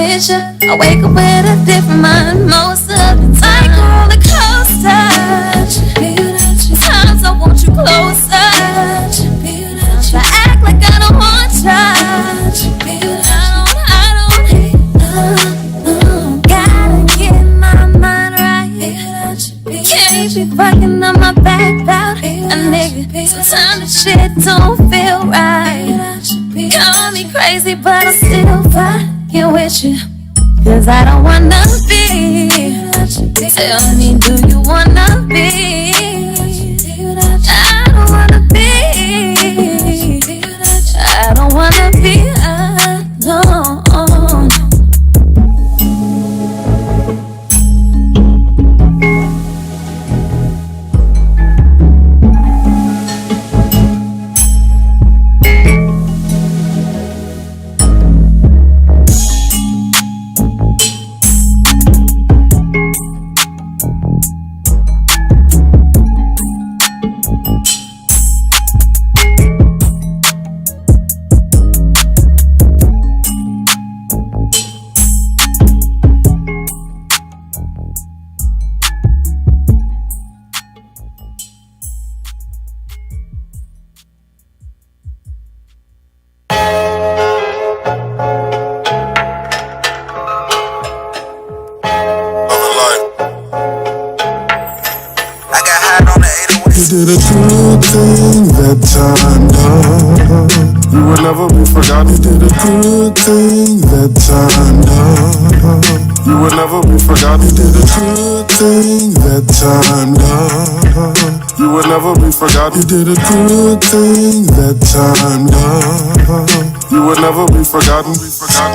with you. I wake up with a different mind most of the time. Like a roller coaster. Sometimes I want you closer. I act like I don't want you. Gotta get my mind right. Can't be fucking on my back about a nigga. Sometimes the shit don't feel right. Call me crazy, but I'm still fucking with you. Cause I don't wanna be. Tell me, do you wanna be? I don't wanna be. I don't wanna be alone. You did a good thing that time, love. You will never be forgotten. You did a good thing that time, love. You will never be forgotten. You did a good thing that time, love. You will never be forgotten. You did a good thing that time, love. You will never be forgotten.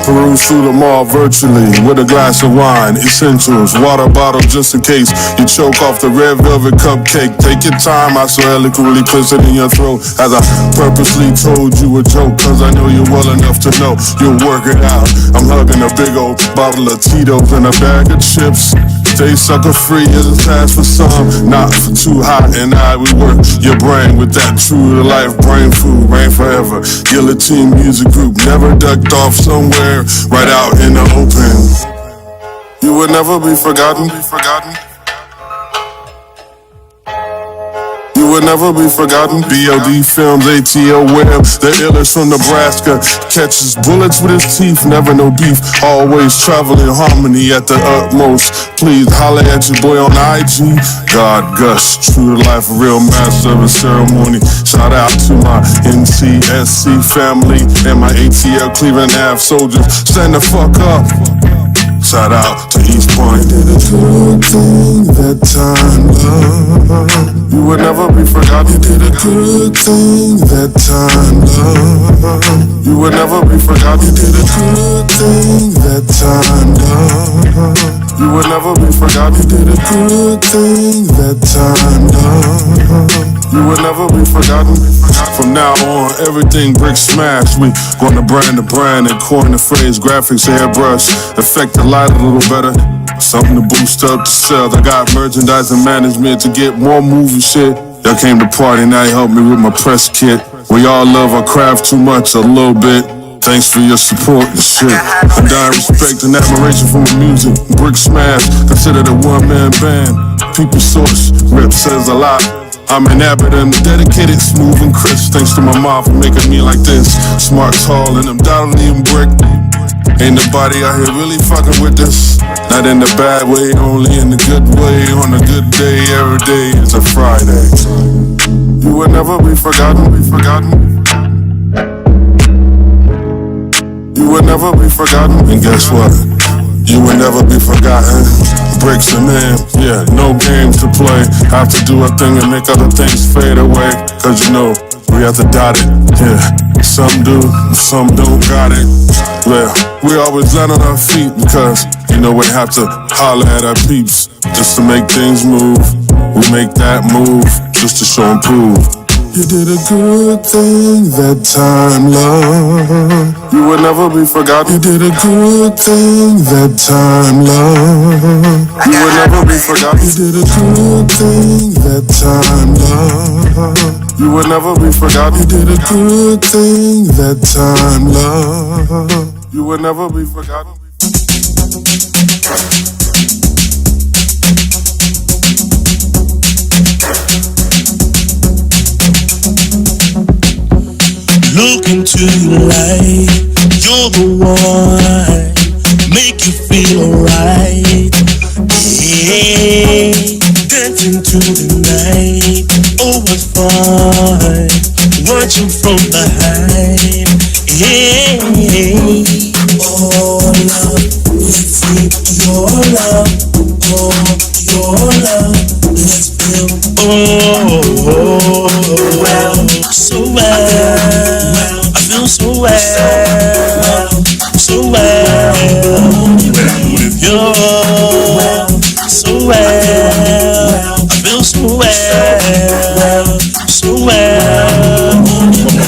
Peruse through the mall virtually with a glass of wine, essentials, water bottle just in case you choke off the red velvet cupcake. Take your time, I so eloquently place it in your throat as I purposely told you a joke, cause I know you well enough to know you'll work it out. I'm hugging a big old bottle of Tito's and a bag of chips. Stay sucker free as a task for some, not for too hot, and I would work your brain with that true to life brain food. Rain forever, guillotine music group, never ducked off somewhere right out in the open. You will never be forgotten. You will never be forgotten. BLD Films, ATL Web, the illest from Nebraska. Catches bullets with his teeth, never no beef. Always travel in harmony at the utmost. Please holler at your boy on IG. God Gush, true to life, real master of ceremony. Shout out to my NCSC family and my ATL Cleveland Ave soldiers. Stand the fuck up. Shout out to East Point. You did a good thing that time, love. You will never be forgotten. You did a good thing that time, love. You will never be forgotten. You did a good thing that time, love. You will never be forgotten. You did a good thing that time, love. You will never be forgotten. From now on, everything brick smash. We gonna brand the brand and coin the phrase. Graphics, airbrush, affect the light a little better. Something to boost up the sales. I got merchandising management to get more movie shit. Y'all came to party, now you helped me with my press kit. We all love our craft too much, a little bit. Thanks for your support and shit. Undying respect and admiration for my music. Brick smash, considered a one-man band. People source, rep says a lot. I'm an avid and dedicated, smooth and crisp. Thanks to my mom for making me like this. Smart, tall, and I'm dialing even brick. Ain't nobody out here really fucking with this. Not in the bad way, only in the good way. On a good day, every day is a Friday. You will never be forgotten, You will never be forgotten. And guess what? You will never be forgotten. Bricks and man, yeah, no games to play. Have to do a thing and make other things fade away. Cause you know, we have to dot it, yeah. Some do, some don't got it. Well, we always land on our feet because, you know, we have to holler at our peeps just to make things move. We make that move just to show and prove. You did a good thing that time, love. You will never be forgotten. You did a good thing that time, love. You will never be forgotten. You did a good thing that time, love. You will never be forgotten. You did a good thing that time, love. You will never be forgotten. Look into your light, you're the one, make you feel alright. Yeah, dancing to the night, oh what fun, watching from behind. Yeah, oh love, let's see your love, oh your love, let's feel, oh well, so well. I feel so well, so well, with you, so well, I feel so well, so well,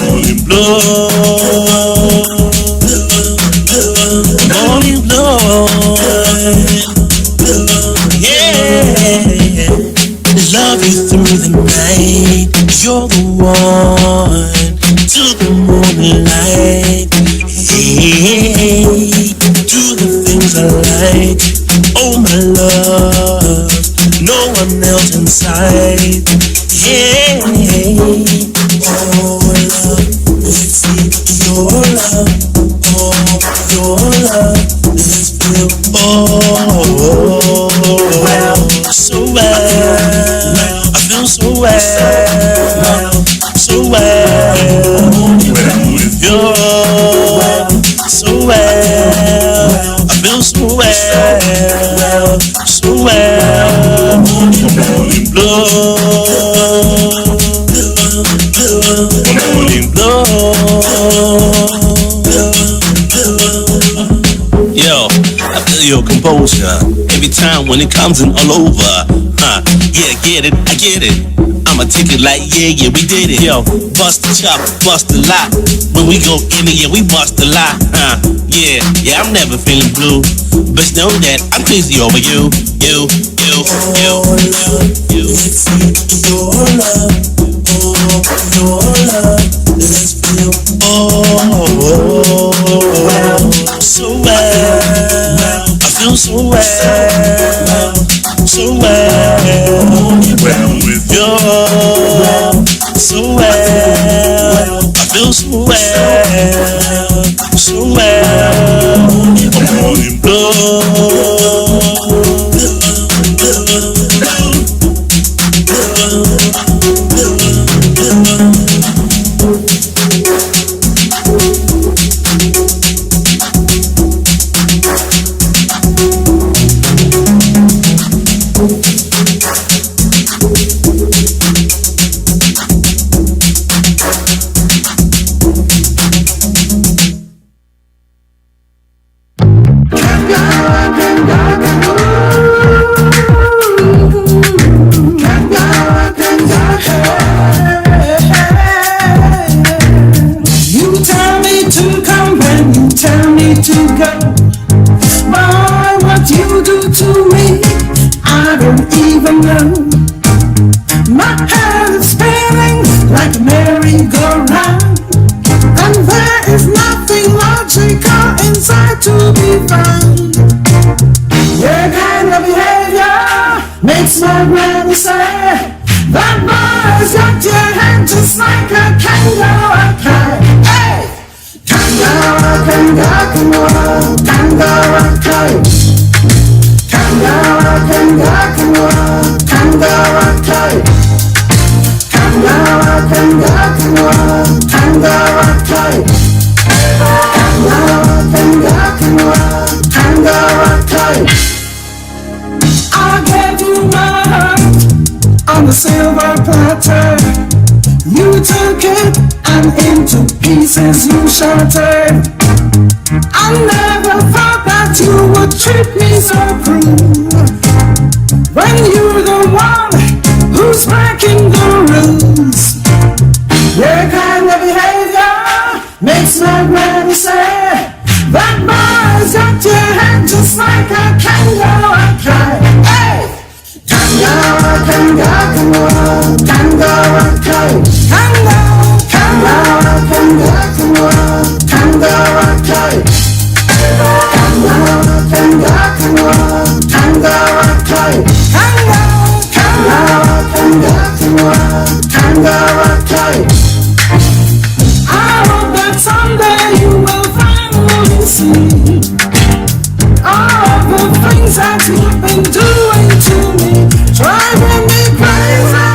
morning blue, morning blue, yeah, love you through the night, you're the one. To the moonlight, hey, do the things I like. Oh my love, no one else inside. Hey, oh love, let's see your love. Oh, your love, let's feel. Oh, well, so well, I feel so well, so well. With you, so well, I feel so well, so well. Morning blue, morning blue. Yo, I feel your composure every time when it comes in all over. Yeah, get it, I get it. I'ma take it like, yeah, we did it. Yo, bust the chop, bust the lot. When we go in it, yeah, we bust a lot. Yeah, I'm never feeling blue. But know that I'm crazy over you. You. Let's see your love. Oh, your love. Let's feel, so well. I feel so well. So well, with you, so well, I feel so well, so well, I'm morning blue. You shattered. I never thought that you would treat me so cruel. When you're the one who's breaking the rules. Your kind of behavior makes my granny say that boy's got your head just like a kangaroo. I cry, hey, kangaroo, kangaroo, kangaroo, I cry, kangaroo, kangaroo, kangaroo, kangaroo, I cry, kangaroo, kangaroo. I hope that someday you will finally see all the things that you've been doing to me, driving me crazy.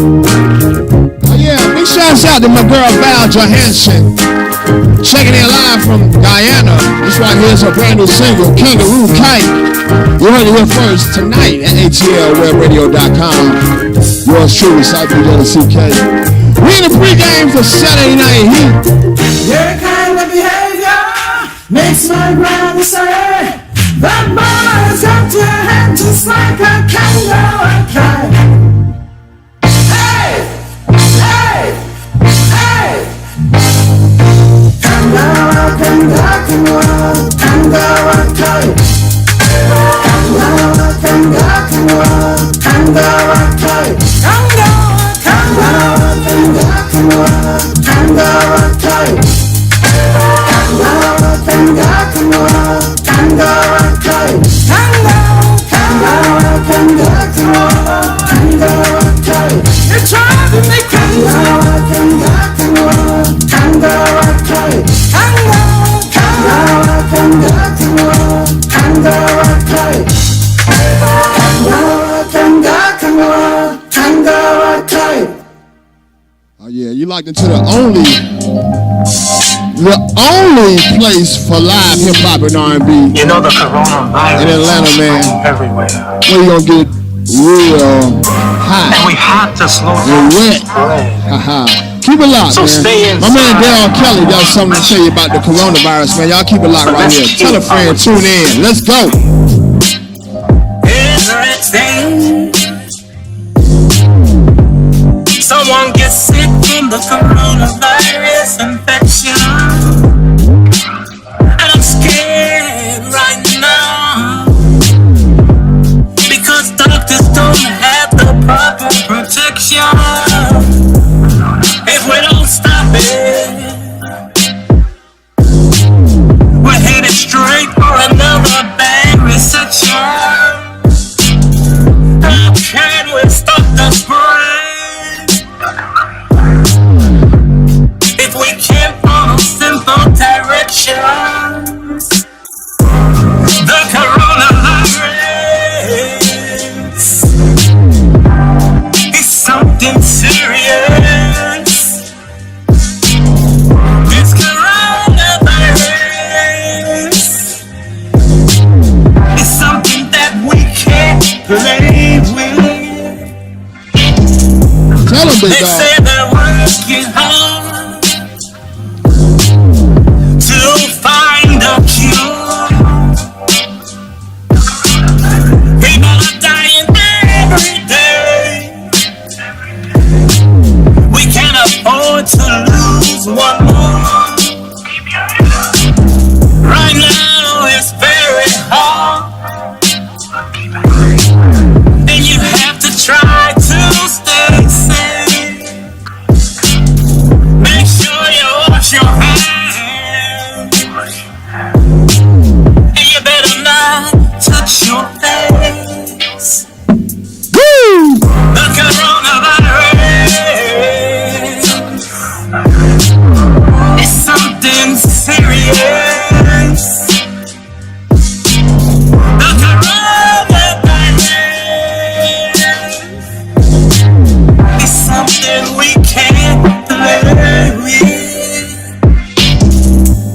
Oh yeah, big shouts out to my girl Val Johansson, checking in live from Guyana. This right here is her brand new single, Kangaroo Kite. You heard it here first tonight at atlwebradio.com. Yours truly, Cypher CK. We in the pregame for Saturday Night Heat. Your kind of behavior makes my brother say that boy's got your head just like a kangaroo kite. Hey, hey, hey. Kangaroo, kangaroo, kangaroo kite. Kangaroo, kangaroo, kangaroo kite. Kangaroo, kangaroo, kangaroo, kangaroo kite. Kangaroo, kangaroo, kangaroo kite. Kangaroo, kangaroo, kangaroo, kangaroo kite. You're driving me crazy. Kangaroo, kangaroo kite. Kangaroo, kangaroo, kangaroo, kangaroo kite. Kangaroo, kangaroo kite. Oh yeah, you locked into the only place for live hip hop and R&B. You know the coronavirus in Atlanta, man. Everywhere. Where you gonna get real hot And we have to slow and down. wet. Haha. Keep it locked, So man. stay inside. My man Daryl Kelly got something to tell you about the coronavirus, man. Y'all keep it locked right here. Tell a friend, tune in. Let's go. Everything. Someone gets sick from the coronavirus infection, and I'm scared right now because doctors don't have the proper protection. If we don't stop it, we're headed straight for another bad recession. How can we stop the spread if we can't follow simple directions? The coronavirus is something serious. This coronavirus is something that we can't play with. Tell him, big They dog. say they're working hard to find a cure. People are dying every day. We can't afford to lose one more. Right now it's very hard, and you have to try to stay safe. Make sure you wash your hands, and you better not touch your face. Woo! The coronavirus is something serious. The coronavirus is something we can't play with.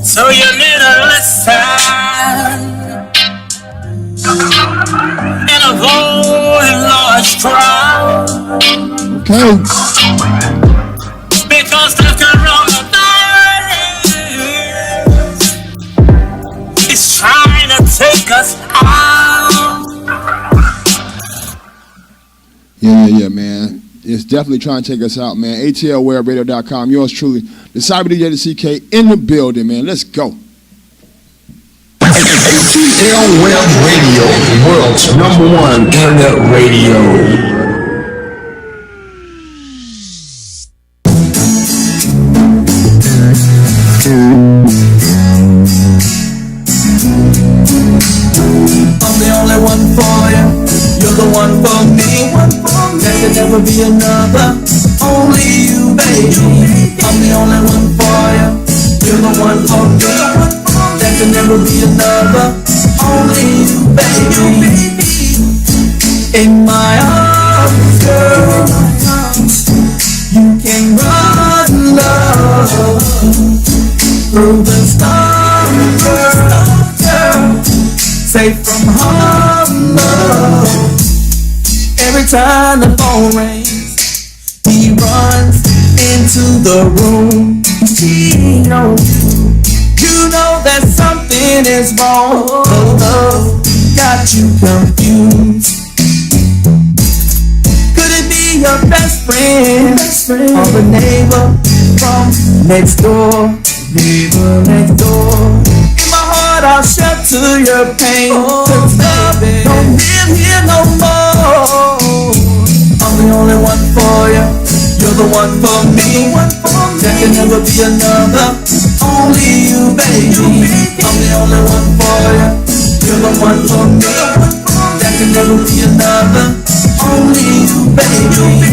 So you need to listen and avoid large crowds, Okay. because the coronavirus is trying to take us out. Yeah, man. It's definitely trying to take us out, man. ATLwebradio.com. Yours truly, the Cyber DJ, the CK in the building, man. Let's go. ATL Web Radio, the world's #1 internet radio. be another. Only you, baby. I'm the only one for you. You're the one for me. There can never be another. Only you, baby. In my arms, girl, you can run, love, through the storm, girl, safe from harm, love. Every time the phone rings, he runs into the room. He knows, you know that something is wrong. The love got you confused. Could it be your best friend or the neighbor from next door? Neighbor next door. In my heart I'll shelter your pain. Cause love don't live here no more. I'm the only one for you. You're the one for me. There can never be another. Only you, baby. I'm the only one for you. You're the one for me. There can never be another. Only you, baby.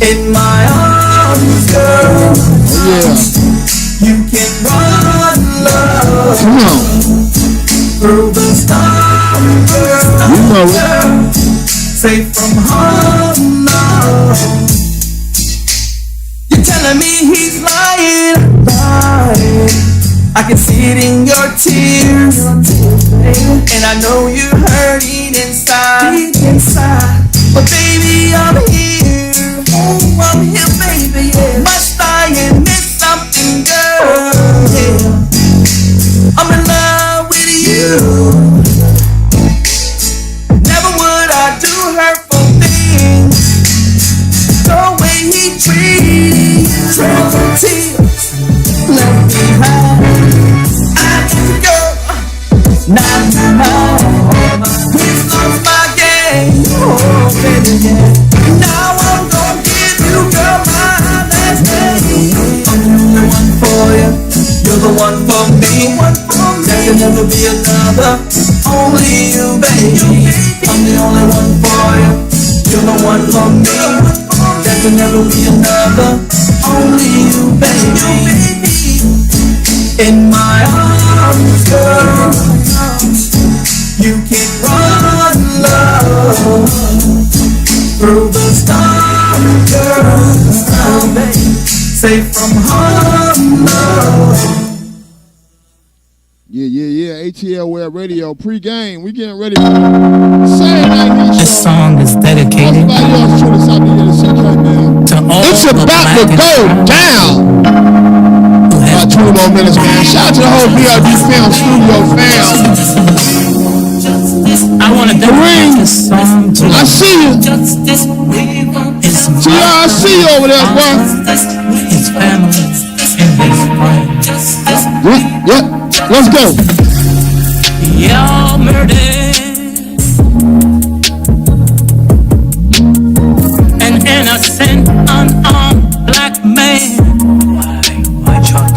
In my arms, girl. Yeah. You can run, love. Come on. Through the storm, girl. You know it. Safe from harm, love. You're telling me he's lying, lying. I can see it in your tears, and I know you're hurting inside. But baby, I'm here. Oh, I'm here, baby. Yeah. Must I admit something, girl? Yeah. I'm in love with you. Never would I do hurtful things. The way he treats tears left behind. I need to go. Now, please lost my game. Oh, baby, yeah. Now I'm gonna give you, girl, my last name. I'm the only one for you. You're the one for me. There can never be another. Only you, baby. I'm the only one for you. You're the one for me. There can never be another. Only you, baby. In my arms, girl, you can run, love, through the storm, girl, safe from harm, love. Yeah. ATL Web Radio pre-game. We getting ready for Saturday night. This song is dedicated to all It's about to go down. About 20 more minutes, man. Shout out to the whole BRD Film Studio fam. I want to dedicate this song to I see you. TR, I see you over there, boy. his family and his friends. Yep. Let's go. Y'all murdered an innocent, unarmed black man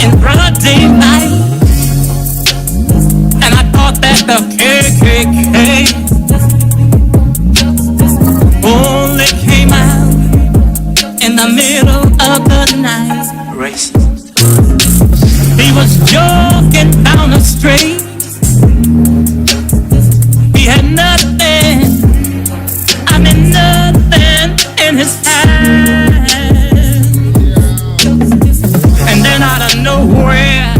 in broad daylight, and I thought that the KKK only came out in the middle of the night. Racist. He was jogging down the street. He had nothing, nothing in his hand. And then out of nowhere,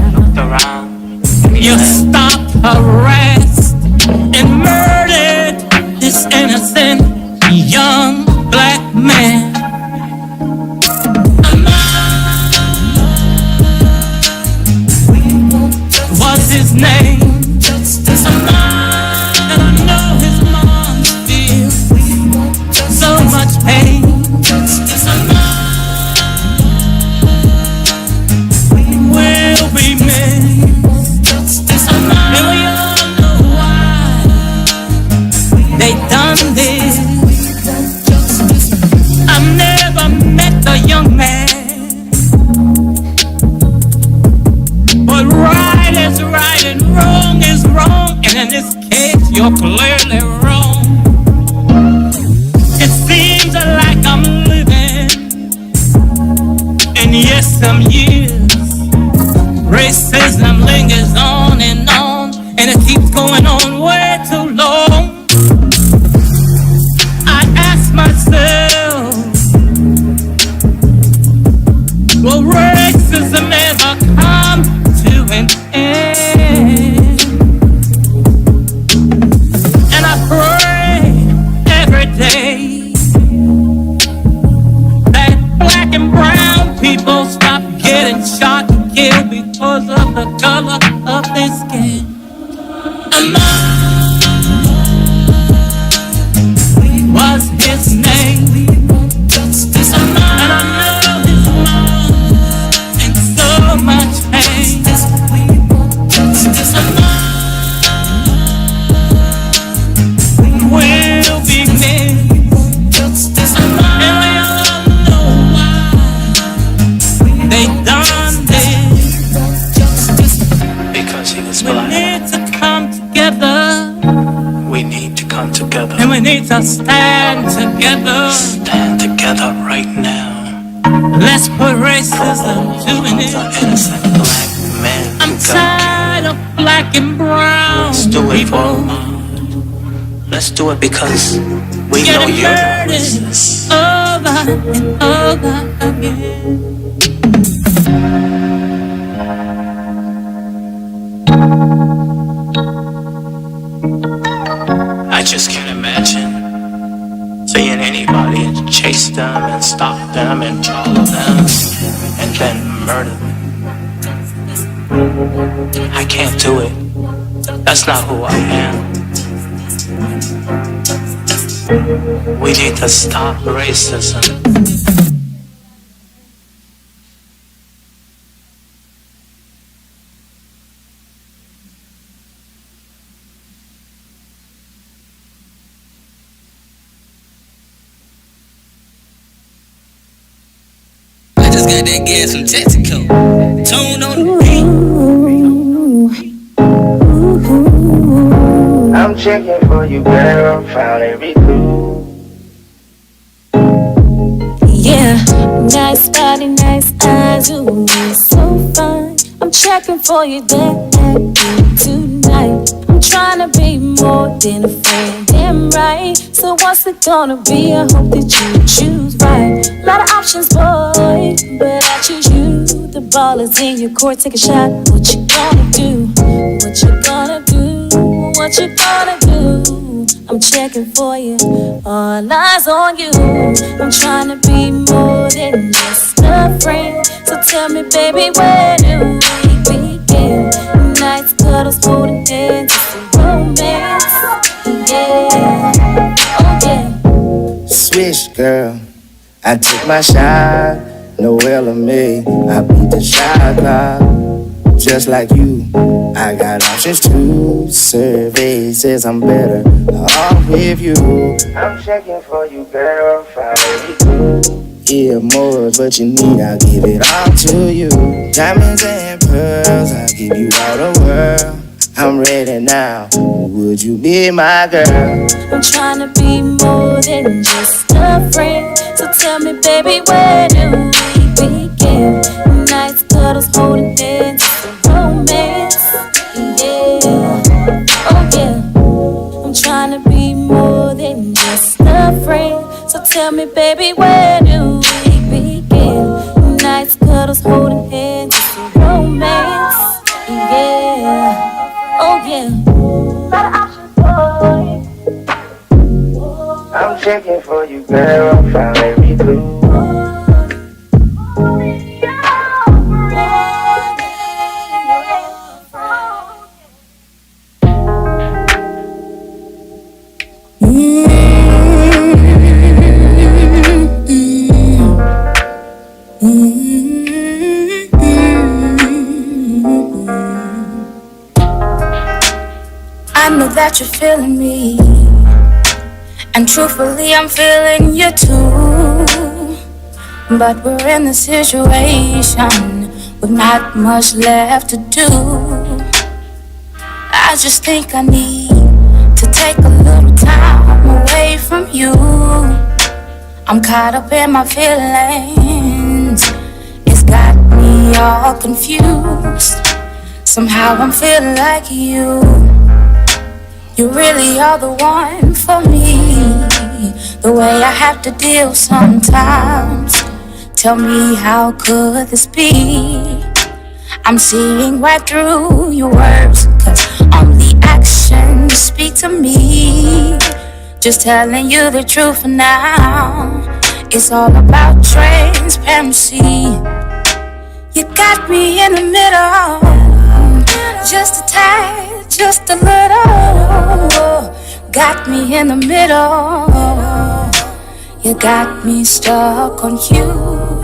you stopped, harassed, and murdered this innocent young black man. What's his name? And I know his mom feels so much pain. Will be missed, and we all know why they done this. I've never met the young man, but right is right and wrong is wrong, and in this case you're clearly wrong. It seems a some years, racism lingers on, and it keeps going on way too long. I ask myself, will racism ever come to an end? And I pray every day that black and brown people stop getting shot and killed because of the color of their skin. Was his name, and I know his love and so much pain. Will be missed, and we all know why they done this. Because he was We black. need to come together. We need to come together. And we need to stand together. Stand together right now. Let's put racism to an The end. innocent black men. I'm tired of black and brown Let's do it for people Ahmad. Let's do it because we know getting you're the murdered racist. over and over again. I just can't imagine seeing anybody chase them and stop them and follow them and then murder them. I can't do it. That's not who I am. We need to stop racism. I just got that gas from Texaco. Tune on the beat. I'm checking for you, girl. Found every clue. Yeah, nice body, nice eyes, ooh, you're so fine. I'm checking for you that tonight. I'm trying to be more than a friend, damn right. So what's it gonna be? I hope that you choose right. Lot of options, boy, but I choose you. The ball is in your court, take a shot. What you gonna do? What you gonna do? What you gonna do? I'm checking for you, all eyes on you. I'm trying to be more than just a friend. So tell me, baby, where do we begin? Nights, cuddles, holding hands, it's a romance. Yeah, oh yeah. Swish, girl. I took my shot. No LMA. I beat the shot clock. Just like you, I got options too. Survey says I'm better off with you. I'm checking for you, girl. Found every clue. Yeah, more is what you need. I'll give it all to you. Diamonds and pearls, I'll give you all the world. I'm ready now. Would you be my girl? I'm trying to be more than just a friend. So tell me, baby, where do we begin? Nights, cuddles, holding hands, it's a romance. Yeah, oh yeah. I'm trying to be more than just a friend. So tell me, baby, where do we begin? Nights, cuddles, holding hands, it's a romance. Yeah. Oh yeah, lot of options, boy. I'm checking for you, girl. Found every clue. I know that you're feeling me, and truthfully I'm feeling you too. But we're in a situation with not much left to do. I just think I need to take a little time away from you. I'm caught up in my feelings, it's got me all confused. Somehow I'm feeling like you really are the one for me. The way I have to deal sometimes. Tell me, how could this be? I'm seeing right through your words, 'cause only actions speak to me. Just telling you the truth for now. It's all about transparency. You got me in the middle, just a tad, just a little. Got me in the middle. You got me stuck on you.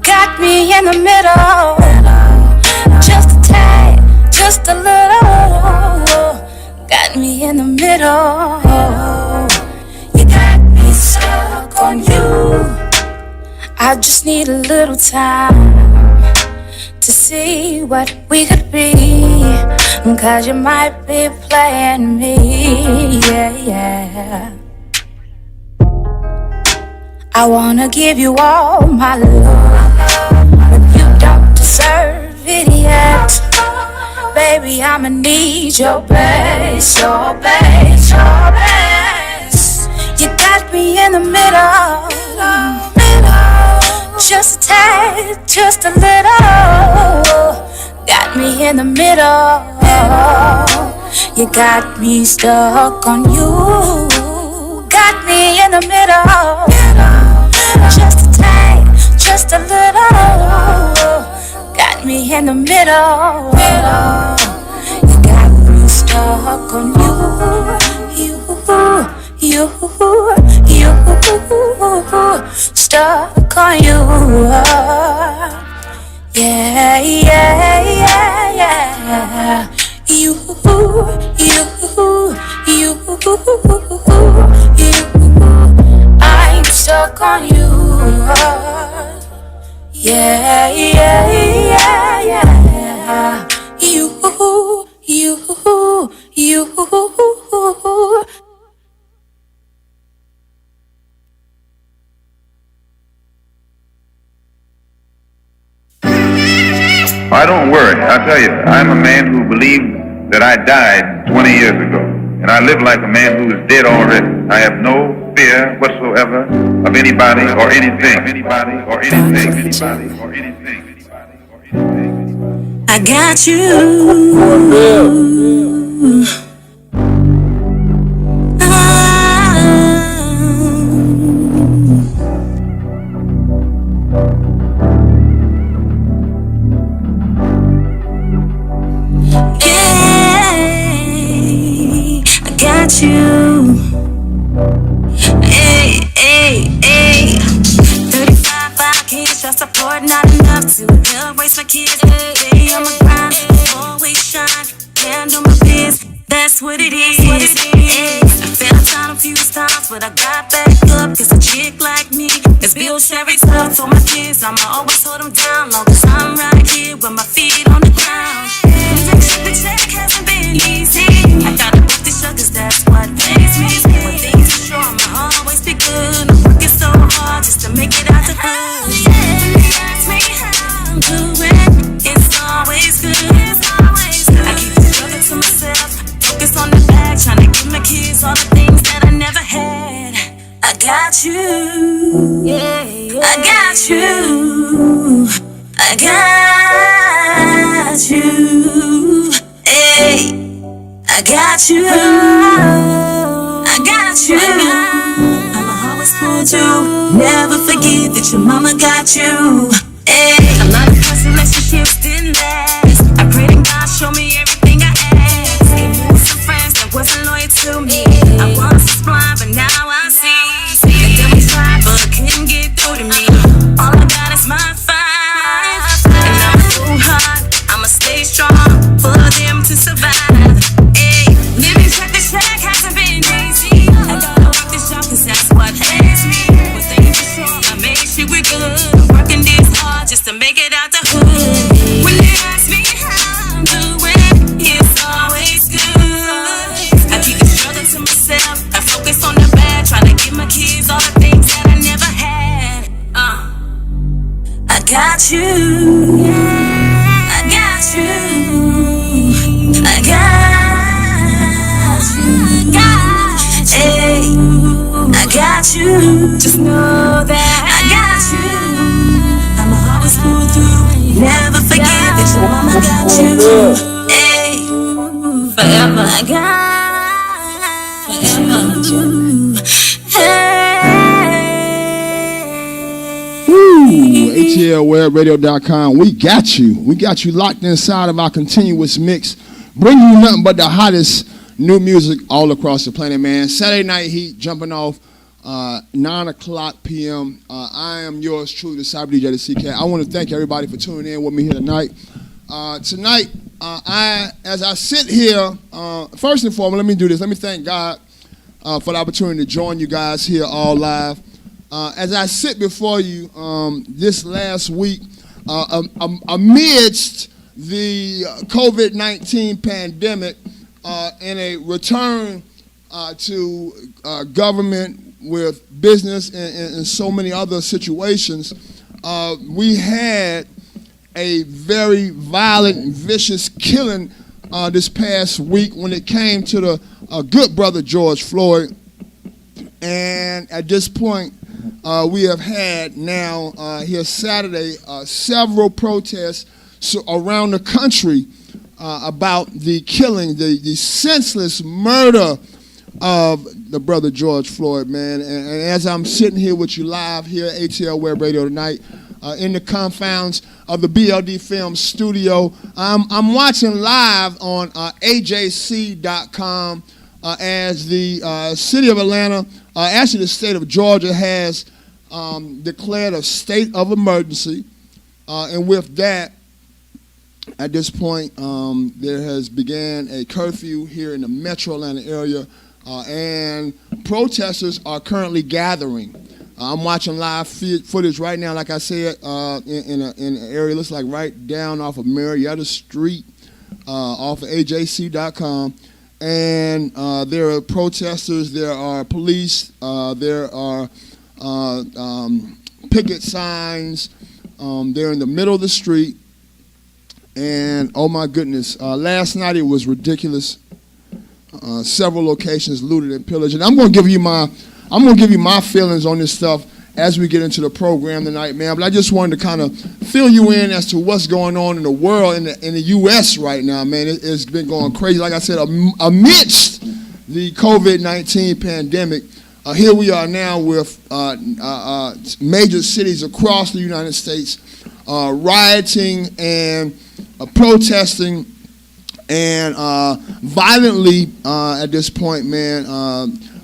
Got me in the middle, just a tad, just a little. Got me in the middle. You got me stuck on you. I just need a little time to see what we could be, 'cause you might be playing me, yeah. I wanna give you all my love, but you don't deserve it yet. Baby, I'ma need your best, your best, your best. You got me in the middle, just a tad, just a little. Got me in the middle. You got me stuck on you. Got me in the middle. Just a tad, just a little. Got me in the middle. You got me stuck on you. You, stuck on you. Yeah, yeah, yeah, yeah. You, I'm stuck on you. Yeah, yeah, yeah, yeah. You. I don't worry. I tell you, I'm a man who believed that I died 20 years ago. And I live like a man who is dead already. I have no fear whatsoever of anybody or anything. I got you. You. Hey, hey, hey. 35 kids, just support, not enough to help raise my kids. Hey, I'm a grind, always shine, handle my biz. That's what it is. Hey, I fell down a few times, but I got back up. 'Cause a chick like me is built cherry tough. For my kids, I'ma always hold them down. Long as I'm right here with my feet on the ground. The check hasn't been easy. I gotta put the sugars, that's what pays me. When things are sure, I'ma always be good. I'm working so hard just to make it out the hood. When they ask me how I'm doing, it's always good. I keep the struggle to myself, focus on the bag, trying to give my kids all the things that I never had. I got you, I got you, I got you. Hey, I got you, I got you. I'ma always hold you. Never forget that your mama got you. Hey, a lot of past relationships didn't last. I pray to God show me everything I asked. With some friends that wasn't loyal to me. I once was blind, but now I see. And then we tried, but couldn't get through to me. All I got is my five, and I'm so hard. I'ma stay strong for them to survive. Hey, living check to check hasn't been easy. I gotta work this job 'cause that's what has me. But things are sure, I made sure we're good. I'm working this hard just to make got you. I got you. I got you. Hey, I got you. Just know that I got you. I'ma always pull through. Never forget that your mama got you. Hey, forever I got you. ATLWebRadio.com. We got you. We got you locked inside of our continuous mix. Bring you nothing but the hottest new music all across the planet, man. Saturday Night Heat jumping off 9 o'clock p.m. I am yours truly, the Cyber DJ, the CK. I want to thank everybody for tuning in with me here tonight. Tonight, as I sit here, first and foremost, let me do this. Let me thank God for the opportunity to join you guys here all live. As I sit before you this last week, amidst the COVID-19 pandemic and a return to government with business and so many other situations, we had a very violent, vicious killing this past week when it came to the good brother George Floyd. And at this point, we have had now here Saturday several protests around the country about the killing, the senseless murder of the brother George Floyd, man. And as I'm sitting here with you live here at ATL Web Radio tonight, in the confounds of the BLD Film Studio, I'm watching live on AJC.com as the city of Atlanta, actually the state of Georgia, has declared a state of emergency. And with that, at this point, there has began a curfew here in the metro Atlanta area, and protesters are currently gathering. I'm watching live footage right now, like I said, in an area looks like right down off of Marietta Street, off of AJC.com. And there are protesters, there are police, there are picket signs. They're in the middle of the street. And oh my goodness, last night it was ridiculous. Several locations looted and pillaged. And I'm gonna give you my feelings on this stuff as we get into the program tonight, man. But I just wanted to kind of fill you in as to what's going on in the world, in the U.S. right now, man. It's been going crazy. Like I said, amidst the COVID-19 pandemic, here we are now with major cities across the United States rioting and protesting and violently at this point, man,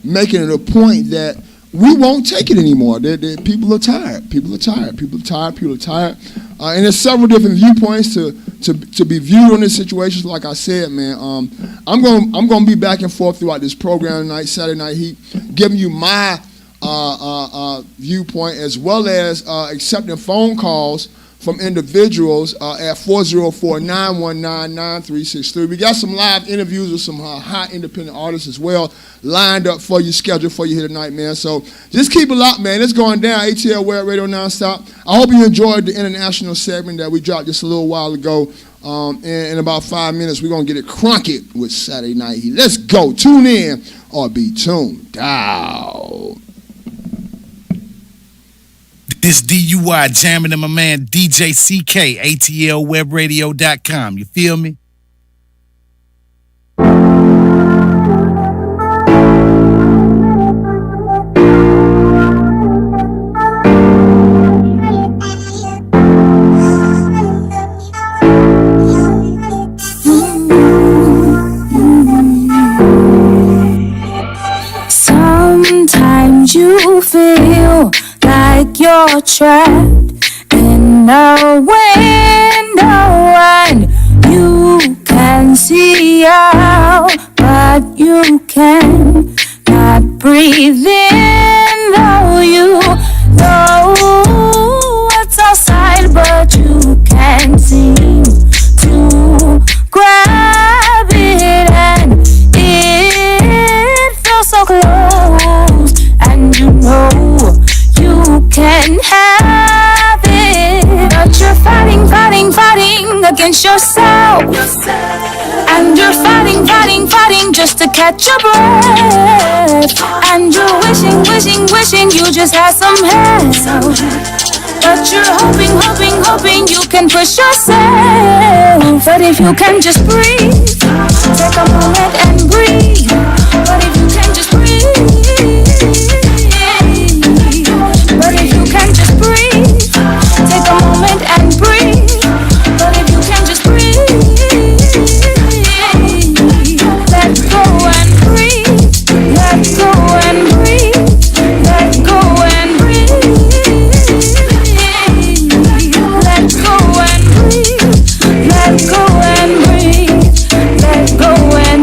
making it a point that we won't take it anymore. People are tired. People are tired. And there's several different viewpoints to be viewed on this situation. Like I said, man, I'm going to be back and forth throughout this program tonight, Saturday Night Heat, giving you my viewpoint, as well as accepting phone calls from individuals at 404-919-9363. We got some live interviews with some hot independent artists as well lined up for you, scheduled for you here tonight, man. So just keep it locked, man. It's going down, ATL Web Radio Nonstop. I hope you enjoyed the international segment that we dropped just a little while ago. In about 5 minutes, we're going to get it crunky with Saturday Night Heat. Let's go. Tune in or be tuned out. This DUI jamming to my man DJ CK, ATLWebRadio.com. You feel me? Sometimes you feel like you're trapped in a window and you can see out, but you can not breathe in, though you know what's outside, but you can't seem to grab it, and it feels so close, and you know you can have it, but against yourself. And you're fighting, fighting, fighting just to catch your breath. And you're wishing, wishing, wishing you just had some help. But you're hoping, hoping, hoping you can push yourself. But if you can just breathe, take a moment and breathe. But if you can just breathe, but if you can just breathe, take a moment and breathe. But if you can just breathe, let go and breathe. Let go and breathe. Let go and breathe. Let go and breathe. Let go and breathe. Let go and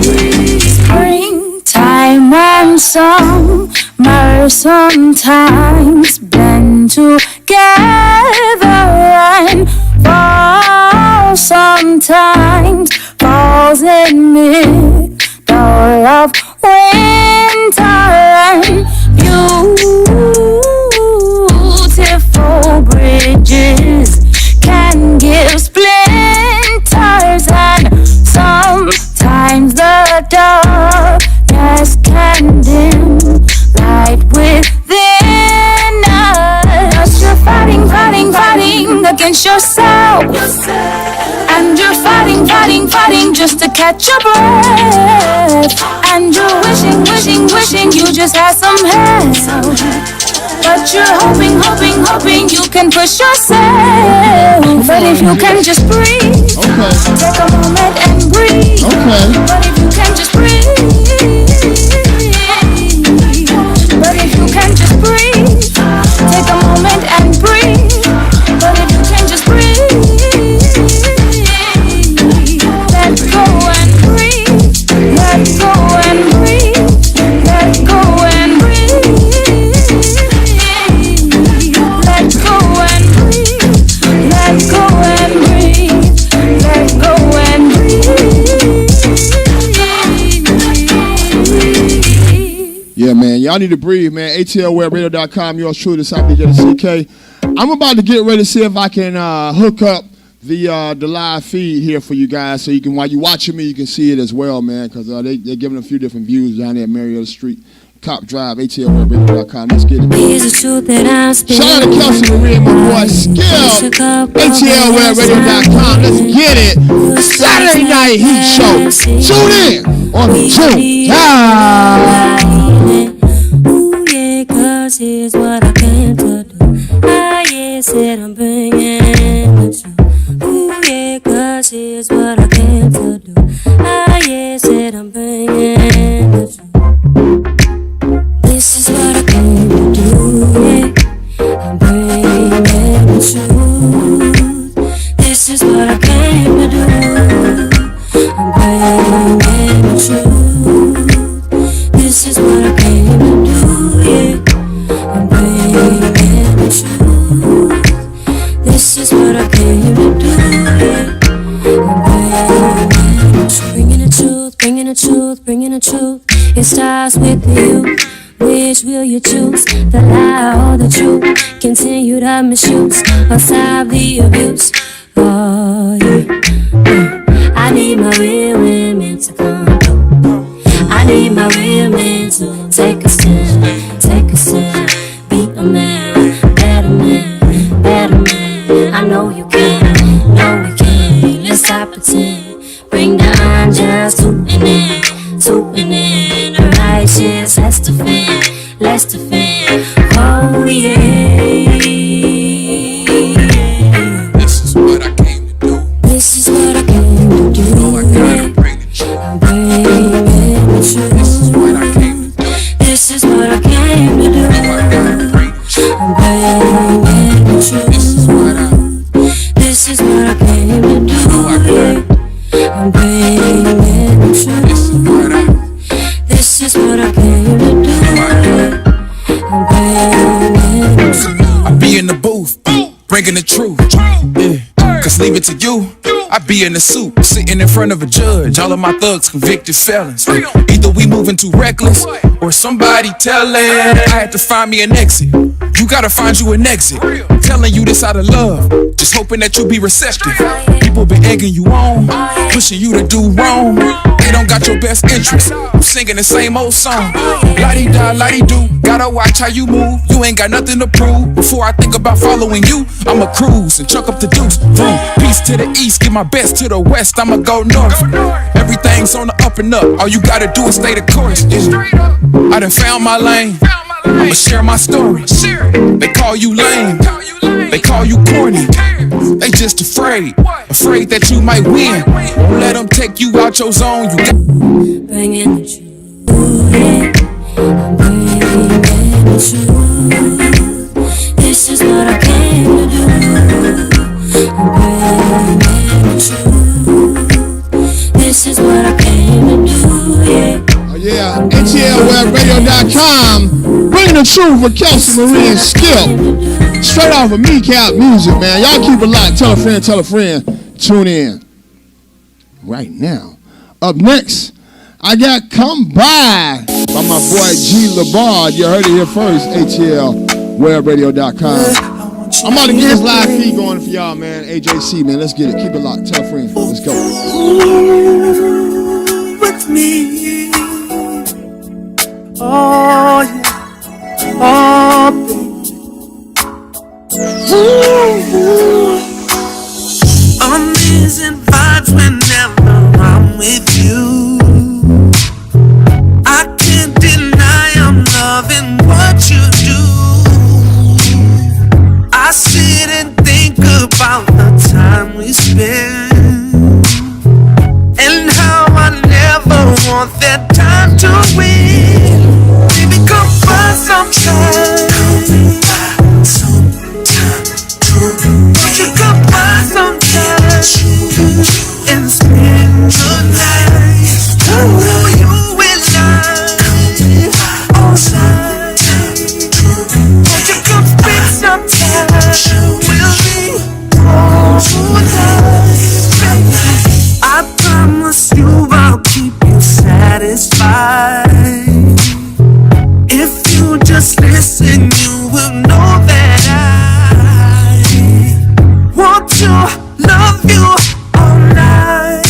breathe. Springtime and summer sometimes blend together, and fall sometimes falls in middle of winter, and beautiful bridges can give splinters, and sometimes the darkness can dim light within us. You're fighting, fighting, fighting against yourself. And you're fighting, fighting, fighting just to catch your breath. And you're wishing, wishing, wishing you just had some help. But you're hoping, hoping, hoping you can push yourself. But if you can just breathe, take a moment and breathe. But if you can just breathe, but if you can just breathe, take a moment and breathe. But if you can just breathe, let go and breathe. Let go and breathe. Let go and breathe. Let go and breathe. Let go and breathe. Let go and breathe. Yeah, man. Y'all need to breathe, man. ATLwebradio.com. Yours truly, this DJ CK. I'm about to get ready to see if I can hook up the live feed here for you guys, so you can, while you watching me, you can see it as well, man. Because they're giving a few different views down there at Marietta Street, Cop Drive, ATLwebradio.com. Let's get it. Shout out to Kelsey Marie and my boy Skill. ATLwebradio.com. Let's get it. Saturday night heat show. Tune in on the tune. Ooh, yeah, 'cause here's what I came to do. Ah, yeah, said I'm bringing the truth. Ooh, yeah, 'cause here's what I came to do. Ah, yeah, said I'm bringing the truth. This is what I came to do, yeah. I'm bringing the truth. This is what I came to do. I'm bringing the truth. This is what I came to do, yeah. I'm bringing the truth. This is what I came to do, yeah. I'm bringing the truth. Bringing the truth, bringing the truth. It starts with you. Which will you choose? The lie or the truth? Continue to misuse or stop the abuse? Oh, yeah. I need my real women to come through. I need my real men to take a stand, take a stand. Be a man, better man, better man. I know you can, know we can. Let's stop pretend. Bring the unjust to an end, to an end. The righteous, let's defend, let's defend. Oh yeah. This is what I came to do. This is what I came to do. You know I gotta bring the truth. I'm bringing the truth. This is what I came to do. This is what I came to do. You know I gotta bring the truth. I'm bringing the truth. This is what I. This is what I came to do. You know I gotta. I'm bringing the truth. This is what I. This is what I came to do. I'm bringing the truth. I be in the booth, bringing the truth. Yeah. Cause leave it to you. I be in the suit, sitting in front of a judge. All of my thugs convicted felons. Either we moving too reckless, or somebody telling. I had to find me an exit. You gotta find you an exit. telling you this out of love, just hoping that you be receptive. People been egging you on, pushing you to do wrong. They don't got your best interest. I'm singing the same old song. La-di-da, la-di-do. Gotta watch how you move. You ain't got nothing to prove. Before I think about following you, I'ma cruise and chuck up the deuce. Boom. Peace to the east, give my best to the west. I'ma go north. Everything's on the up and up. All you gotta do is stay the course. Yeah. I done found my lane. I'ma share my story. They call you lame. They call you corny. They just afraid that you might win. Won't let them take you out your zone. You got bringing the truth. I'm bringing the truth. This is what I came to do. I'm bringing the truth. This is what I came to do. Yeah. Oh yeah, ATLWebRadio.com. Bringing the truth with Kelsey Marie and Skip. Straight off of Me-Cap Music, man. Y'all keep it locked. Tell a friend. Tune in. Right now. Up next, I got Come By my boy G. Labard. You heard it here first. ATLWebRadio.com. I'm about to get this live feed going for y'all, man. AJC, man. Let's get it. Keep it locked. Tell a friend. Let's go. With me. Oh, yeah. Oh, ooh. Amazing vibes whenever I'm with you. I can't deny I'm loving what you do. I sit and think about the time we spend and how I never want that time to win. Baby, come by sometime. Won't you come by sometime and spend the night? Oh, you and I outside. Won't you come spend some time with me all night? I promise you I'll keep you satisfied. If you just listen, you will know that I want to love you all night.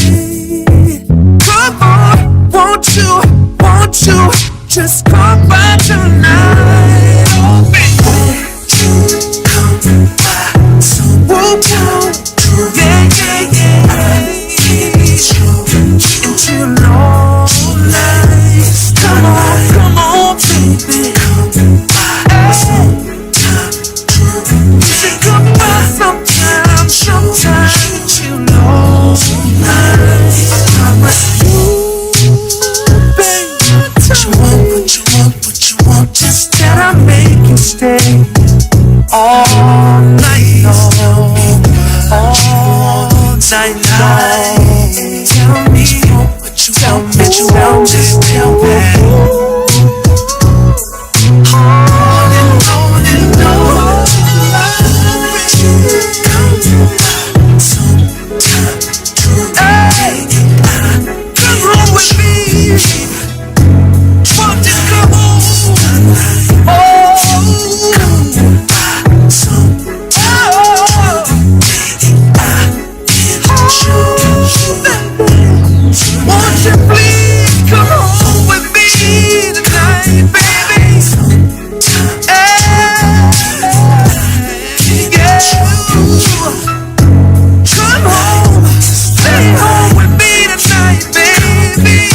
Come on, won't you just come by tonight? Oh, baby, come by some yeah, yeah, yeah. Into long nights. Come on, baby. You should come by sometime, you know. I promise you, baby. What you want, just that I make you stay all night long, all night long. Tell me what you want, just tell me. Won't you please come home with me tonight, baby? Come home, stay home with me tonight, baby.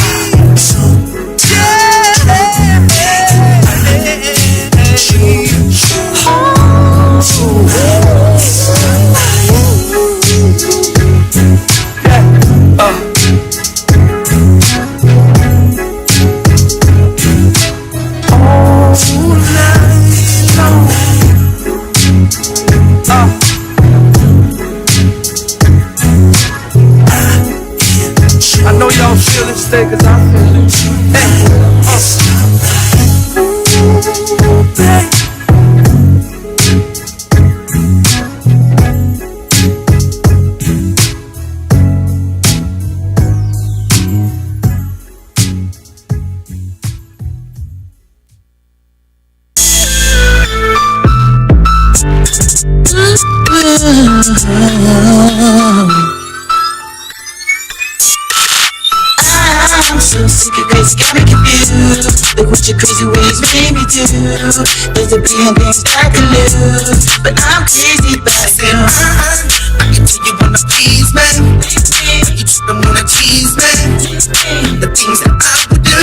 I know y'all feel this thing, 'cause I feel it. I'm so sick of crazy, got me confused. Look what your crazy ways made me do. There's a billion things I could lose, but I'm crazy about you. I can tell you wanna please me, you just don't wanna tease me. The things that I would do,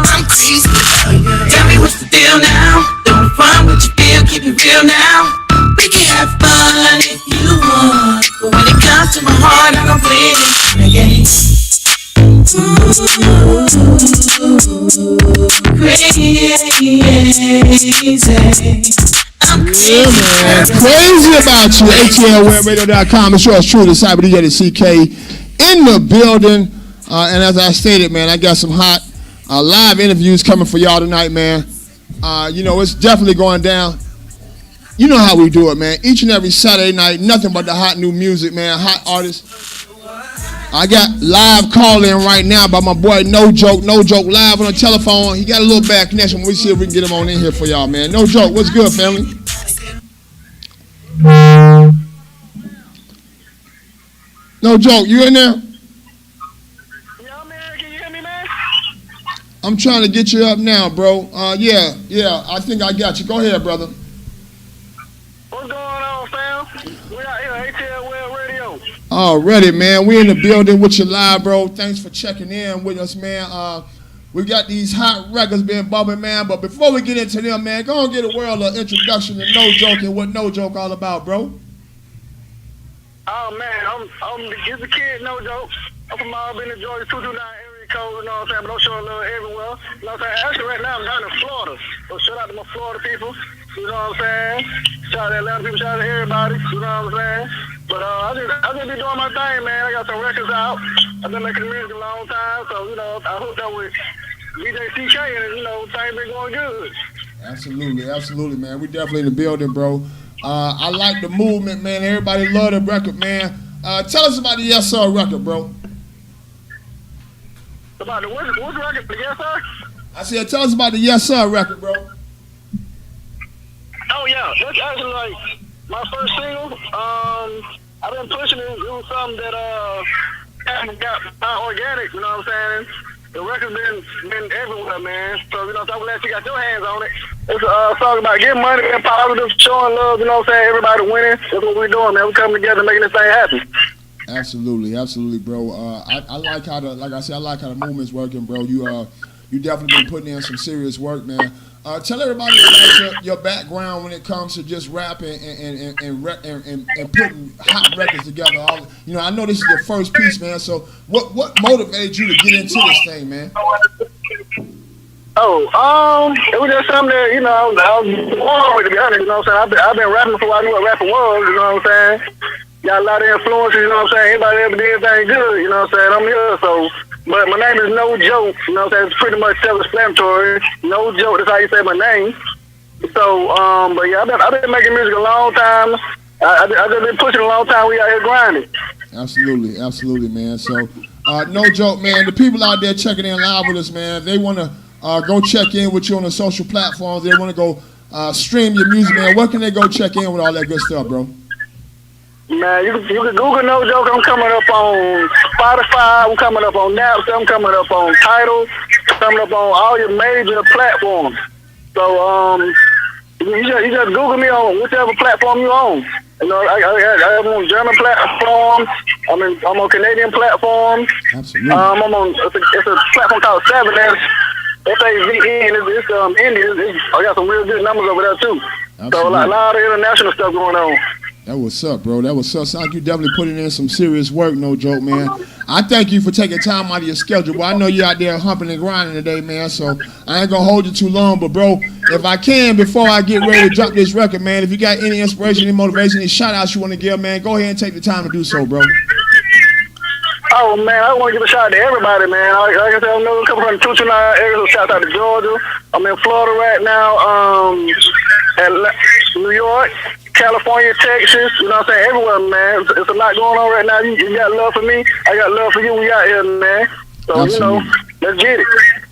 I'm crazy about you. Tell me what's the deal now? Don't find what you feel, keep it real now. We can have fun if you want, but when it comes to my heart, I don't play this again. Yeah, man. Crazy about you. ATLWebRadio.com. It's yours truly, Cyber DJ CK in the building. And as I stated, man, I got some hot live interviews coming for y'all tonight, man. You know, it's definitely going down. You know how we do it, man. Each and every Saturday night, nothing but the hot new music, man. Hot artists. I got live call-in right now by my boy No Joke live on the telephone. He got a little bad connection. We'll see if we can get him on in here for y'all, man. No Joke, what's good, family? No Joke, you in there? Yeah, man. Can you hear me, man? I'm trying to get you up now, bro. Yeah, I think I got you. Go ahead, brother. What's going on, fam? We out here, ATL Web Radio. Already, man. We in the building with you live, bro. Thanks for checking in with us, man. We got these hot records being bumping, man. But before we get into them, man, go and get a world of introduction to No Joke and what No Joke all about, bro. Oh, man, I'm just a kid, No Joke. I'm from Albany, Georgia, 229 area code, you know what I'm saying? But I'm showing love everywhere. You know what I'm saying? Actually, right now, I'm down in Florida. So shout out to my Florida people. You know what I'm saying? Shout out to Atlanta people, shout out to everybody. You know what I'm saying? But I just be doing my thing, man. I got some records out. I've been making music a long time, so, you know, I hooked up with DJ CK, and, you know, things been going good. Absolutely, man. We definitely in the building, bro. I like the movement, man. Everybody love the record, man. Tell us about the Yes Sir record, bro. About the what record? The Yes Sir? I said, tell us about the Yes Sir record, bro. Oh, yeah. That's actually, like, my first single. I've been pushing it. It was something that haven't got organic, you know what I'm saying? The record's been everywhere, man. So, you know, so I'm glad you got your hands on it. It's a song about getting money, being positive, showing love, you know what I'm saying? Everybody winning. That's what we're doing, man. We're coming together making this thing happen. Absolutely, bro. I like how the movement's working, bro. You definitely been putting in some serious work, man. Tell everybody about your background when it comes to just rapping and putting hot records together. I know this is your first piece, man. So what motivated you to get into this thing, man? It was just something that, you know, I was born with, to be honest, you know what I'm saying? I've been rapping before I knew what rapping was, you know what I'm saying? Got a lot of influences, you know what I'm saying? Anybody ever did anything good, you know what I'm saying? I'm here, so. But my name is No Joke, you know what I'm saying? It's pretty much self-explanatory. No Joke, that's how you say my name. So, but yeah, I've been making music a long time. I've just been pushing a long time. We out here grinding. Absolutely, man. So, No Joke, man. The people out there checking in live with us, man, they want to go check in with you on the social platforms. They want to go stream your music, man. Where can they go check in with all that good stuff, bro? Man, you can Google No Joke. I'm coming up on Spotify. I'm coming up on Napster. I'm coming up on Tidal. Coming up on all your major platforms. So you just Google me on whichever platform you own. You know, I am on German platform. I'm on Canadian platform. Absolutely. I'm on it's a platform called SAVN. It's Indian. I got some real good numbers over there too. Absolutely. So a lot of international stuff going on. That was up, bro. That was up. Sounds like you definitely putting in some serious work, No Joke, man. I thank you for taking time out of your schedule. Well, I know you're out there humping and grinding today, man, so I ain't going to hold you too long. But, bro, if I can, before I get ready to drop this record, man, if you got any inspiration, any motivation, any shout-outs you want to give, man, go ahead and take the time to do so, bro. Oh, man, I want to give a shout out to everybody, man. Like I said, I'm coming from the 229 area, so shout out to Georgia. I'm in Florida right now, New York, California, Texas, you know what I'm saying, everywhere, man. It's a lot going on right now. You got love for me, I got love for you. We out here, man. So, absolutely. You know, let's get it.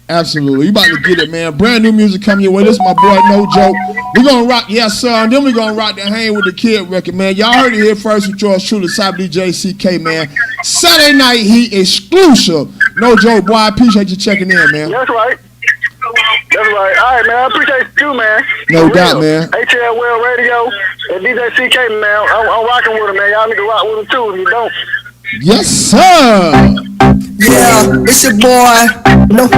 Absolutely. You about to get it, man. Brand new music coming your way. This is my boy, No Joke. We're going to rock, yes, sir. And then we're going to rock the Hang with the Kid record, man. Y'all heard it here first with yours truly, Cyber DJ CK, man. Saturday Night Heat exclusive. No Joke, boy. I appreciate you checking in, man. That's right. That's right. All right, man. I appreciate you, man. No doubt, man. ATL World Radio and DJ CK, man. I'm rocking with him, man. Y'all need to rock with him, too, if you don't. Yes, sir. Yeah, it's your boy. No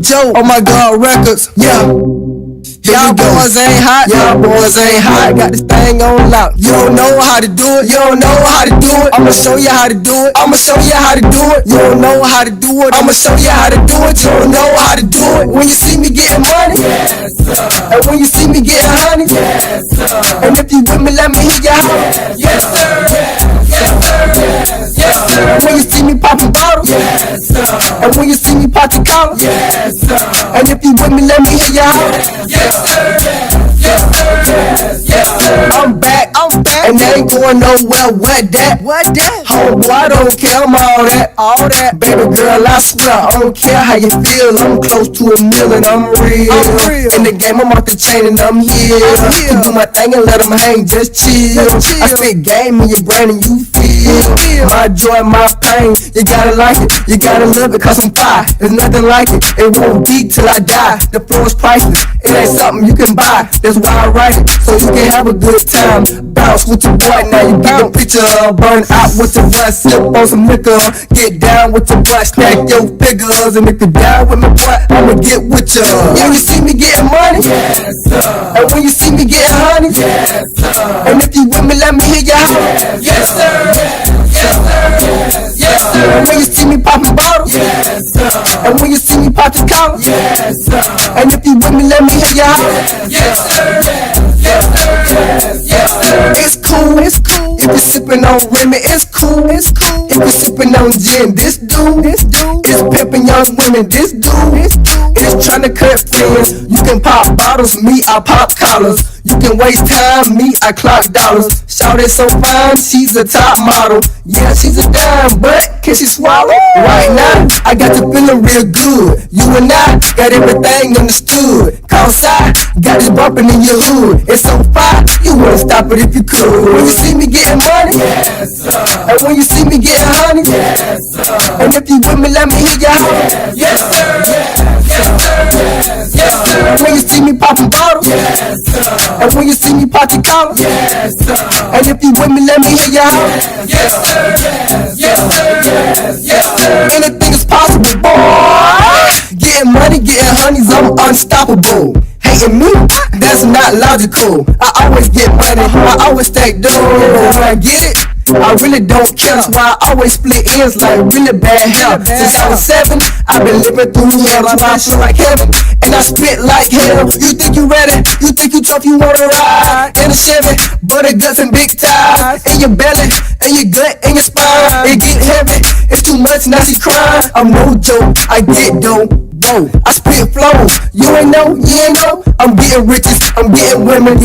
joke. Oh my God, records. Yeah. Y'all boys ain't hot. Got this thing on lock. You don't know how to do it. I'ma show you how to do it. You don't know how to do it. I'ma show you how to do it. You don't know how to do it. When you see me getting money, yes, sir. And when you see me getting honey, yes, sir. And if you with me, let me hear you holler. Yes, sir. Yes, sir. When you see me popping bottles, yes, sir. And when you see me pop the collar, yes, sir. And if you with me, let me hear you holler. Yes, sir. Yes, sir. I'm back, and they ain't going nowhere. What that? Homeboy, I don't care, I'm all that. Baby girl, I swear, I don't care how you feel. I'm close to $1 million, I'm real. In the game, I'm off the chain and I'm here. To do my thing and let them hang, just chill. I spit game in your brain and you feel my joy, my pain. You gotta like it, you gotta love it, cause I'm fire. There's nothing like it, it won't be till I die. The flow is priceless, it ain't something you can buy. That's why I write it, so you can have a good time. Bounce with your boy, now you get a picture. Burn out with your butt, sip on some liquor. Get down with your butt, stack your figures. And if you're down with my boy, I'ma get with ya. When you see me getting money, yes, sir. And when you see me getting honey, yes, sir. And if you with me, let me hear ya holler. Yes, sir. Yes, sir. And when you see me popping bottles, yes, sir. And when you see me pop the collar, yes, sir. And if you with me, let me hear ya holler. Yes, sir. It's cool. If you're sipping on Remy, it's cool. If you're sipping on gin, this dude. It's pimping young women, this dude. It's trying to cut friends. You can pop bottles, me, I pop collars. You can waste time, me, I clock dollars. Shawty so fine, she's a top model. Yeah, she's a dime, but can she swallow? Right now, I got you feeling real good. You and I got everything understood. Cause I got it bumping in your hood. It's so fine, you wouldn't stop it if you could. When you see me getting money, yes, sir. And when you see me getting honey, yes, sir. And if you with me, let me hear you holler. Yes, sir. Yes, sir. And when you see me popping bottles, yes, sir. And when you see me pop the collar, yes, sir. And if you with me, let me hear you holler. Yes, sir. Yes, sir. Anything is possible, boy. Getting money, getting honeys, I'm unstoppable. Hating me, that's not logical. I always get money, I always stack dough. When I get it, I really don't care. That's why I always split ends like really bad hell. Since I was 7, I've been living through hell. That's why I feel like heaven, and I spit like hell. You think you ready? You think you tough? You wanna ride in a Chevy? Butter guts and big tires in your belly, and your gut, and your spine. It get heavy, it's too much, now she crying. I'm no joke, I get dope. Whoa, I spit flows, you ain't know. I'm getting riches, I'm getting women.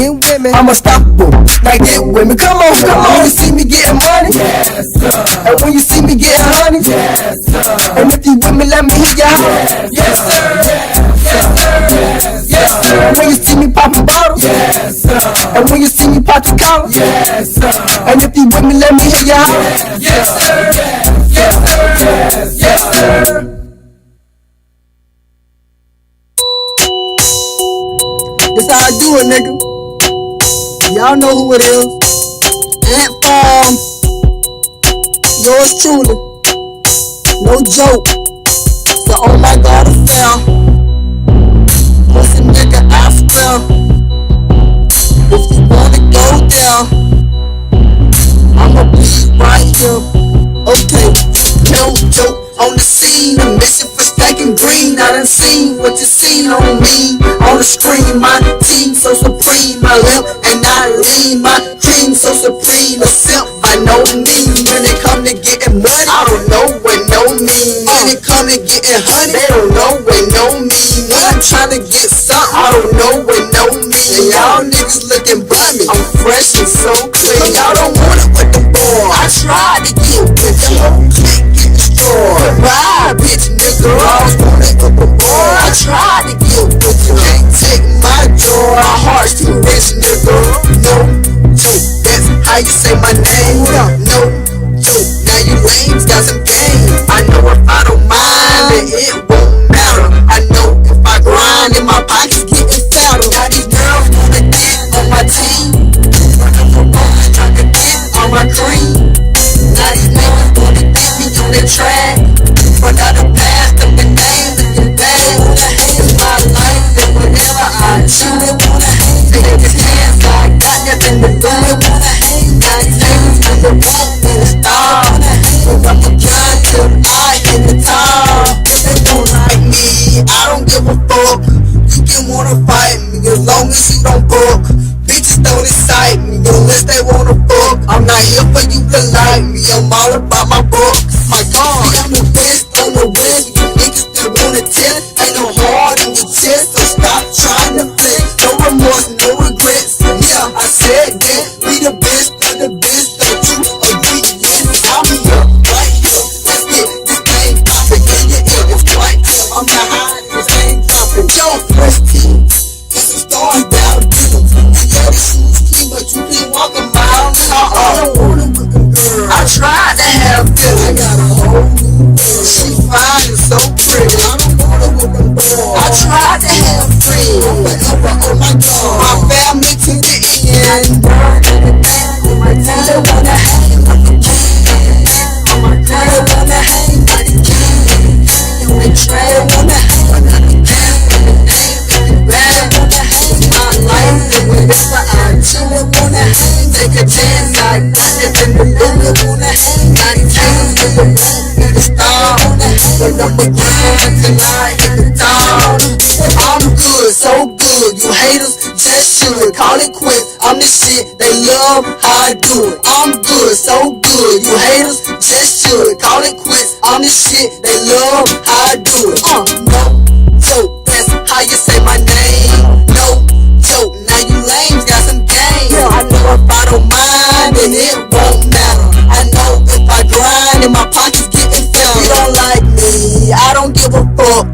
I'm unstoppable, now get women. Come on. When you see me getting money, yes, sir. And when you see me getting honey, yes, sir. And if you with me, let me hear you holler. Yes, sir. Yes, sir. And when you see me popping bottles, yes, sir. And when you see me pop the collar, yes, sir. And if you with me, let me hear you holler. Yes, sir. Yes, sir. This how I do it, nigga. Y'all know who it is. Ant Farm. Yours truly. No joke. So oh my God, affair. Pussy nigga, I swear. If you wanna go there, I'ma be right here. Okay, no joke. On the scene, a mission for stacking green. I done seen what you seen on me. On the screen, my team so supreme. I live and I lean. My cream so supreme. A simp by no means. When it come to getting money, I don't know what no mean. When it come to getting honey, they don't know what no mean. When I'm trying to get something, I don't know what no mean. And y'all niggas looking bummy. I'm fresh and so clean. Y'all don't want it with the boy. I tried to get with the whole clique. Bye, bitch, nigga. I was wanna go our hearts too rich, nigga. No joke, that's how you say my name. No joke, now you lames got some game. I know if I don't mind, then it won't matter. I know if I grind, then my pockets getting fatter. Now these girls wanna get on my team, trying to get on my cream. Now these niggas wanna get me on their track, but now the past of the name looking bad. It's my life, and whenever I choose, they wanna hate. Take his hands, I got nothing to do. They wanna hate. Now these niggas wanna want me to stop, but I'm a gun till I hit the top. If they don't like me, I don't give a fuck. You can wanna fight me as long as you don't book. Bitches don't excite me unless they wanna fuck. I'm not here for you to like me, I'm all about my book. My God, I'm the best on the west. You niggas that wanna test, ain't no heart in your chest, so stop trying to flex. No remorse, no regrets. Yeah, I said that we the best of the best. Don't you agree? Yes, I'm here, right here. Let's get this thing poppin'. In your ear, it's right here. I'm behind this thing dropping. Yo, fresh team, this is stars down deep. Yeah, the shoes clean, but you can walk a mile. I don't wanna with them girls. I tried to have this. I got a whole new girl. She fine and so pretty. I don't wanna with them boys. I tried to have friends, forever on my God. My family to the end. On my time they wanna hang like a king. On my time they wanna hang like a king. And they try to wanna hang like a king. Bad wanna hang my life. And whenever I chill, they wanna hang. Take a chance, I got nothing to lose. They wanna hang. 19 with the want me to stop. But I'm a grind till I hit the top. I'm good, so good. You haters just should call it quits. I'm the shit, they love how I do it. I'm good, so good. You haters just should call it quits. I'm the shit, they love how I do it. No joke, that's how you say my name. No joke, now you lames got some game. I know if I don't mind, then it won't matter. I know if I grind, then my pockets getting fat. You don't like me, I don't give a fuck.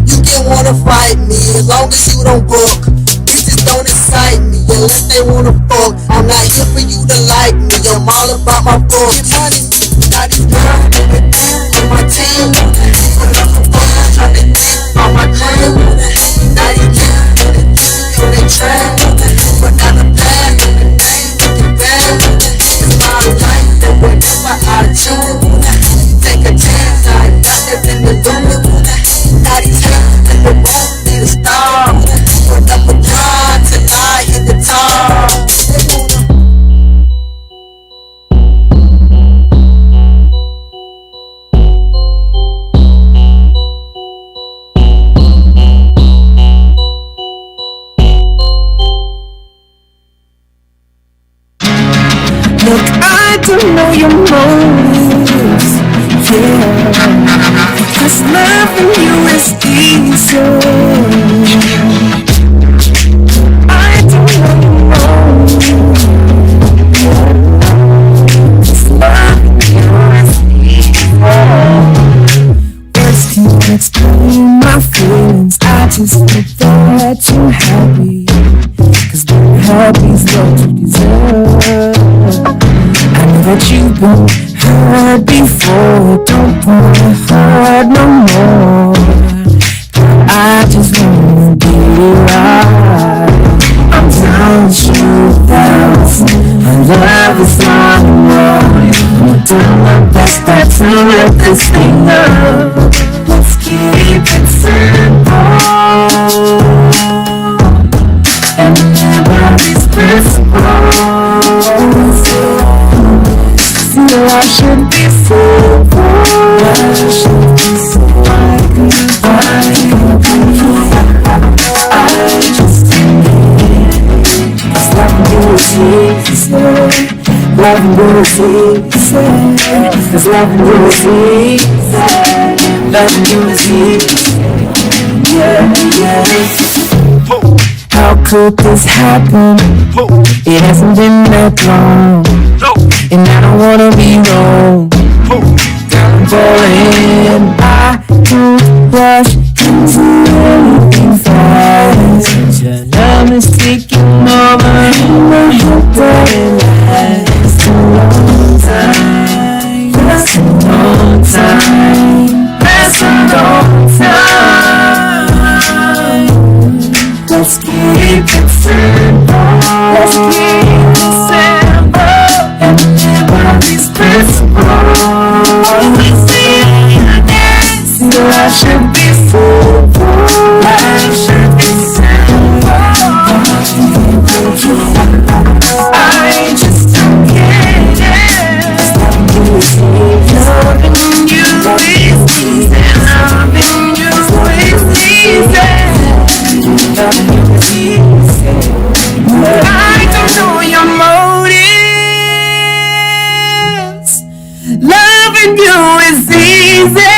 You can wanna fight me as long as you don't book. Bitches don't excite me unless they wanna fuck. I'm not here for you to like me, I'm all about my book. Get money, got these girls on my team. But I'm a fuck, trying to get on my cream. Now these girls on their track, but now the past of the name looking bad. It's my life, and whenever I choose, take a chance, I got nothing to lose. Now these girls that want me to stop, but I'm a grind till I hit the top. Look, I don't know your motives, yeah, because loving you is easy. I don't know your motives, because loving you is easy. Words can't explain my feelings, I just hope that you're happy, cause being happy's what you deserve. I know that you've been hurt before, don't wanna hurt no more. I just wanna get it right. I'm down to our love is not enough. I'm doing my best not to let this thing up. Let's keep it simple and never these principles. I should be simple. I should be simple. I just need it. 'Cause loving you is easy. Loving you is easy. 'Cause loving you is easy. Loving you is easy. Yeah, yeah. How could this happen? It hasn't been that long, and I don't wanna be wrong. I'm falling, I don't rush into anything fast. your love is taking over. And I hope that it lasts a long time. Lasts a long time. Lasts a long time. Let's keep it simple. Let's keep it simple. And live by these principles. We see this. Life should be simple. Life should be simple. I just don't get it. Loving you is easy. Loving you is easy. Loving you is easy. I don't know your motives. Loving you is easy.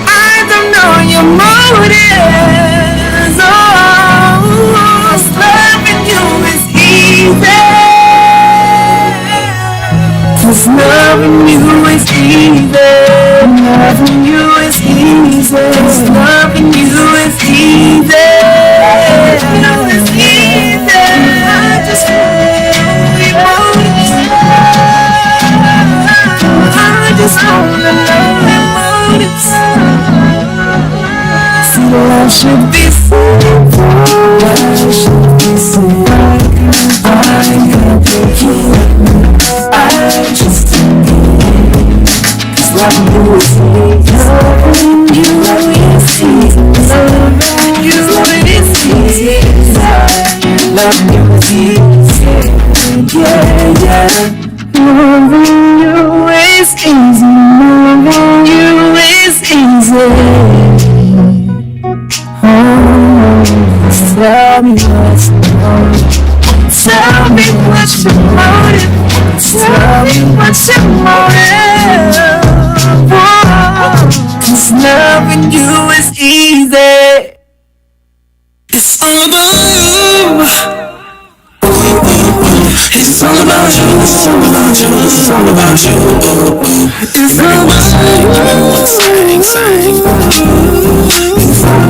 I don't know your motives. Loving you is easy. 'Cause loving you is easy. Loving you is easy. 'Cause loving you is easy. Loving you is easy. I just I just wanna know your motives. See, love should be simple. Love should be simple. I can't take you. I just don't get it. 'Cause loving you is easy. Loving you is easy. Loving you is easy. Loving you is easy. Yeah, yeah. Loving you is easy. Loving you is easy. Oh, tell me what's wrong. Tell me what's your motive. Tell me what's your motive. Oh, 'cause loving you is easy. It's all about you. It's all about you. It's all about you. It's all about you. It's all about you. Everyone sing, sing. It's all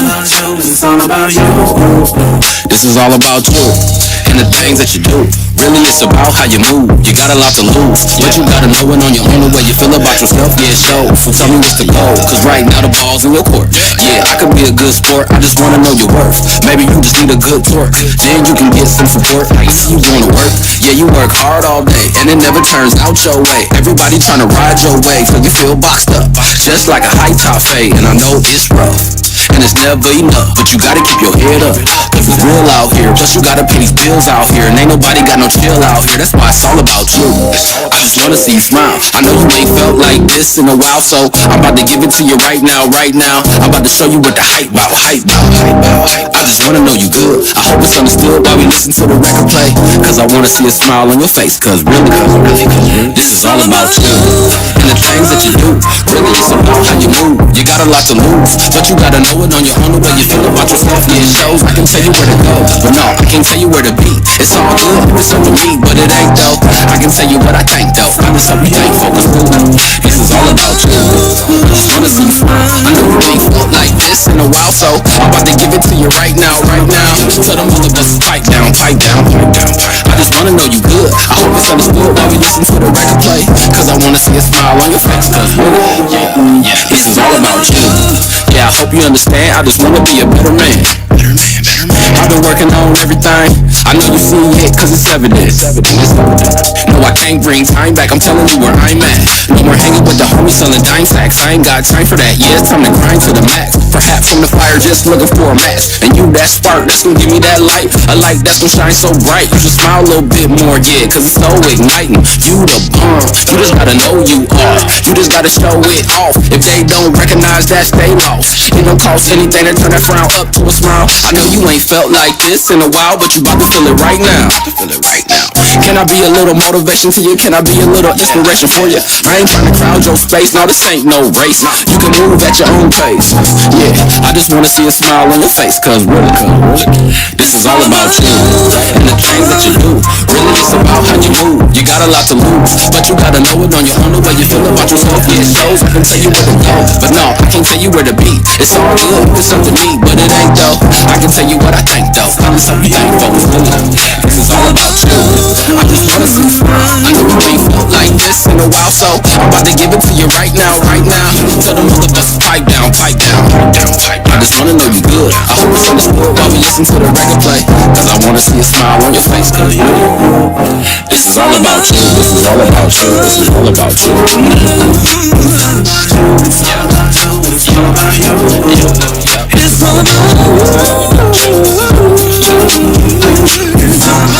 about you. It's all about you. This is all about you and the things that you do. Really, it's about how you move. You got a lot to lose, but you gotta know it on your own. The way you feel about yourself, yeah, show. So tell me what's the goal, 'cause right now the ball's in your court. Yeah, I could be a good sport, I just wanna know your worth. Maybe you just need a good torque, then you can get some support. I see you doing the work. Yeah, you work hard all day, and it never turns out your way. Everybody tryna ride your way, so you feel boxed up, just like a high top fade. And I know it's rough, and it's never enough, but you gotta keep your head up, 'cause it's real out here. Plus you gotta pay these bills out here, and ain't nobody got no chill out here. That's why it's all about you. I just wanna see you smile. I know you ain't felt like this in a while, so I'm about to give it to you right now, right now. I'm about to show you what the hype about, hype about, hype about. I just wanna know you good. I hope it's understood while we listen to the record play, 'cause I wanna see a smile on your face, 'cause really, this is all about you and the things that you do. Really, it's about how you move. You got a lot to lose, but you gotta know it on your own. The way you feel about yourself, yeah, it shows. I can tell you where to go, but no, I can't tell you where to be. It's all good, it's up to me, but it ain't though. I can tell you what I think though. I just hope you ain't focused through. This is all about you. I just wanna see you smile. I know you ain't felt like this in a while, so I'm about to give it to you right now, right now. Tell them other busters pipe down, pipe down, pipe down. I just wanna know you good. I hope it's understood while we listen to the record play, 'cause I wanna see a smile on your face, 'cause yeah, this is all about you. Yeah, I hope you understand. I just wanna be a better man. I've been working on everything. I know you see it, 'cause it's evident. No, I can't bring time back. I'm telling you where I'm at. No more hanging with the homies selling dime sacks. I ain't got time for that. Yeah, it's time to grind to the max. Perhaps from the fire, just looking for a match. And you, that spark, that's gonna give me that light. A light that's gonna shine so bright. You should smile a little bit more, yeah, 'cause it's so igniting. You the bomb. You just gotta know you are. You just gotta show it off. If they don't recognize that, they lost. It don't cost anything to turn that frown up to a smile. I know you ain't felt like this in a while, but you about to feel it right now. Can I be a little motivation to you? Can I be a little inspiration for you? I ain't trying to crowd your space, no, this ain't no race. You can move at your own pace. Yeah, I just wanna see a smile on your face, cause really, this is all about you and the things that you do. Really, it's about how you move. You got a lot to lose, but you gotta know it on your own. The way you feel about yourself, yeah, it shows. I can tell you where to go, but no, I can't tell you where to be. It's all good, it's up to me, but it ain't though. I can tell you what I think though. I'm something thankful. This is all about you. I just wanna see you smile. I know you ain't felt like this in a while, so I'm about to give it to you right now, right now. Tell the motherfuckers pipe down, pipe down, pipe down, pipe down. I just wanna know you good. I hope it's understood while we listen to the record play, cause I wanna see a smile on your face, cause you. This is all about you. This is all about you. This is all about you. It's all about you. It's all about you. It's all about you. It's all about you. It's all about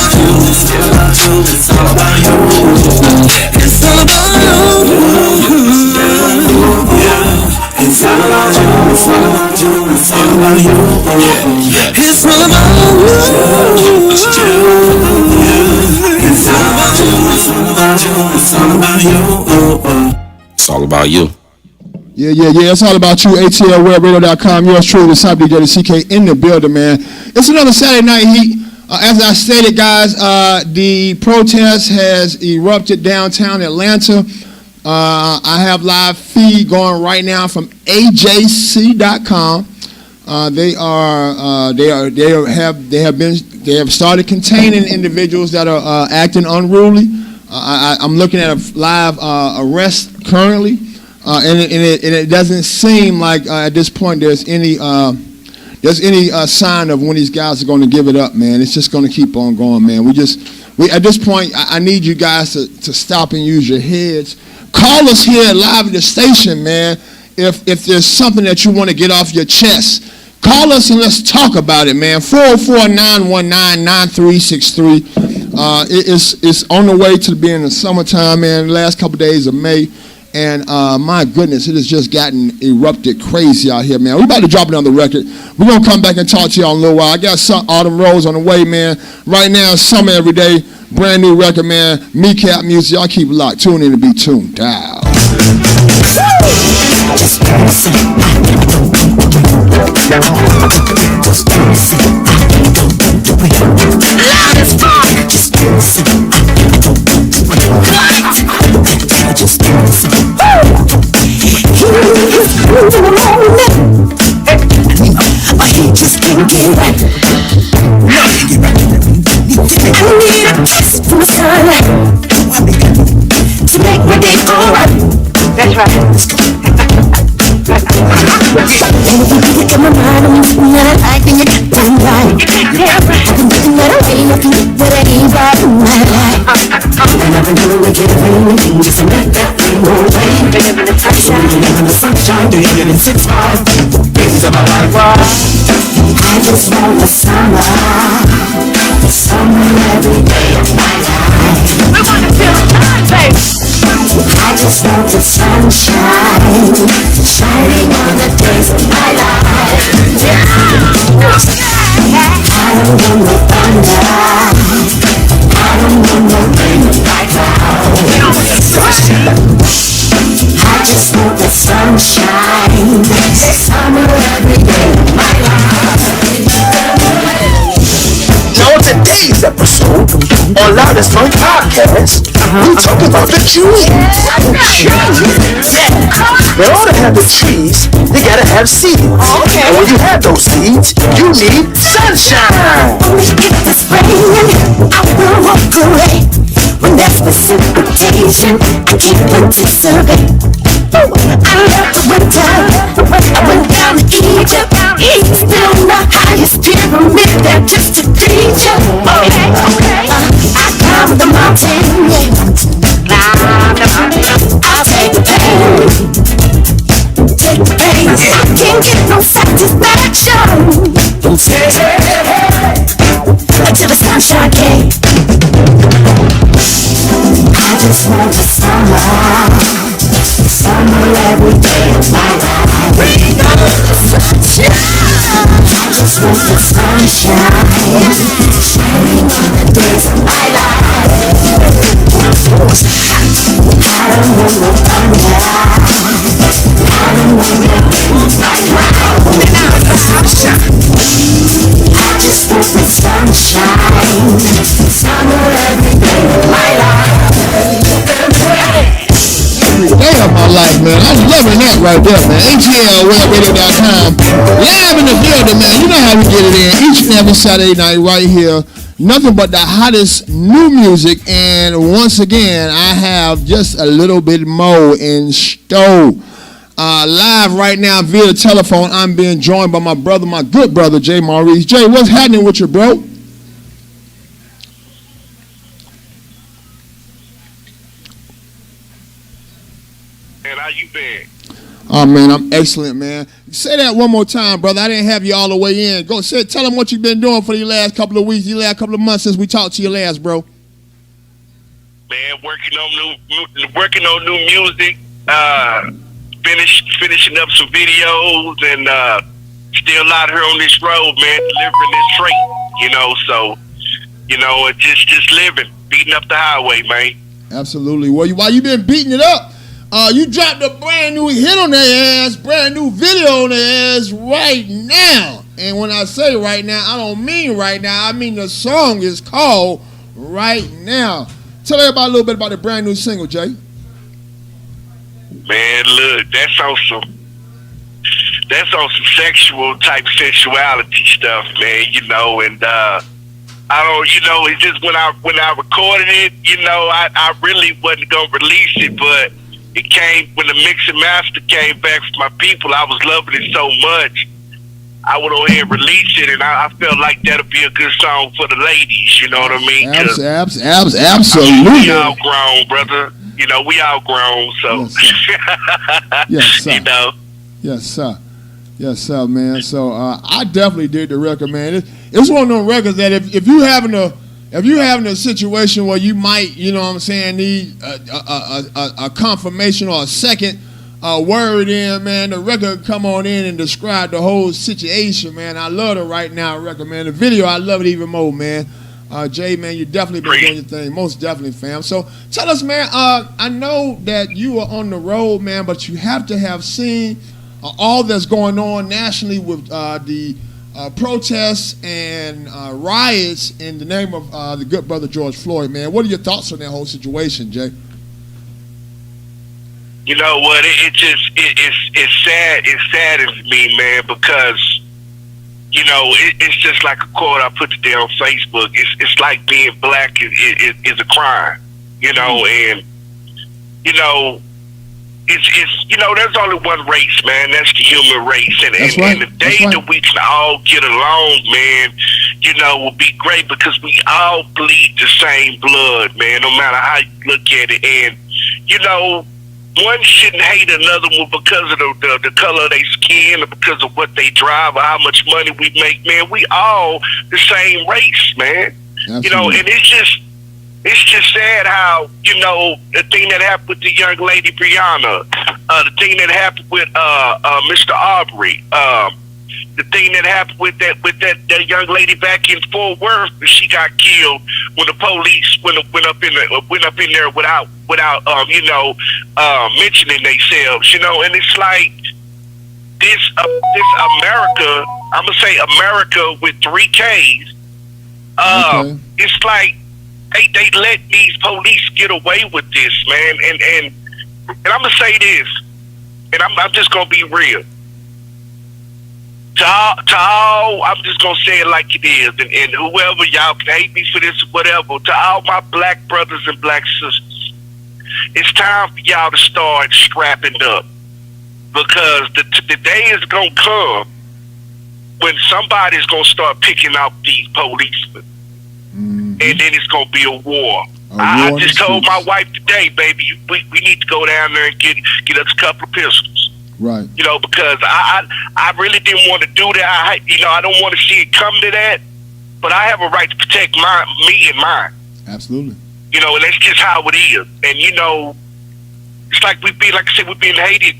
you. It's all about you. It's all about you. It's all about you. It's all about you. It's all about you. It's all about you. It's all about you. It's all about you. It's all about you. Yeah. It's all about you. ATLWebRadio.com. Yours truly, the South DJ CK in the building, man. It's another Saturday Night Heat. As I stated, guys, the protest has erupted downtown Atlanta. I have live feed going right now from AJC.com. They have started containing individuals that are acting unruly. I'm looking at a live arrest currently, and it doesn't seem like at this point there's any sign of when these guys are going to give it up, man. It's just going to keep on going, man. We at this point, I need you guys to stop and use your heads. Call us here live at the station, man. If there's something that you want to get off your chest, call us and let's talk about it, man. 404-919-9363. It's on the way to being the summertime, man. The last couple of days of May. And my goodness, it has just gotten erupted crazy out here, man. We're about to drop another record. We're going to come back and talk to y'all in a little while. I got some Autumn Rose on the way, man. Right now, summer every day. Brand new record, man. Mecat Music. Y'all keep it locked. Tune in to be tuned out. Loud as fuck. He just can't get right. I need a kiss from the sun to make my day alright. That's right. And if you look at my mind, I'm looking at it like and you got damn right. I've been looking at it way up but I ain't right in my life. And I've been doing wicked everything just to make that thing go away. Living in the sunshine, living in the sunshine, doing it in 6-5. Things of my life. I just want the summer every day of my life. We wanna feel the time, baby. I just want the sunshine shining on the days of my life. Yeah. I don't want no thunder. I don't want no rain right now. I just want the sunshine, summer every day of my life. Now on today's episode on Loudest Funk Podcast, we talk about the trees. In order to have the trees, you gotta have seeds. Okay. And when you have those seeds, you need sunshine. If it's raining, I will walk away. When there's precipitation, I can't wait to serve it. I love the winter. I went down to Egypt. It's still the highest pyramid there just to teach you. Okay. I climbed the mountain. I'll take the pain. Take the pain. I can't get no satisfaction until the sunshine came. I just want the summer every day of my life. We got the sunshine. I just want the sunshine shining on the days of my life. Day of my life, man. I'm loving that right there, man. ATLWebRadio.com. Live in the building, man. You know how we get it in each and every Saturday night right here. Nothing but the hottest new music. And once again, I have just a little bit more in store. Live right now via the telephone, I'm being joined by my brother, my good brother, Jay Maurice. Jay, what's happening with you, bro? How you been? Oh man, I'm excellent, man. Say that one more time, brother. I didn't have you all the way in. Go say, tell them what you've been doing for the last couple of weeks, the last couple of months since we talked to you last, bro. Man, working on new music. Finishing up some videos, and still out here on this road, man, delivering this freight. So just living, beating up the highway, man. Absolutely. Well, while you been beating it up, you dropped a brand new hit on their ass, brand new video on their ass right now. And when I say right now, I don't mean right now. I mean the song is called Right Now. Tell everybody a little bit about the brand new single, Jay. Man, look, that's on some sexual type sensuality stuff, man. And I don't, it's just when I recorded it, I really wasn't gonna release it, but it came when the mix and master came back from my people. I was loving it so much, I would go ahead and release it, and I felt like that'll be a good song for the ladies. You know what I mean? Absolutely. We all grown, brother. We all grown, so. Yes, sir. Yes, sir. Yes, sir, man. So I definitely did the record, man. It's one of those records that if you having a situation where you might, need a confirmation or a second word in, man, the record come on in and describe the whole situation, man. I love the Right Now record, man. The video, I love it even more, man. Jay, man, you definitely been doing your thing. Most definitely, fam. So tell us, man, I know that you are on the road, man, but you have to have seen all that's going on nationally with the protests and riots in the name of the good brother George Floyd, man. What are your thoughts on that whole situation, Jay? You know what? It's sad. It saddens me, man, because it's just like a quote I put today on Facebook. It's like being black is a crime, and it's there's only one race, man. That's the human race, and the day that we can all get along, man, will be great because we all bleed the same blood, man. No matter how you look at it, and one shouldn't hate another one because of the color of their skin or because of what they drive or how much money we make, man. We all the same race, man. Absolutely. And it's just sad how, the thing that happened with the young lady Brianna, the thing that happened with Mr. Aubrey, the thing that happened with that young lady back in Fort Worth, she got killed when the police went up in there without mentioning themselves, and it's like this America. I'm gonna say America with 3 Ks. It's like they let these police get away with this, man. And I'm gonna say this, and I'm just gonna be real. To all, I'm just gonna say it like it is, and whoever y'all can hate me for this or whatever, to all my black brothers and black sisters, it's time for y'all to start strapping up, because the day is gonna come when somebody's gonna start picking out these policemen, and then it's gonna be a war. I just told my wife today, baby, we need to go down there and get us a couple of pistols. Right. Because I really didn't want to do that. I don't want to see it come to that, but I have a right to protect me and mine. Absolutely. And that's just how it is. And it's like we're being hated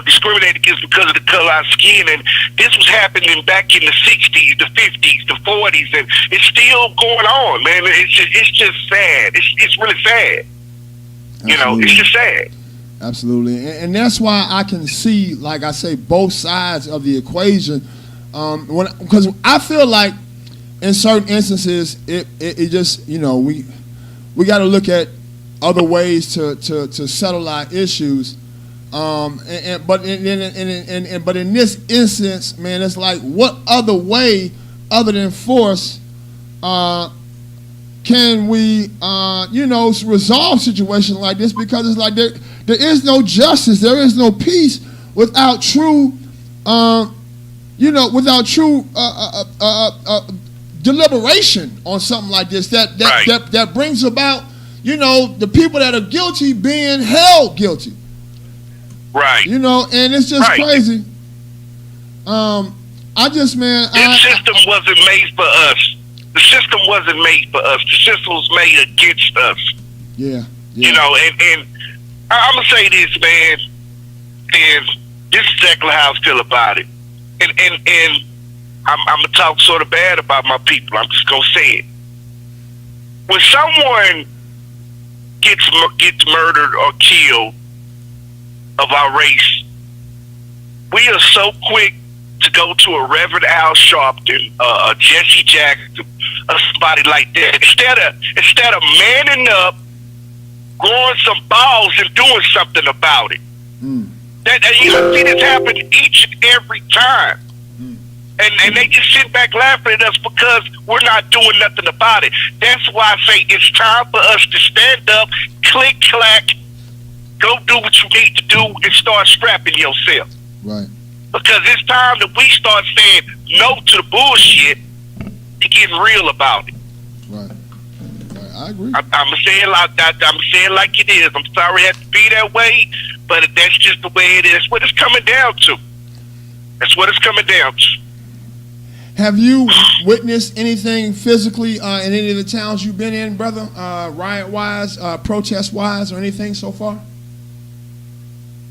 discriminated against because of the color of our skin. And this was happening back in the 60s, the 50s, the 40s, and it's still going on, man. It's just sad. It's really sad. Absolutely. It's just sad. Absolutely, and that's why I can see, like I say, both sides of the equation. Because I feel like in certain instances, it just we got to look at other ways to settle our issues. But in this instance, man, it's like, what other way other than force can we resolve situations like this? Because it's like there is no justice, there is no peace without true deliberation on something like this that brings about the people that are guilty being held guilty. Right. And it's just crazy. This system wasn't made for us. The system wasn't made for us. The system was made against us. Yeah. And I'm gonna say this, man, and this is exactly how I feel about it. And I'm gonna talk sort of bad about my people. I'm just gonna say it. When someone gets murdered or killed of our race, we are so quick to go to a Reverend Al Sharpton, a Jesse Jackson, or somebody like that. Instead of manning up, growing some balls and doing something about it. That you see this happen each and every time. And they just sit back laughing at us because we're not doing nothing about it. That's why I say it's time for us to stand up, click, clack, go do what you need to do, and start strapping yourself. Right. Because it's time that we start saying no to the bullshit and getting real about it. Right. I agree. I'm saying like it is. I'm sorry it has to be that way, but that's just the way it is. What it's coming down to. That's what it's coming down to. Have you witnessed anything physically in any of the towns you've been in, brother? Riot-wise, protest-wise, or anything so far?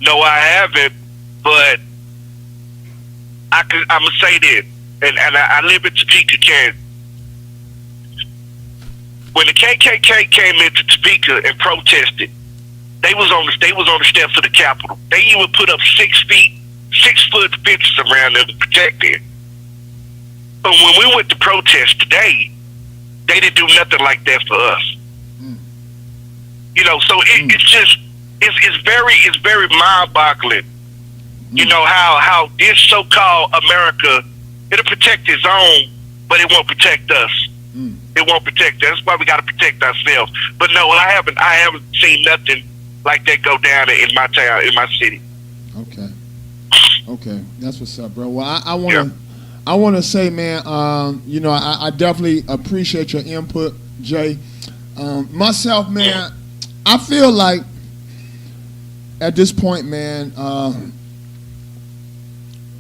No, I haven't, but I'm gonna say this, and I live in Topeka, Kansas. When the KKK came into Topeka and protested, they was on the steps of the Capitol. They even put up 6 foot fences around them to protect it. But when we went to protest today, they didn't do nothing like that for us. So it's very mind-boggling. How this so-called America, it'll protect its own, but it won't protect us. It won't protect us. That's why we got to protect ourselves. But no, I haven't seen nothing like that go down in my town, in my city. Okay, that's what's up, bro. Well, I want to say, man, I definitely appreciate your input, Jay. Myself, man, I feel like at this point, man,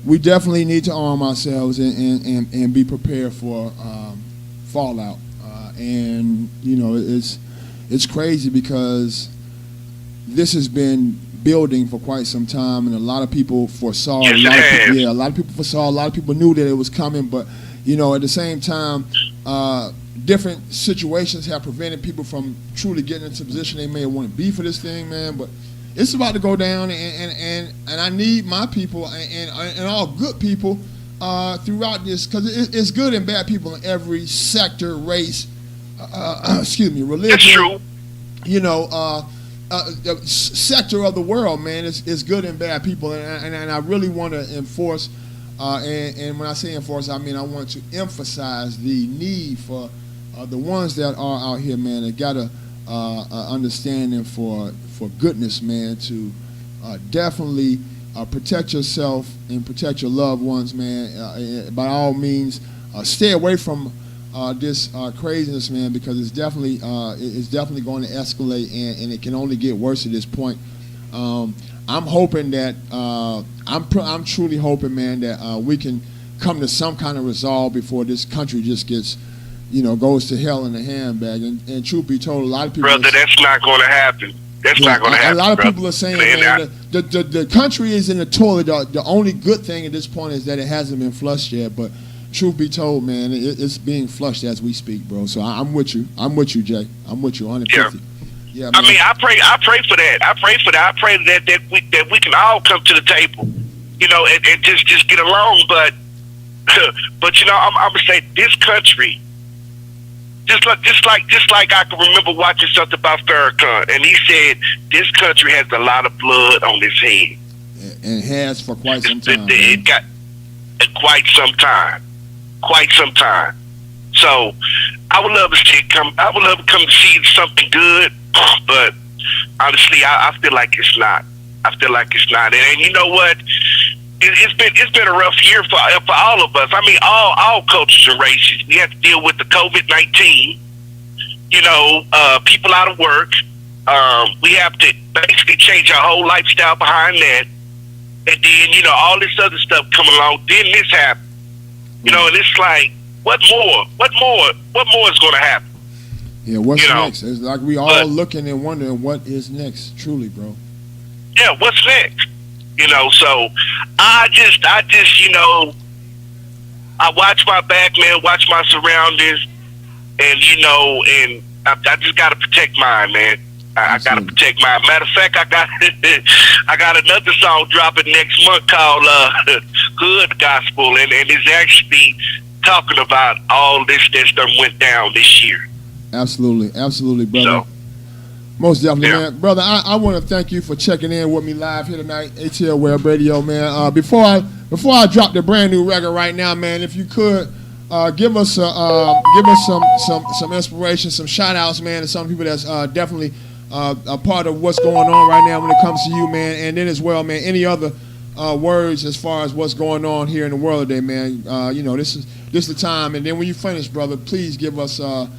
we definitely need to arm ourselves and be prepared for fallout. It's crazy because this has been building for quite some time, and a lot of people foresaw. A lot of people foresaw. A lot of people knew that it was coming, but at the same time, different situations have prevented people from truly getting into a position they may want to be for this thing, man. But it's about to go down, and I need my people and all good people throughout this, because it's good and bad people in every sector, race, religion. That's true. Sector of the world, man, is good and bad people, and I really want to enforce, and when I say enforce, I mean I want to emphasize the need for the ones that are out here, man, that got a understanding for goodness, man, to definitely protect yourself and protect your loved ones, man. By all means, stay away from this craziness, man, because it's definitely going to escalate, and it can only get worse at this point. I'm hoping that I'm truly hoping, man, that we can come to some kind of resolve before this country just gets, goes to hell in a handbag. And truth be told, a lot of people. Brother, that's not going to happen. That's not going to happen. A lot of brother. people are saying, man, the country is in the toilet. The only good thing at this point is that it hasn't been flushed yet. But truth be told, man, it's being flushed as we speak, bro. So I'm with you. I'm with you, Jay. I'm with you 150. Yeah, I mean, I pray for that. I pray that we can all come to the table, and just get along. But I'm gonna say this country, just like I can remember watching something about Farrakhan, and he said this country has a lot of blood on its head, and has for quite some time. It got quite some time. So I would love to see it come. I would love to come to see something good, but honestly, I feel like it's not. And you know what? It's been a rough year for all of us. I mean, all cultures and races. We have to deal with the COVID-19. People out of work. We have to basically change our whole lifestyle behind that. And then all this other stuff come along. Then this happened. And it's like, what more? What more is going to happen? Yeah, what's next? It's like we all looking and wondering what is next. Truly, bro. Yeah, what's next? So I just, I watch my back, man, watch my surroundings, and and I just gotta protect mine, man. I gotta protect mine. Matter of fact, I got another song dropping next month called Hood Gospel, and it's actually talking about all this that done went down this year. Absolutely, brother. So, most definitely, man. Brother, I want to thank you for checking in with me live here tonight, ATL Web Radio, man. Before I drop the brand new record right now, man, if you could give us some inspiration, some shout outs, man, to some people that's definitely a part of what's going on right now when it comes to you, man, and then as well, man, any other words as far as what's going on here in the world today, man. This is the time, and then when you finish, brother, please give us a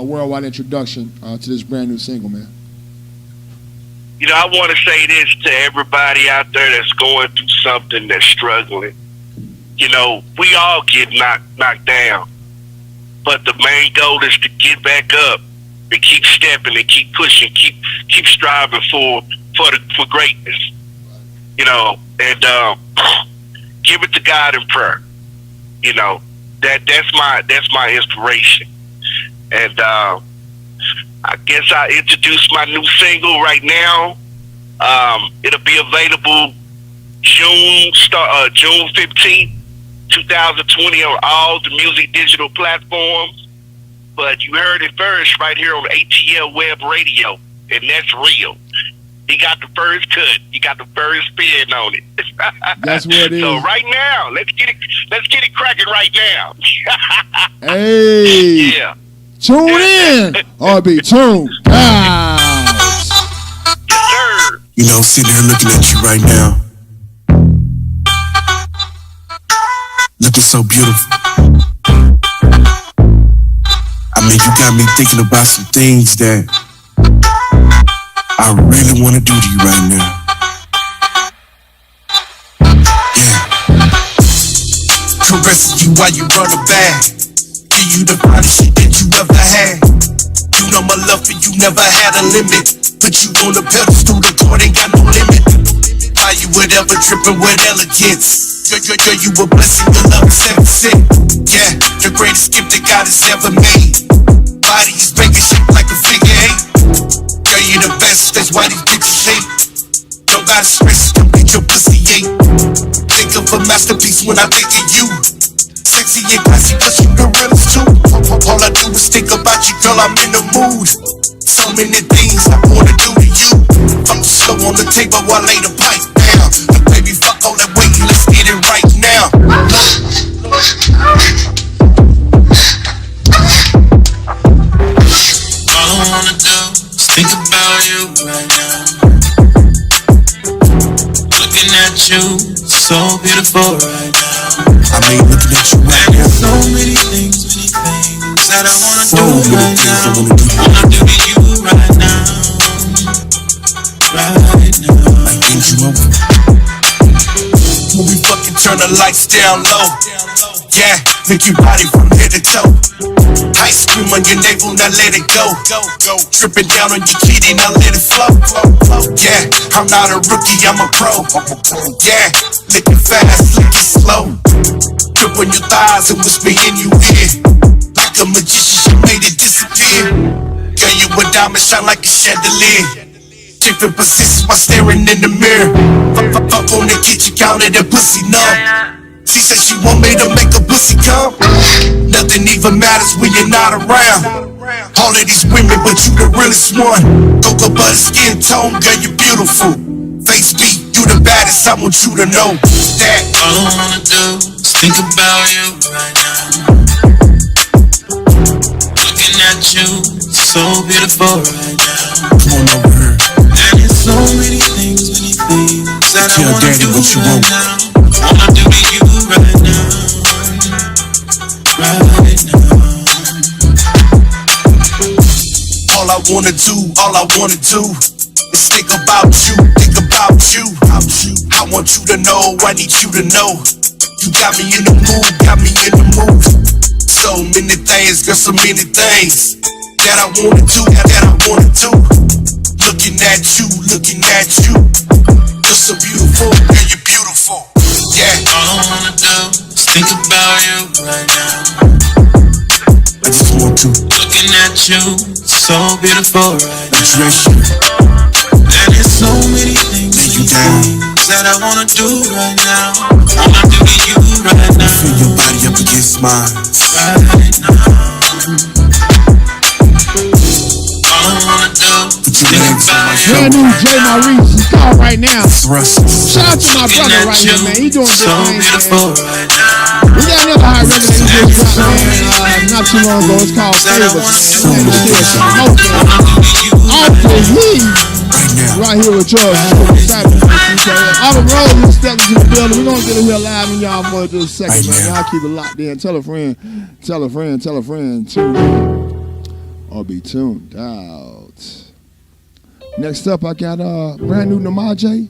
worldwide introduction to this brand new single, man. I want to say this to everybody out there that's going through something, that's struggling. We all get knocked down, but the main goal is to get back up and keep stepping and keep pushing, keep striving for greatness. And give it to God in prayer. That's my inspiration. And I guess I introduced my new single right now. It'll be available June 15th, 2020 on all the music digital platforms. But you heard it first right here on ATL Web Radio, and that's real. He got the first cut. He got the first spin on it. That's what it is. So right now, let's get it cracking right now. Hey. Yeah. Tune in. RB, tune. Yes, sir. Sitting here looking at you right now. Looking so beautiful. I mean, you got me thinking about some things that I really want to do to you right now. Yeah. Caressing you while you run a bag. Give you the finest shit that you ever had. You know my love for you never had a limit. Put you on the pedestal, the court ain't got no limit. Buy you whatever, tripping with elegance. Girl, you a blessing, your love is heaven sent. Yeah, the greatest gift that God has ever made. Body is bacon shaped like a figure eight. Girl, you the best, that's why these bitches hate. Don't gotta stress, don't get your pussy ate. Think of a masterpiece when I think of you. Sexy and classy, plus you the realest too. All I do is think about you, girl, I'm in the mood. So many things I wanna do to you. I'm slow on the table while I lay the pipe down. But baby, fuck all that waiting, let's get it right now. All I wanna do is think about you right now. Looking at you, so beautiful right now. I mean, looking at you right now. So many things that I wanna do right now. Wanna do to you right now. Right now. I think you over. When we fucking turn the lights down low. Yeah, make you body from head to toe. Ice cream on your navel, now let it go. Tripping down on your kitty, now let it flow. Yeah, I'm not a rookie, I'm a pro. Yeah, lick it fast, lick it slow. Grip on your thighs and whisper in you ear. Like a magician, she made it disappear. Girl, you a diamond, shine like a chandelier. Different positions while staring in the mirror. Fuck on the kitchen counter, that pussy numb. She said she want me to make a pussy come. Nothing even matters when you're not around. All of these women, but you the realest one. Cocoa butter skin tone, girl, you beautiful. Face beat, you the baddest, I want you to know that. All I wanna do is think about you right now. Looking at you, so beautiful right now. Come on over here. And there's so many things that I wanna Daddy do what you right want. now. Wanna do to you right now. Right now. All I wanna do is think about you, think about you. I want you to know, I need you to know. You got me in the mood, got me in the mood. So many things, girl, so many things that I wanna do, that I wanna do. Looking at you, you're so beautiful, girl, you're beautiful. Yeah. All I wanna do is think about you right now. I just want to. Looking at you, so beautiful right now. Dress you. And there's so many things that I wanna do right now. Wanna do to you right now. Feel your body up against mine. Right now. All I wanna do is think about you. Brand new J. Maurice is called right now. Shout out to my Looking brother at right you, here, man. He doing so big things, beautiful man. right now. We got another hot record that he just dropped, man, not too long ago. It's called Favors. Off the heat. Right here with yours. All the road we stepped into the building. We're gonna get in here live in y'all for just a second, man. Y'all keep it locked in. Tell a friend, tell a friend, tell a friend. Tune in. Or be tuned out. Next up, I got brand new Namaje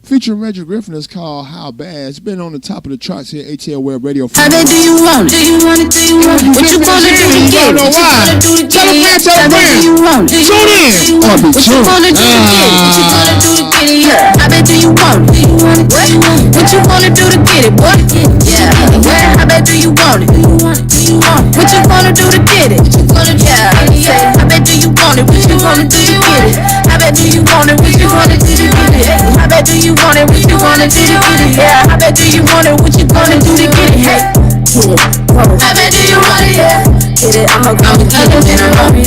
featuring Reggie Griffin. It's called How Bad. It's been on the top of the charts here, ATL Web Radio. How bad do you want it? Do you want it? Do you want it? What you gonna do to get it? What you gonna do to get it? How bad do you want it? Tune in. Or be What you gonna do to get it? What you gonna do to get it? Yeah. How bad do you want it? Do you want it? What you gonna do to get it, boy? Yeah. How bad do you want it? Do you want it? Do you want it? What you gonna do to get it? What you gonna do? Yeah. How bad do you want it? What you gonna do to get it? How bad do you want it? What you gonna do to get it? How bad do you want it? What you gonna do to get it? Yeah. How bad do you want it? What you gonna do to get it? Hey. Get it. How bad do you want it? Yeah. Get it. I'ma get it. Then I'm on it.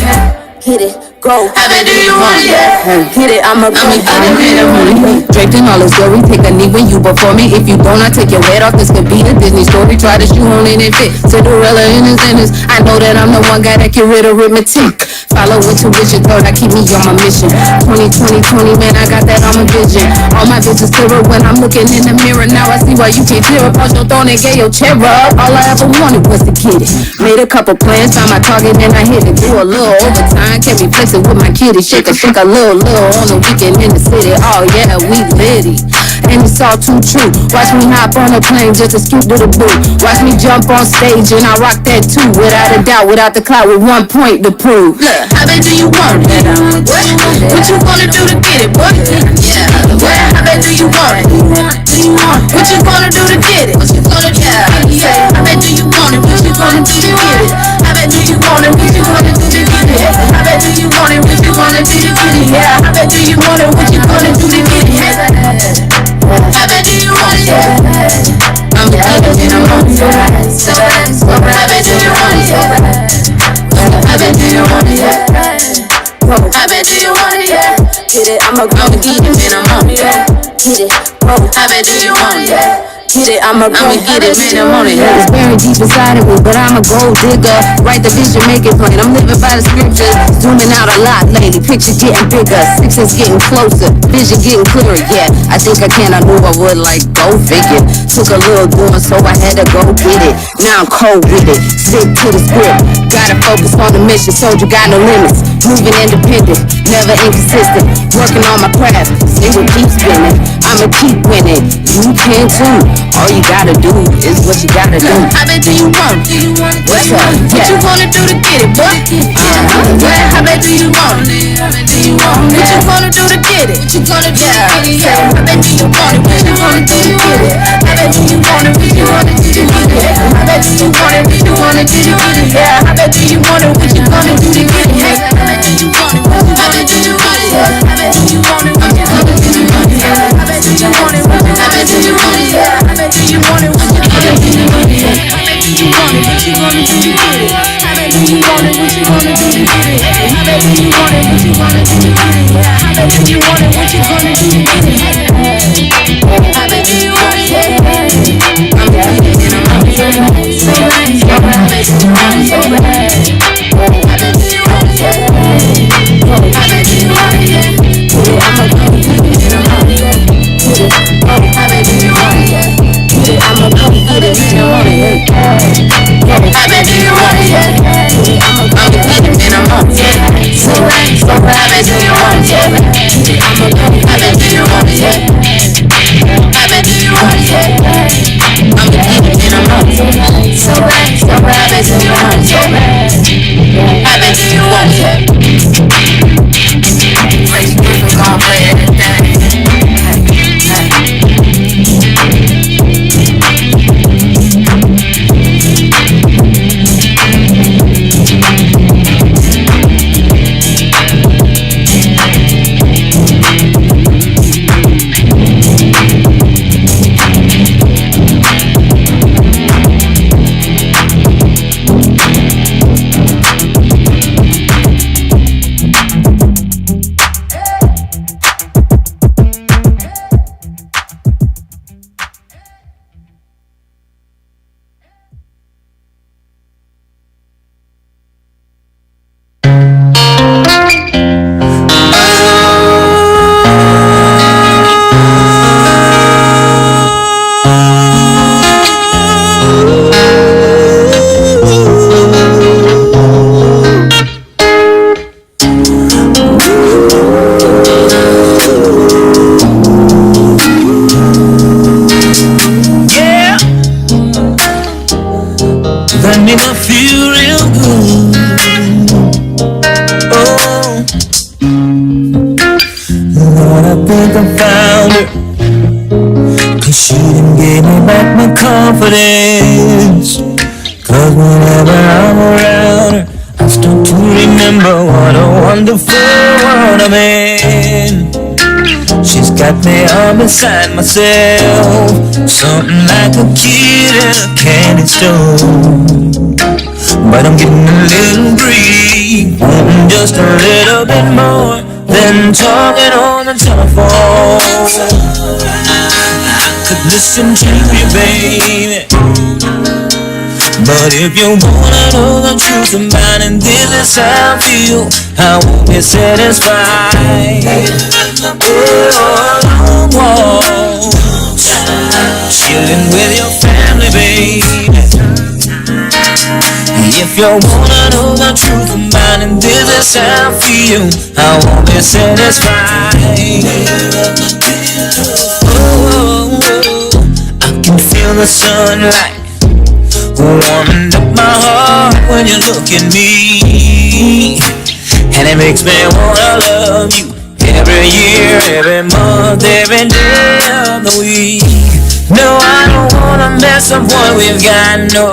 Get it. Go. How bad do you want it? Yeah. Get it. I'ma get it. Then I'm on it. Draped in all the story. Take a knee when you before me. If you don't, I take your head off. This could be a Disney story. Try to shoe on it and fit. Cinderella in his innings. I know that I'm the one guy that can rid of arithmetic. Follow intuition, thought I keep me on my mission. 20, man, I got that on my vision. All my visions clearer when I'm looking in the mirror. Now I see why you can't clear up. Pause your throne and get your chair up. All I ever wanted was to get it. Made a couple plans, found my target and I hit it. Do a little overtime, kept me flexing with my kitty. Shake a little on the weekend in the city. Oh yeah, we lit it. And it's all too true. Watch me hop on a plane just to scoot to the booth. Watch me jump on stage and I rock that too. Without a doubt, without the clout, with 1 point to prove. Look, how bad do you want it? What you gonna do to get it, boy? Yeah. How bad do you want it? What you gonna do to get it? What you gonna do? Yeah. How bad do you want it? What you gonna do to get it? How bad do you want it? What you gonna do to get it? How bad do you want it? What you gonna do to get it? Yeah. How bad do you want it? What you gonna do to get it? How bad do you want it? I'm getting it, I'm on it. How bad do you want it? How bad do you want it? How bad do you want it? Get it, I'ma get it, man, I'm on it. Get it, how bad do you want it? Get it, I'ma get it, man, I'm on it. It's buried deep inside of me, but I'm a gold digger. Write the vision, make it plain. I'm living by the scriptures. Zooming out a lot lately. Picture getting bigger. Sixes getting closer. Vision getting clearer. Yeah, I think I can. I knew I would, like, go figure. Took a little doing, so I had to go get it. Now I'm cold with it. Stick to the script. Gotta focus on the mission. Soldier got no limits. Moving independent. Never inconsistent. Working on my craft. See what keeps spinning. I'ma keep winning. You can too. All you gotta do is what you gotta do. I bet do you want it? What's up? What you wanna do to get it, boy? Yeah, I bet do you want it? What you wanna do to get it? What you gonna do to get it? Yeah, I bet do you want it? What you wanna do to get it? I bet do you want it? What you wanna do to get it? I bet do you want it? What you wanna do to get it? Yeah, I bet do you want it? What you gonna do to get it? Hey, I bet do you want it? I bet do you want it? I bet do you want it? What you gonna do to get it? I bet do you want it? I bet do you want it? Yeah, I bet do you want it? What you gonna do to get it? I bet do you want it? What you gonna do to get it? I bet do you want it? What you gonna do to get it? I bet do you want it? What you gonna do to get it? I bet do you want it? What you gonna do to get it? I bet do you want it? I'm getting it, I'm getting it. So bad, so bad. I bet do you want it? So bad. I bet do you want it? I bet do you want it? I'm a go get it, I'm getting it. I bet do you want it? I'ma go get it, you want it? I bet do you want it? I'ma go get it, and I'm on it. So bad, so bad. I bet do you want it? I'ma go. I bet do you want it? I bet do you want it? I'ma get it, and I'm on it. So bad, so bad. I bet do you want it? I bet do you want it? Fresh people gon' play everything. Confidence, 'cause whenever I'm around her, I start to remember what a wonderful world I'm in. She's got me all beside myself, something like a kid in a candy store. But I'm getting a little greedy, wanting just a little bit more than talking on the telephone. Could listen to you, baby, but if you wanna know the truth about it, this is how I feel. I won't be satisfied. Oh, long walks, chilling with your family, baby. If you wanna know the truth about it, this is how I feel. I won't be satisfied. Oh, I can feel the sunlight warming up my heart when you look at me, and it makes me wanna love you every year, every month, every day of the week. No, I don't wanna mess up what we've got, no,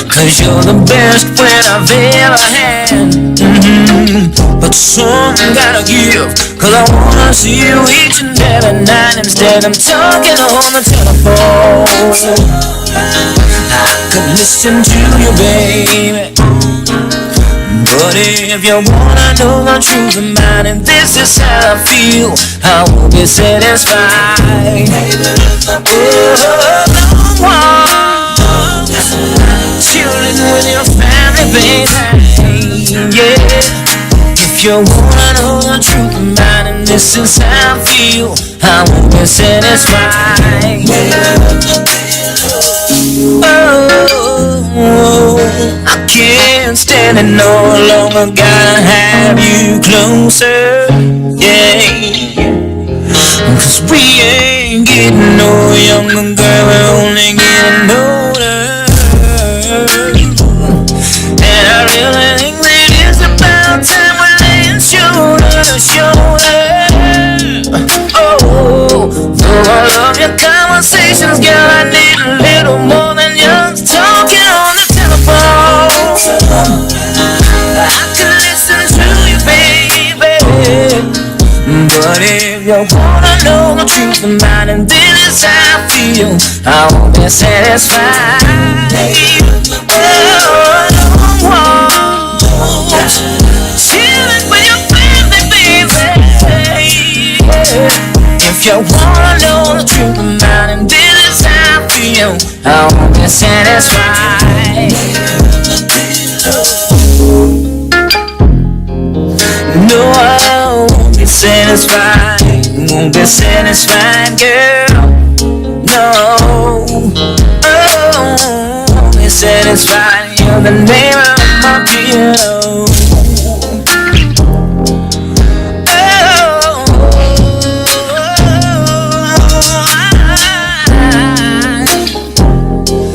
'cause you're the best friend I've ever had. But something gotta give, 'cause I wanna see you each and every night instead of talking on the telephone. I could listen to you, baby, but if you wanna know the truth about it, this is how I feel. I won't be satisfied. Oh, long walk, chilling with your family, baby, yeah. If you wanna know the truth about it, this is how I feel. I won't be satisfied. Oh, I can't stand it no longer. Gotta have you closer, yeah. Cause we ain't getting no younger, girl, we're only getting older. And I really think that it's about time we're laying shoulder to shoulder. Oh, though I love your conversations, girl, I need a little more than just talking on the telephone. I can listen to you, baby, but if you wanna know the truth about it, this is how I feel. I won't be satisfied. Chillin' with your family, baby. If you wanna know the truth about it, this is how I feel. I won't be satisfied. No, I won't be satisfied. Won't be satisfied, girl. No, oh, won't be satisfied. You're the name of my pillow.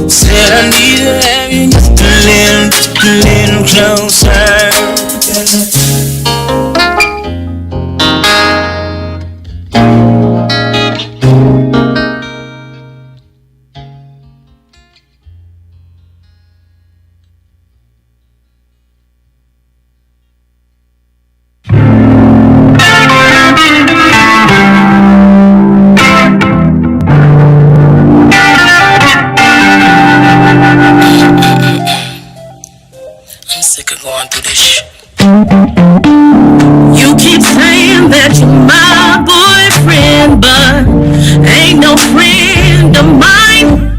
Said I need to have you just a little closer. I'm sick of going through this shit. You keep saying that you're my boyfriend, but ain't no friend of mine.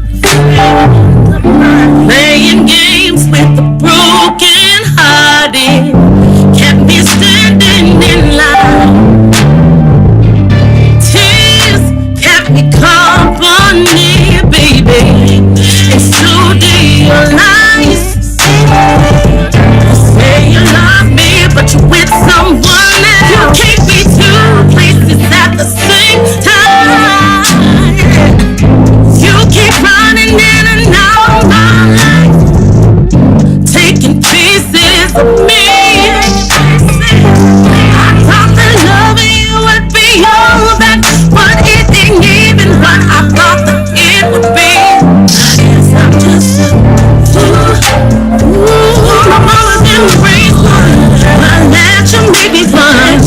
Playing games with the broken hearted kept me standing in line. Tears kept me company, baby, and so do your lies. Say you love me, but you're with someone else. You can't be two places at the same time. You keep running in and out of my life, taking pieces of me. I thought that loving you would be all that, but it ain't even what I thought that it would be. I guess I'm just a fool. My mama's in the race, but let you make me fun.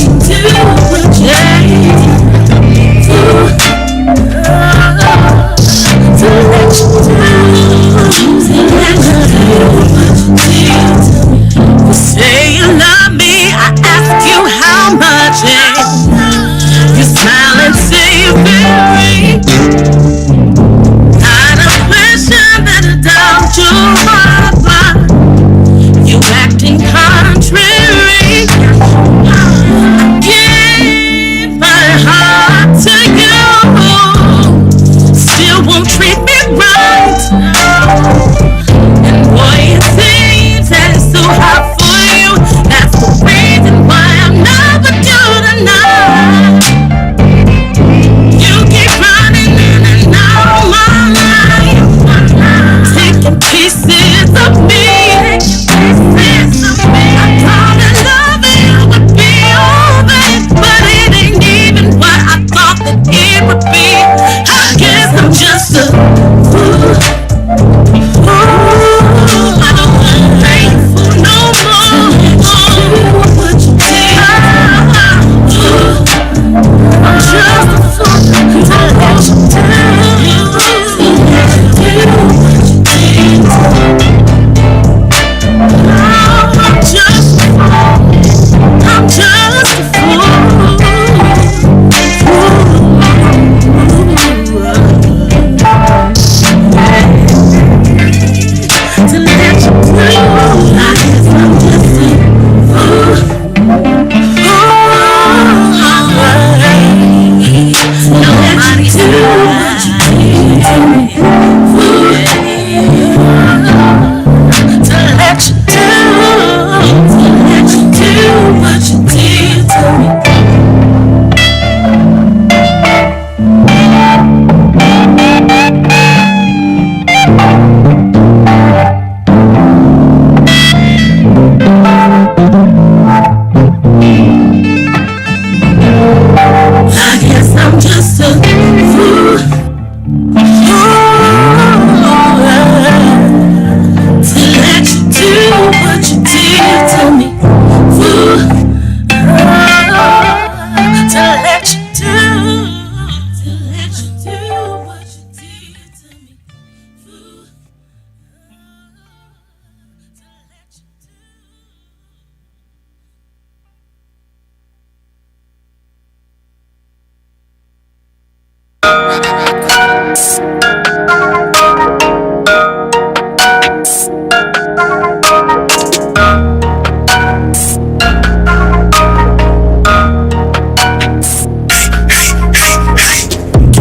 Say you love me, I ask you how much, you smile and say you're very kind of question that I doubt your heart. You acting contrary. I gave my heart to you, still won't treat me right. And boy, it seems that it's so hard for you. That's the reason why I'm not with you tonight. You keep running in and out of my life, taking pieces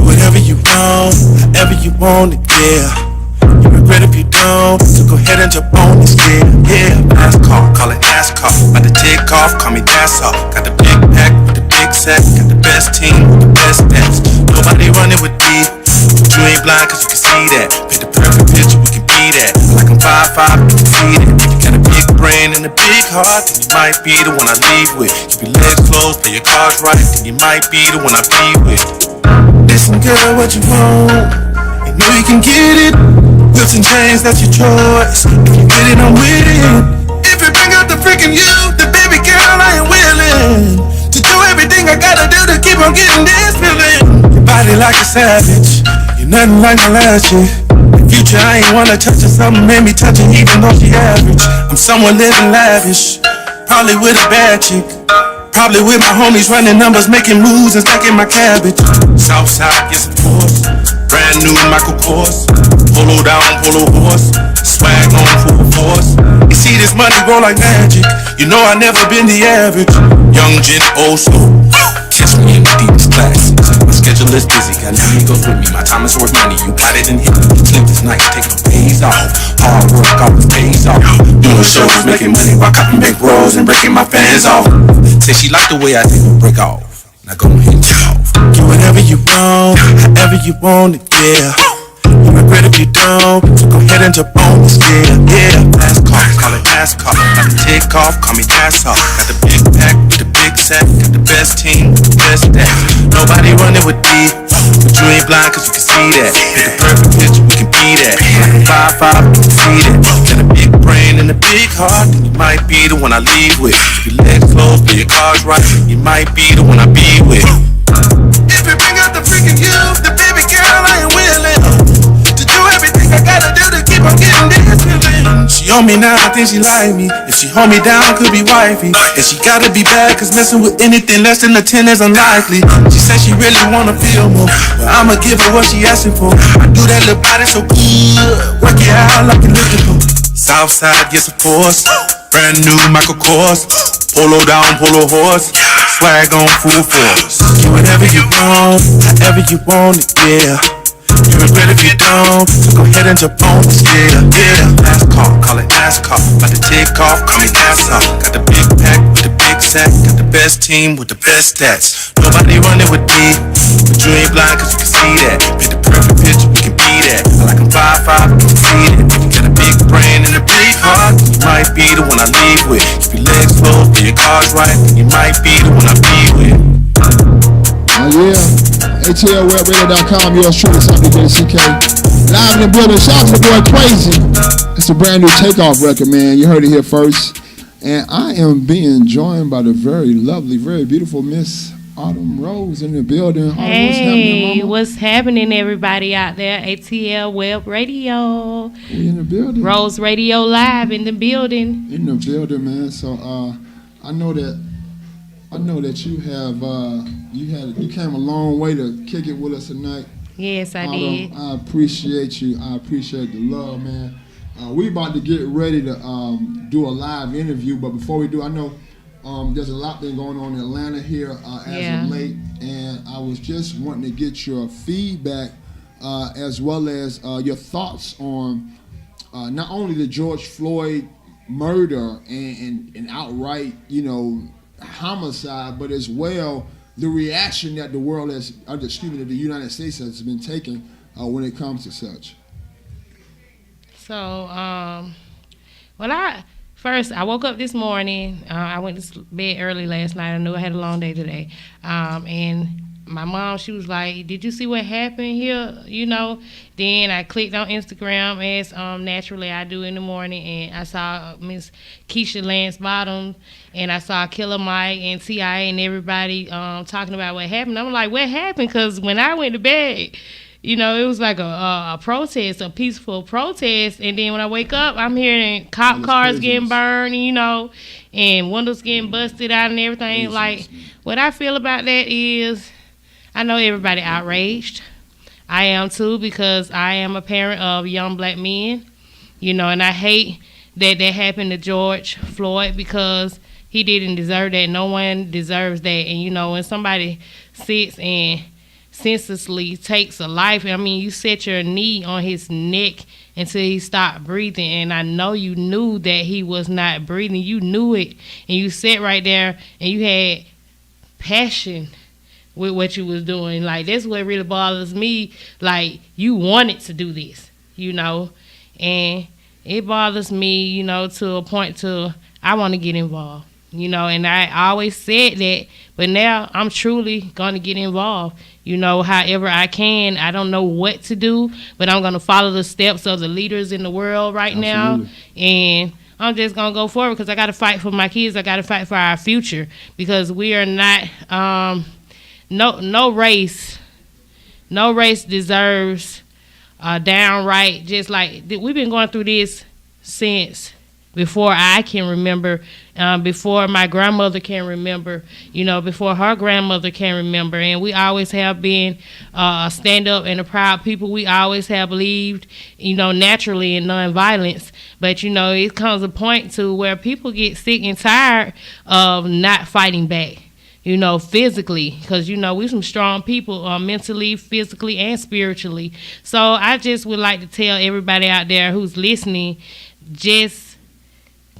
Whatever you want, however you want it, yeah. You regret if you don't, so go ahead and jump on this, yeah. Fast car, call it NASCAR. About to take off, call me Nassau. Got the big pack with the big sack, got the best team with the best stats. Nobody running with me, but you ain't blind cause you can see that. Paint the perfect picture, we can be that. Like I'm 5'5", you can see that. You got a big brain and a big heart, then you might be the one I leave with. Keep your legs closed, play your cards right, then you might be the one I be with. Listen, girl, what you want? You know you can get it. Whips and chains, that's your choice. If you get it, I'm with it. If you bring out the freaking you, then baby girl, I am willing to do everything I gotta do to keep on getting this feeling. Your body like a savage, you're nothing like my last chick. In future, I ain't wanna touch her, something made me touch her even though she average. I'm someone living lavish, probably with a bad chick. Probably with my homies running numbers, making moves and stacking my cabbage. Southside, yes of course. Brand new Michael Kors. Polo down, polo horse. Swag on full force. You see this money grow like magic. You know I never been the average. Young Gen, old soul. Catch me in the deepest classes. My schedule is busy, got no egos with me. My time is worth money, you got it and hit me. Sleep this night, take no days off. Hard work always pays off. Doing shows, making money while copying bank rolls and breaking my fans off. Say she like the way I take a break off. Now go ahead and take off. Do whatever you want, however you want it, yeah. You regret if you don't, so go ahead and jump on this, yeah. Fast car, call it NASCAR. About to take off, call me Nassau. Got the big pack with the big sack, got the best team with the best stats. Nobody running with me, but you ain't blind cause you can see that. Pick the perfect picture, we can be that. Like a 5'5", we can see that. Got a big brain and a big heart, then you might be the one I leave with. If your legs closed, play your cards right, you might be the one I be with. If you bring out the freaking you, then baby girl, I am willing to do everything I gotta do to keep on getting this feeling. She on me now, I think she like me. If she hold me down, could be wifey. And she gotta be bad, cause messing with anything less than a 10 is unlikely. She said she really wanna feel more, but I'ma give her what she asking for. I do that little body so good, work it out like you're looking for. Southside, yes of course. Brand new Michael Kors. Polo down, polo horse. Swag on full force. Do whatever you want, however you want it, yeah. You regret if you don't, so go ahead and jump on this, yeah. Fast car, call it NASCAR. About to take off, call me Nassau. Got the big pack with the big sack, got the best team with the best stats. Nobody running with me, but you ain't blind cause you can see that. Paint the perfect picture, we can be that. I like I'm 5'5", we can see that. You got a big brain and a big heart, you might be the one I leave with. Keep your legs closed, play your cards right, you might be the one I be with. Oh yeah, ATLWebRadio.com, yours truly, DJ CK. Live in the building, shout out to the boy Crazy. It's a brand new Takeoff record, man. You heard it here first. And I am being joined by the very lovely, very beautiful Miss Autumn Rose in the building. Autumn, hey, what's happening, everybody out there? ATL Web Radio. We in the building. Rose Radio Live in the building. In the building, man. So I know that you have you came a long way to kick it with us tonight. Yes, I did. I appreciate you. I appreciate the love, man. We about to get ready to do a live interview, but before we do, I know there's a lot been going on in Atlanta here as of late, and I was just wanting to get your feedback as well as your thoughts on not only the George Floyd murder and outright, homicide, but as well the reaction that the world has, that the United States has been taking when it comes to such. So, I woke up this morning. I went to bed early last night. I knew I had a long day today. And my mom, she was like, "Did you see what happened here?" Then I clicked on Instagram as naturally I do in the morning, and I saw Miss Keisha Lance Bottoms, and I saw Killer Mike and T.I. and everybody talking about what happened. I'm like, what happened? Because when I went to bed, it was like a protest, a peaceful protest. And then when I wake up, I'm hearing cop cars getting burned, and windows getting busted out and everything. Like, what I feel about that is, I know everybody outraged. I am too, because I am a parent of young black men, and I hate that happened to George Floyd, because he didn't deserve that. No one deserves that. And, when somebody sits and senselessly takes a life, I mean, you set your knee on his neck until he stopped breathing. And I know you knew that he was not breathing. You knew it. And you sat right there and you had passion with what you was doing. Like, that's what really bothers me. Like, you wanted to do this, and it bothers me, to a point to I want to get involved, and I always said that, but now I'm truly going to get involved, however I can. I don't know what to do, but I'm going to follow the steps of the leaders in the world right now, and I'm just going to go forward, because I got to fight for my kids. I got to fight for our future, because we are not, no race deserves downright, just like we've been going through this since before I can remember, before my grandmother can remember, before her grandmother can remember. And we always have been a stand-up and a proud people. We always have believed, naturally in nonviolence. But, it comes a point to where people get sick and tired of not fighting back, physically, because, we some strong people, mentally, physically, and spiritually. So I just would like to tell everybody out there who's listening, just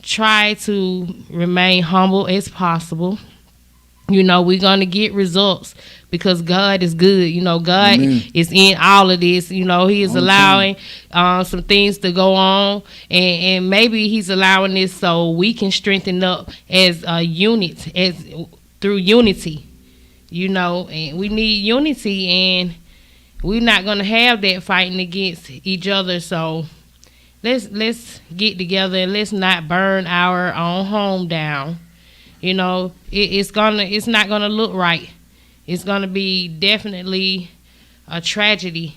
try to remain humble as possible. We're going to get results, because God is good. God Amen. is in all of this. He is allowing some things to go on, and maybe he's allowing this so we can strengthen up as a unit, through unity, and we need unity, and we're not going to have that fighting against each other. So let's get together, and let's not burn our own home down. It's not gonna look right. It's gonna be definitely a tragedy.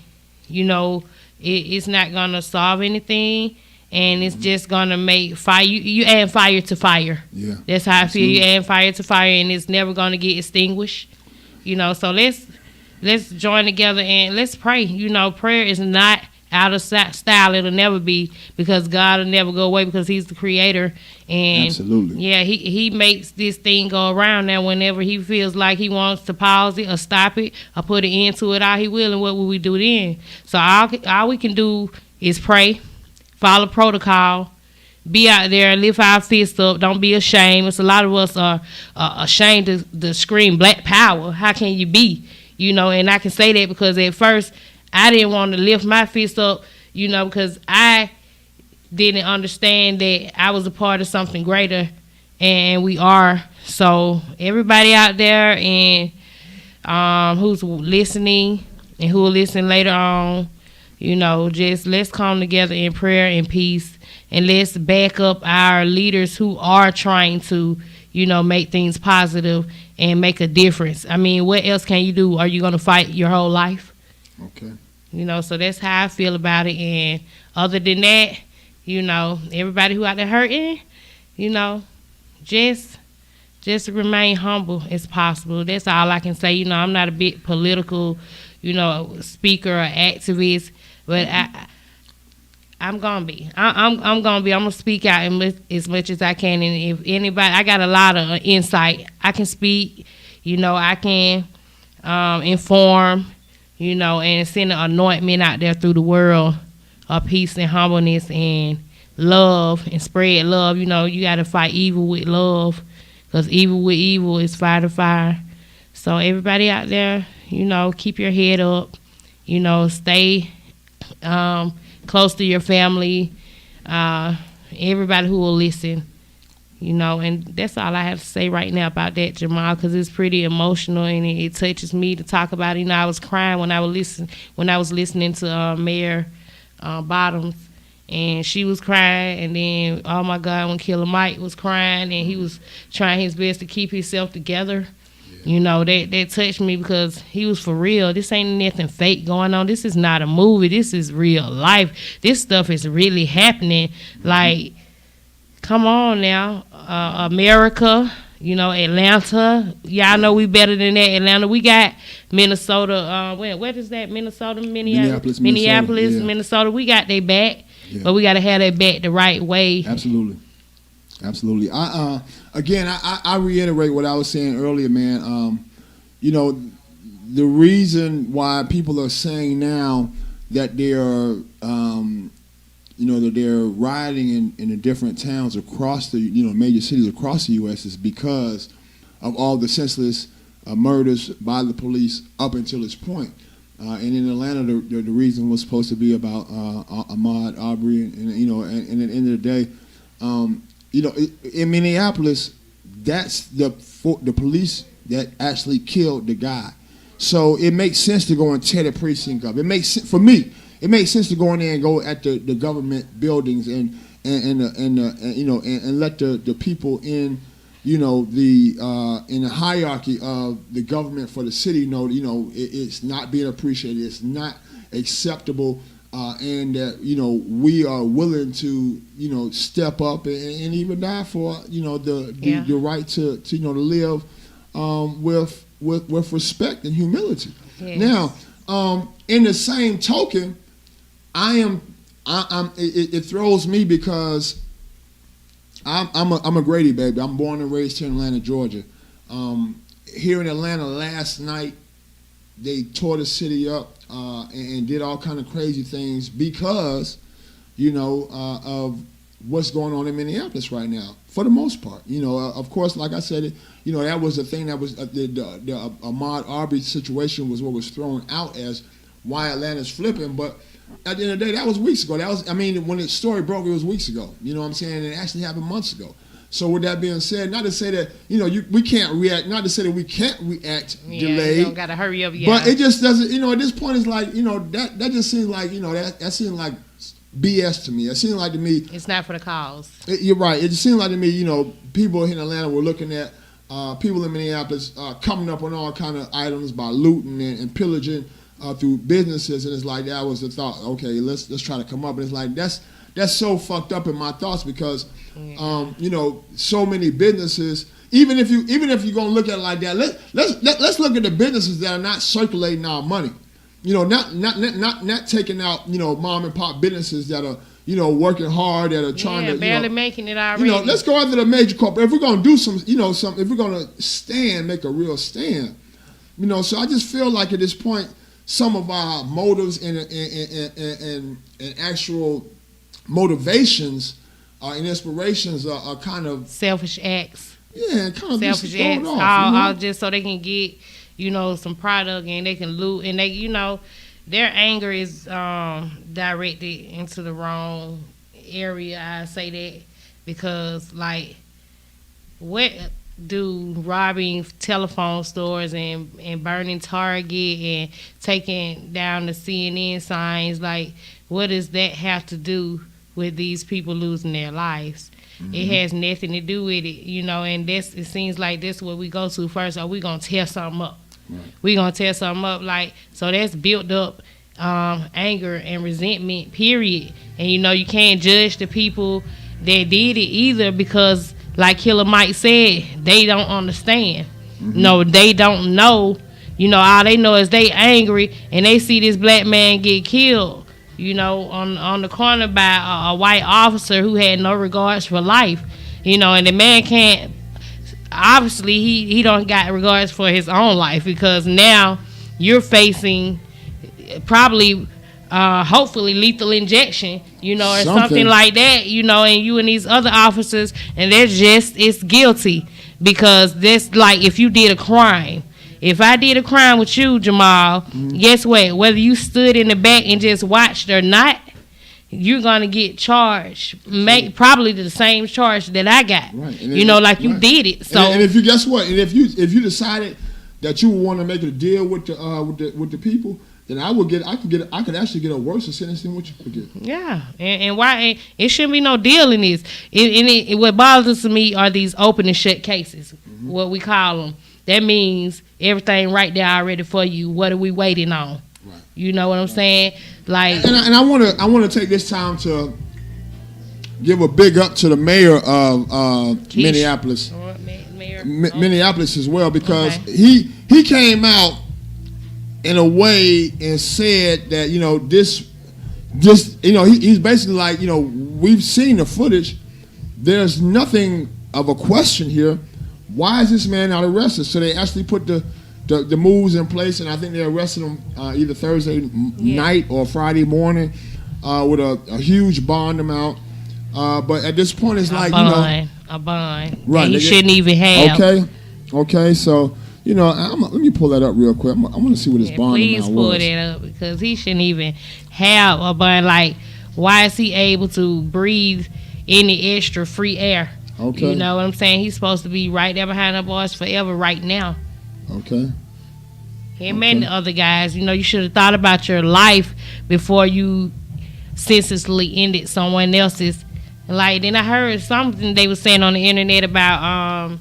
It's not gonna solve anything, and it's just gonna make fire. You add fire to fire. Yeah, that's how I feel. You add fire to fire, and it's never gonna get extinguished. So let's join together and let's pray. Prayer is not out of style. It'll never be, because God will never go away, because he's the creator. And absolutely, yeah, he makes this thing go around. Now whenever he feels like he wants to pause it or stop it or put an end to it, all he will. And what will we do then? So all we can do is pray, follow protocol, be out there, lift our fists up, don't be ashamed. It's a lot of us are ashamed to scream black power. How can you be? And I can say that because at first I didn't want to lift my fist up, because I didn't understand that I was a part of something greater, and we are. So everybody out there and who's listening and who will listen later on, just let's come together in prayer and peace, and let's back up our leaders who are trying to, make things positive and make a difference. I mean, what else can you do? Are you going to fight your whole life? Okay. So that's how I feel about it. And other than that, everybody who out there hurting, just remain humble as possible. That's all I can say. I'm not a big political, speaker or activist, but I'm gonna be. I'm gonna speak out as much as I can. And if anybody, I got a lot of insight. I can speak. I can inform. And send an anointment out there through the world of peace and humbleness and love, and spread love. You got to fight evil with love, because evil with evil is fire to fire. So everybody out there, keep your head up. Stay close to your family. Everybody who will listen. And that's all I have to say right now about that, Jamal, because it's pretty emotional, and it touches me to talk about it. I was crying when I was listening to Mayor Bottoms, and she was crying, and then, oh my God, when Killer Mike was crying, and he was trying his best to keep himself together. That touched me, because he was for real. This ain't nothing fake going on. This is not a movie. This is real life. This stuff is really happening. Like, come on now, America, You know, Atlanta. Y'all know we better than that. Atlanta. We got Minnesota. What is that? Minneapolis, Minnesota. We got their back, but we got to have that back the right way. Absolutely. I reiterate what I was saying earlier, man. You know, the reason why people are saying now that they are, that they're rioting in the different towns across the, major cities across the U.S. is because of all the senseless murders by the police up until this point. And in Atlanta, the reason was supposed to be about Ahmaud Arbery, and at the end of the day, in Minneapolis, that's the police that actually killed the guy. So it makes sense to go and tear the precinct up. It makes sense to go in there and go at the government buildings and let the people in in the hierarchy of the government for the city know it's not being appreciated, it's not acceptable, and that we are willing to step up and even die for the right to live with respect and humility. Yes. Now, in the same token, it throws me because I'm a Grady baby. I'm born and raised here in Atlanta, Georgia. Here in Atlanta last night, they tore the city up and did all kind of crazy things because of what's going on in Minneapolis right now. For the most part, of course, like I said, that was the thing that was the Ahmaud Arbery situation was what was thrown out as why Atlanta's flipping. But at the end of the day, that was weeks ago. When the story broke, it was weeks ago. You know what I'm saying? And it actually happened months ago. So with that being said, not to say that we can't react, not to say that we can't react delayed. You don't gotta hurry up. But it just doesn't. At this point, it's like that just seems like that seems like BS to me. It seemed like to me it's not for the cause. You're right. It just seemed like to me, people in Atlanta were looking at people in Minneapolis coming up on all kind of items by looting and pillaging through businesses, and it's like that was the thought. Okay, let's try to come up, and it's like that's so fucked up in my thoughts because so many businesses. Even if you're gonna look at it like that, let's look at the businesses that are not circulating our money. Not taking out mom and pop businesses that are working hard, that are trying to barely making it already. Let's go after the major corporate. If we're gonna do some if we're gonna make a real stand, So I just feel like at this point, some of our motives and actual motivations and inspirations are kind of selfish acts. Yeah, kind of selfish acts. All just so they can get some product and they can loot, and they their anger is directed into the wrong area. I say that because what do robbing telephone stores and burning Target and taking down the CNN signs, what does that have to do with these people losing their lives? Mm-hmm. It has nothing to do with it, and it seems like this is what we go to first. Are we going to tear something up? Right. We going to tear something up, so that's built up anger and resentment, period. And, you can't judge the people that did it either because, like Killer Mike said, they don't understand. Mm-hmm. No, they don't know. All they know is they angry and they see this black man get killed, on the corner by a white officer who had no regards for life, and the man can't, obviously he don't got regards for his own life because now you're facing probably hopefully lethal injection, or something like that, and you and these other officers, and it's guilty because this if you did a crime. If I did a crime with you, Jamal, guess what? Whether you stood in the back and just watched or not, you're gonna get charged. Probably the same charge that I got. Right. You did it. So and if you guess what? And if you decided that you want to make a deal with the people, then I could actually get a worse sentence than what you could get. Yeah, and why it shouldn't be no deal in this. What bothers me are these open and shut cases, what we call them. That means everything right there already for you. What are we waiting on? Right. You know what I'm saying? And I want to take this time to give a big up to the mayor of Minneapolis. Mayor Minneapolis as well, because he came out in a way and said that, you know, this you know, he's basically like, you know, we've seen the footage. There's nothing of a question here. Why is this man not arrested? So they actually put the moves in place, and I think they arrested him either Thursday night or Friday morning with a huge bond amount. But at this point, it's like, you know, a bond. Right. He shouldn't even have. Okay. So, you know, let me pull that up real quick. I want to see what his bond amount was. Please pull that up, because he shouldn't even have a bond. Like, why is he able to breathe any extra free air? Okay. You know what I'm saying? He's supposed to be right there behind the bars forever right now. Okay. Him and the other guys, you know, you should have thought about your life before you senselessly ended someone else's. Like, then I heard something they were saying on the internet about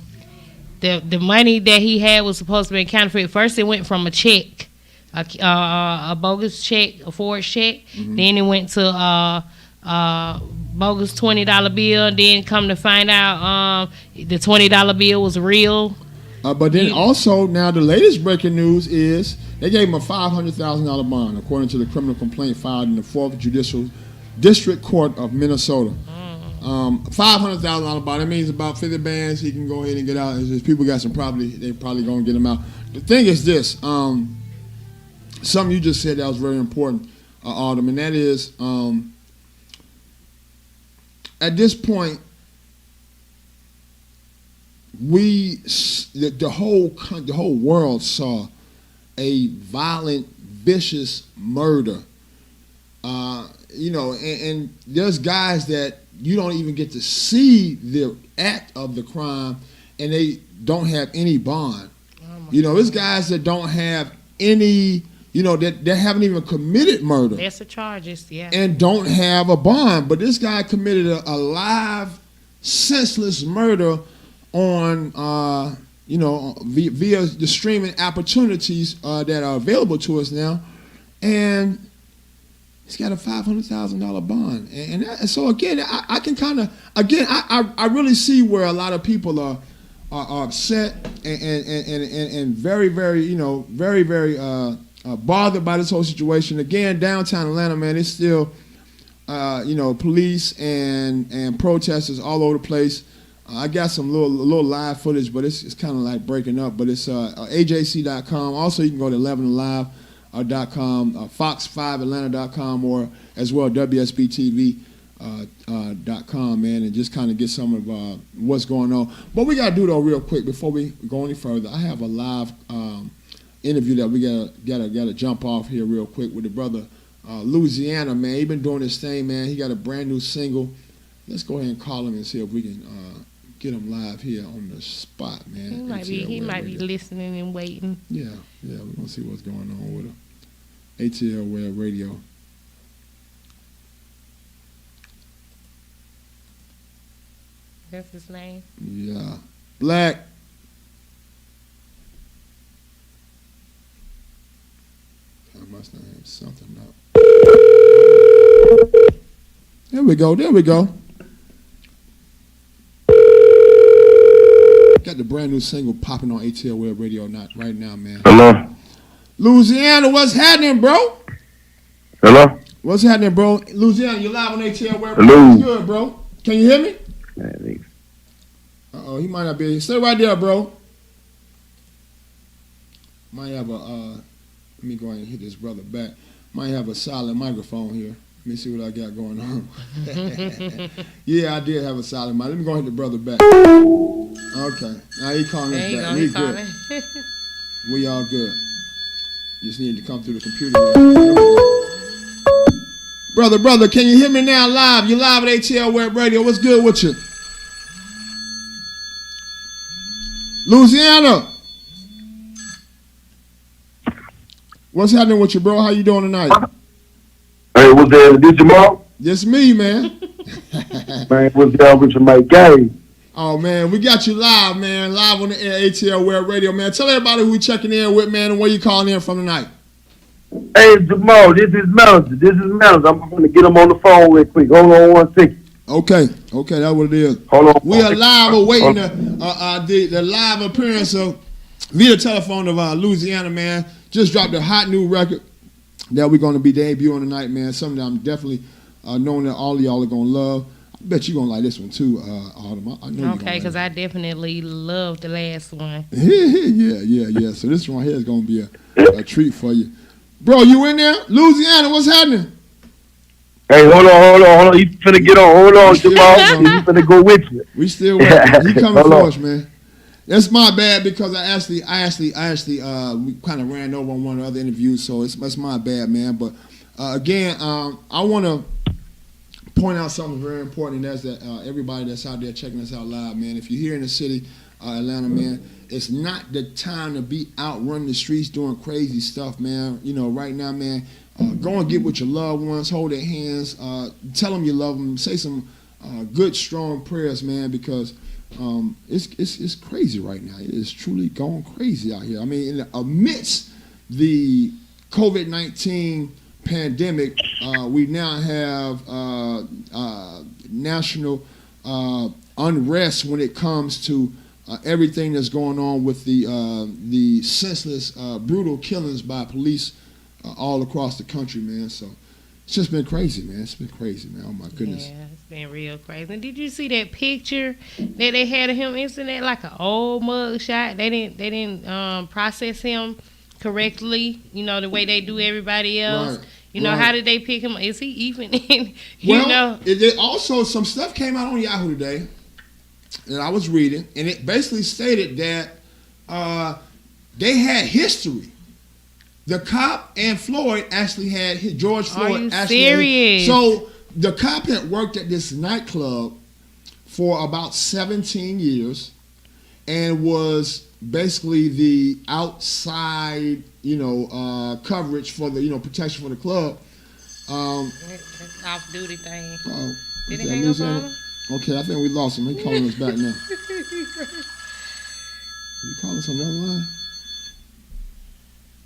the money that he had was supposed to be counterfeit. First, it went from a check, a bogus check, a forged check. Mm-hmm. Then it went to bogus $20 bill. Then come to find out the $20 bill was real. But then also, now the latest breaking news is they gave him a $500,000 bond, according to the criminal complaint filed in the 4th Judicial District Court of Minnesota. $500,000 bond. That means about 50 bands. He can go ahead and get out. If people got some property, they probably gonna get him out. The thing is this: something you just said that was very important, Autumn, and that is at this point, the whole world saw a violent, vicious murder. You know, and there's guys that you don't even get to see the act of the crime, and they don't have any bond. You know, there's guys that don't have any, you know, that haven't even committed murder. That's the charges, yeah. And don't have a bond. But this guy committed a live, senseless murder on, you know, via the streaming opportunities that are available to us now. And he's got a $500,000 bond, and so again, I can kind of I really see where a lot of people are upset and very, very, you know, very, very bothered by this whole situation. Again, downtown Atlanta, man, it's still you know, police and protesters all over the place. I got some little live footage, but it's kind of like breaking up. But it's AJC.com. Also, you can go to 11alive.com, Fox5Atlanta.com, or as well WSBTV.com, man, and just kind of get some of what's going on. What we got to do, though, real quick, before we go any further, I have a live interview that we gotta jump off here real quick with the brother Louisiana, man. He been doing this thing, man. He got a brand new single. Let's go ahead and call him and see if we can get him live here on the spot, man. He might be listening and waiting. Yeah, we're gonna see what's going on with him. ATL Web Radio. That's his name? Yeah. Black. I must not have something up. There we go. Got the brand new single popping on ATL Web Radio right now, man. Hello? Louisiana, what's happening, bro? Hello? What's happening, bro? Louisiana, you live on ATL Web Radio. Hello? What's good, bro? Can you hear me? Uh-oh, he might not be. Stay right there, bro. Might have a, let me go ahead and hit this brother back. Might have a silent microphone here. Let me see what I got going on. Yeah, I did have a silent mic. Let me go ahead and hit the brother back. Okay. Now he calling us back. We good. We all good. Just need to come through the computer. Brother, can you hear me now live? You live at ATL Web Radio. What's good with you? Louisiana. What's happening with you, bro? How you doing tonight? Hey, what's that? This Jamal? Yes, me, man. Man, what's that with your Mike Gay? Oh, man, we got you live, man. Live on the air, ATL Web Radio, man. Tell everybody who we checking in with, man, and where you calling in from tonight. Hey, Jamal, this is Melody. I'm going to get him on the phone real quick. Hold on 1 second. Okay, that's what it is. Hold on. We are live awaiting the live appearance of via telephone of Louisiana, man. Just dropped a hot new record that we're going to be debuting tonight, man. Something that I'm definitely knowing that all of y'all are going to love. I bet you're going to like this one too, Autumn. I know. Okay, because I definitely loved the last one. Yeah. So this one here is going to be a treat for you. Bro, you in there? Louisiana, what's happening? Hey, hold on. You finna get on. Hold on, Jamal. You finna go with you. We still working. He coming for us, man. That's my bad because I actually we kind of ran over on one of the other interviews, so that's my bad, man. But again, I want to point out something very important, and that's that everybody that's out there checking us out live, man. If you're here in the city, Atlanta, man, it's not the time to be out running the streets doing crazy stuff, man. You know, right now, man, go and get with your loved ones, hold their hands, tell them you love them, say some good, strong prayers, man, because it's crazy right now. It is truly going crazy out here. I mean, amidst the COVID-19 pandemic, we now have national unrest when it comes to everything that's going on with the senseless, brutal killings by police all across the country, man. So it's just been crazy, man. It's been crazy, man. Oh my goodness. Yeah, it's been real crazy. And did you see that picture that they had of him instantly, like an old mug shot? They didn't process him correctly, you know, the way they do everybody else. Right. You know, right. How did they pick him? Is he even in? It also, some stuff came out on Yahoo today that I was reading, and it basically stated that they had history. The cop and Floyd actually had George Floyd. Are you actually serious? So the cop had worked at this nightclub for about 17 years and was basically the outside, coverage for the, protection for the club. Off-duty thing. Did he hang up on him? Okay, I think we lost him. He's calling us back now. You calling us on the other line?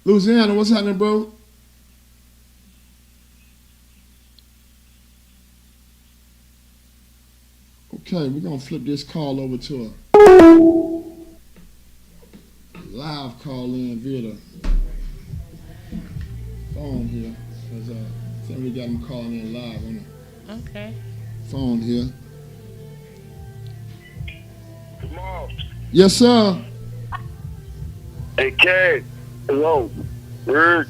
Louisiana, what's happening, bro? Okay, we're going to flip this call over to a live call in via the phone here. Because I think we got him calling in live on the phone here. Jamal. Yes, sir. Hey, Kay. Hello. Yep.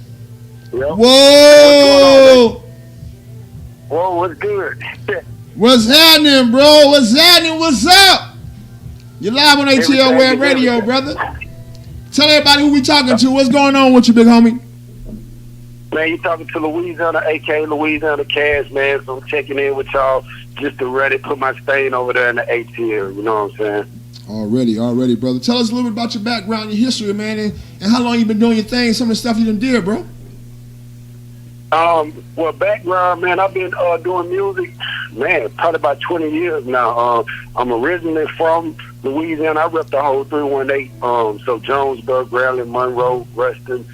Whoa! Whoa, what's good? What's happening, bro? What's happening? What's up? You're live on ATL Web Radio, brother. Tell everybody who we talking to. What's going on with you, big homie? Man, you talking to Louisiana, a.k.a. Louisiana Cash, man. So I'm checking in with y'all just to ready put my stain over there in the ATL. You know what I'm saying? Already, brother. Tell us a little bit about your background, your history, man, and how long you been doing your thing, some of the stuff you done did, bro. Well, background, man, I've been doing music, man, probably about 20 years now. I'm originally from Louisiana. I rep the whole 318. So Jonesboro, Raleigh, Monroe, Ruston,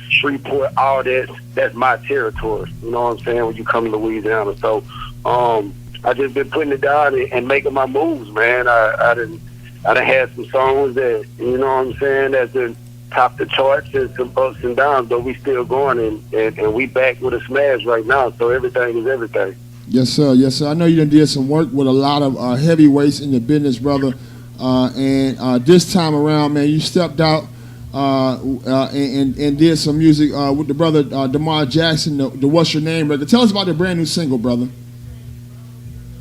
Shreveport, all that's my territory. You know what I'm saying? When you come to Louisiana. So I just been putting it down and making my moves, man. I done had some songs that, you know what I'm saying, that's been top the charts and some ups and downs, but we still going and we back with a smash right now, so everything is everything. Yes, sir. I know you done did some work with a lot of heavyweights in the business, brother, and this time around, man, you stepped out and did some music with the brother DeMar Jackson, the What's Your Name record. Tell us about the brand new single, brother.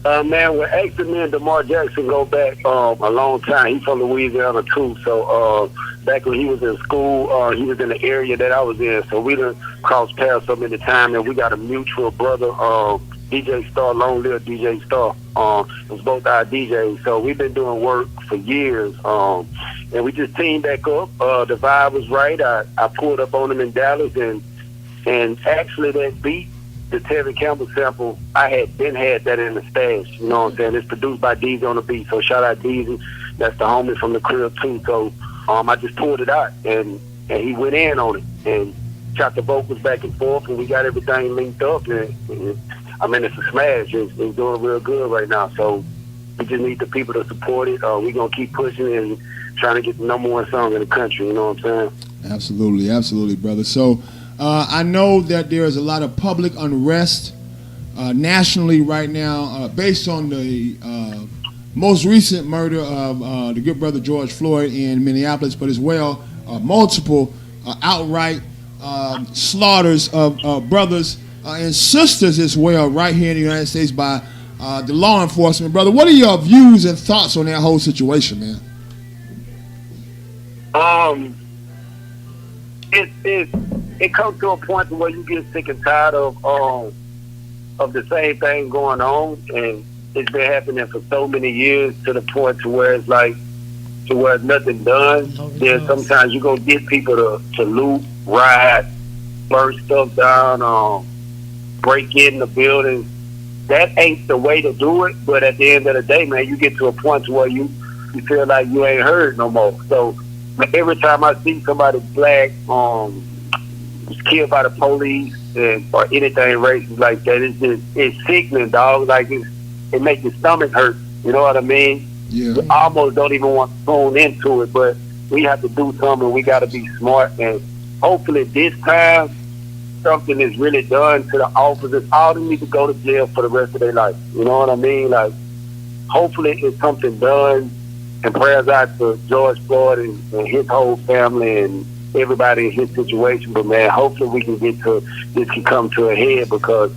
Man, well, actually, me and DeMar Jackson go back a long time. He's from Louisiana, too. So back when he was in school, he was in the area that I was in. So we done crossed paths so many times, and we got a mutual brother, DJ Star, Long Live DJ Star. It was both our DJs. So we've been doing work for years. And we just teamed back up. The vibe was right. I pulled up on him in Dallas, and actually that beat, the Tevin Campbell sample, I had that in the stash. You know what I'm saying? It's produced by Deezy on the beat. So shout out Deezy. That's the homie from the crib too. So I just pulled it out and he went in on it and chopped the vocals back and forth, and we got everything linked up. And I mean, it's a smash. It's doing real good right now. So We just need the people to support it. We're going to keep pushing and trying to get the #1 song in the country, you know what I'm saying? Absolutely, brother. So I know that there is a lot of public unrest nationally right now based on the most recent murder of the good brother George Floyd in Minneapolis, but as well multiple outright slaughters of brothers and sisters as well right here in the United States by the law enforcement. Brother, what are your views and thoughts on that whole situation, man? It comes to a point where you get sick and tired of the same thing going on, and it's been happening for so many years to the point to where it's like to where nothing done. Then sometimes you gonna get people to loot, riot, burn stuff down, break in the buildings. That ain't the way to do it. But at the end of the day, man, you get to a point where you feel like you ain't heard no more. So every time I see somebody black was killed by the police or anything racist like that, it's sickening, dog. Like it makes your stomach hurt. You know what I mean? Yeah. You almost don't even want to tune into it, but we have to do something. We got to be smart, and hopefully this time something is really done to the officers. All they need to go to jail for the rest of their life. You know what I mean? Like, hopefully it's something done. And prayers out to George Floyd and his whole family and everybody in his situation. But man, hopefully we can get to this can come to a head, because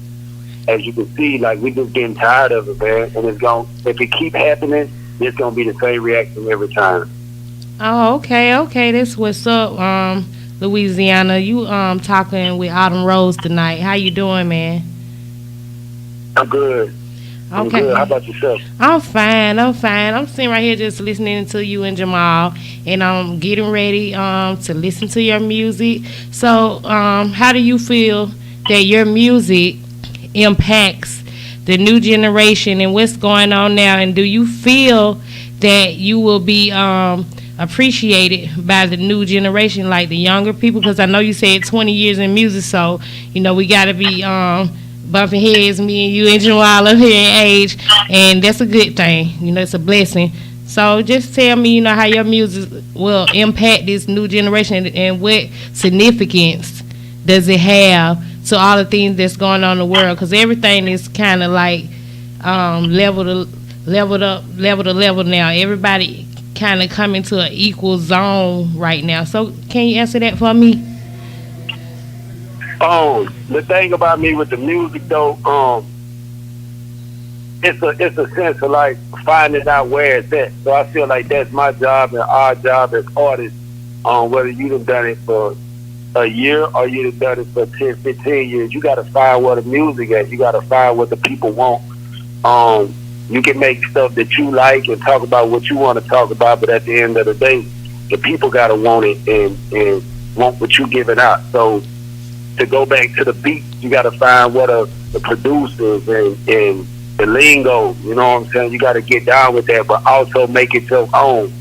as you can see, like, we just getting tired of it, man. And if it keep happening, it's gonna be the same reaction every time. Oh, okay, that's what's up, Louisiana. You talking with Autumn Rose tonight. How you doing, man? I'm good. I'm Okay. good. How about yourself? I'm fine. I'm sitting right here just listening to you and Jamal, and I'm getting ready to listen to your music. So, how do you feel that your music impacts the new generation and what's going on now? And do you feel that you will be appreciated by the new generation, like the younger people? Because I know you said 20 years in music, so we got to be bumping heads, me and you and Jamal up here in age, and that's a good thing. It's a blessing. So just tell me, how your music will impact this new generation, and what significance does it have to all the things that's going on in the world? Because everything is kind of like level to level now. Everybody kind of coming to an equal zone right now. So can you answer that for me? The thing about me with the music though, it's a sense of like finding out where it's at. So I feel like that's my job and our job as artists, whether you've done it for a year or you've done it for 10, 15 years, you got to find where the music is. You got to find what the people want. You can make stuff that you like and talk about what you want to talk about, but at the end of the day, the people got to want it and want what you giving out. So to go back to the beat, you got to find what are the producers and the lingo, you know what I'm saying? You got to get down with that, but also make it your own.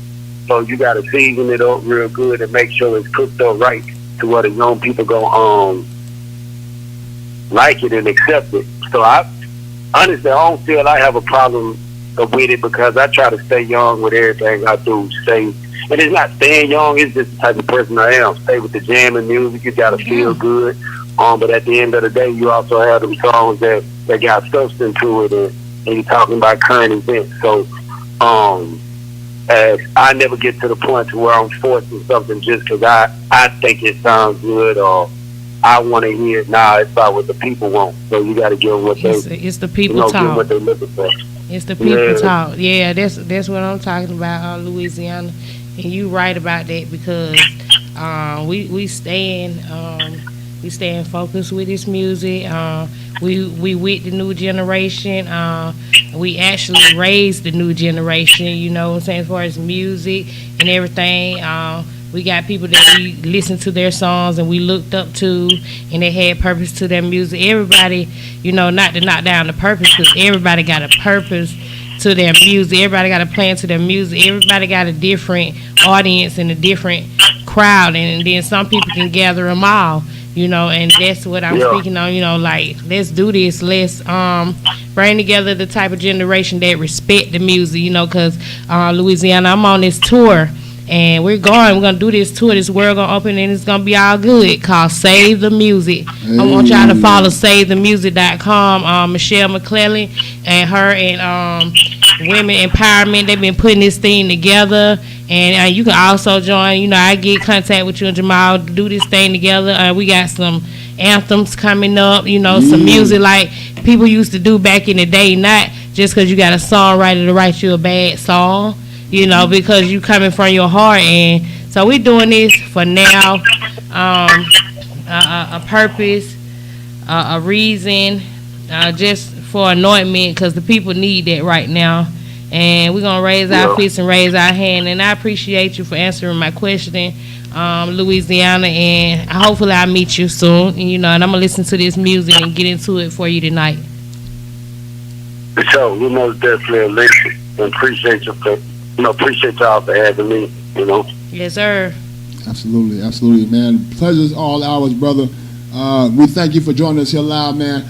So you got to season it up real good and make sure it's cooked up right to where the young people go like it and accept it. So honestly, I don't feel I have a problem with it, because I try to stay young with everything I do. And it's not staying young, it's just the type of person I am. Stay with the jam and music, you gotta feel good. But at the end of the day, you also have them songs that got substance to it, and you're talking about current events. So as I never get to the point to where I'm forcing something just because I think it sounds good or I want to hear it. Nah, it's about what the people want. So you got to give them what it's the people talk. Give them what they're looking for. It's the people talk. Yeah, that's what I'm talking about, Louisiana. And you right about that, because we staying focused with this music. We with the new generation. We actually raised the new generation, you know what I'm saying, as far as music and everything. We got people that we listened to their songs and we looked up to, and they had purpose to their music. Everybody, not to knock down the purpose, because everybody got a purpose to their music. Everybody got a plan to their music. Everybody got a different audience and a different crowd, and then some people can gather them all. You know, and that's what I'm speaking on. You know, like, let's do this. Let's bring together the type of generation that respect the music. You know, because Louisiana, I'm on this tour. And we're going to do this tour. This world going to open, and it's going to be all good. Called Save the Music. I want y'all to follow SaveTheMusic.com. Michelle McClellan and her and Women Empowerment, they've been putting this thing together. And you can also join. You know, I get contact with you and Jamal to do this thing together. We got some anthems coming up. You know, some music like people used to do back in the day. Not just because you got a songwriter to write you a bad song. You know, because you coming from your heart. And so we're doing this for now, a purpose, a reason, just for anointment, because the people need that right now. And we're going to raise our fists and raise our hand. And I appreciate you for answering my question, Louisiana. And hopefully I'll meet you soon. And, you know, and I'm going to listen to this music and get into it for you tonight. So, we most definitely listen and appreciate you for. Appreciate y'all for having me, you know. Yes, sir. Absolutely, absolutely, man. Pleasure's all ours, brother. We thank you for joining us here live, man.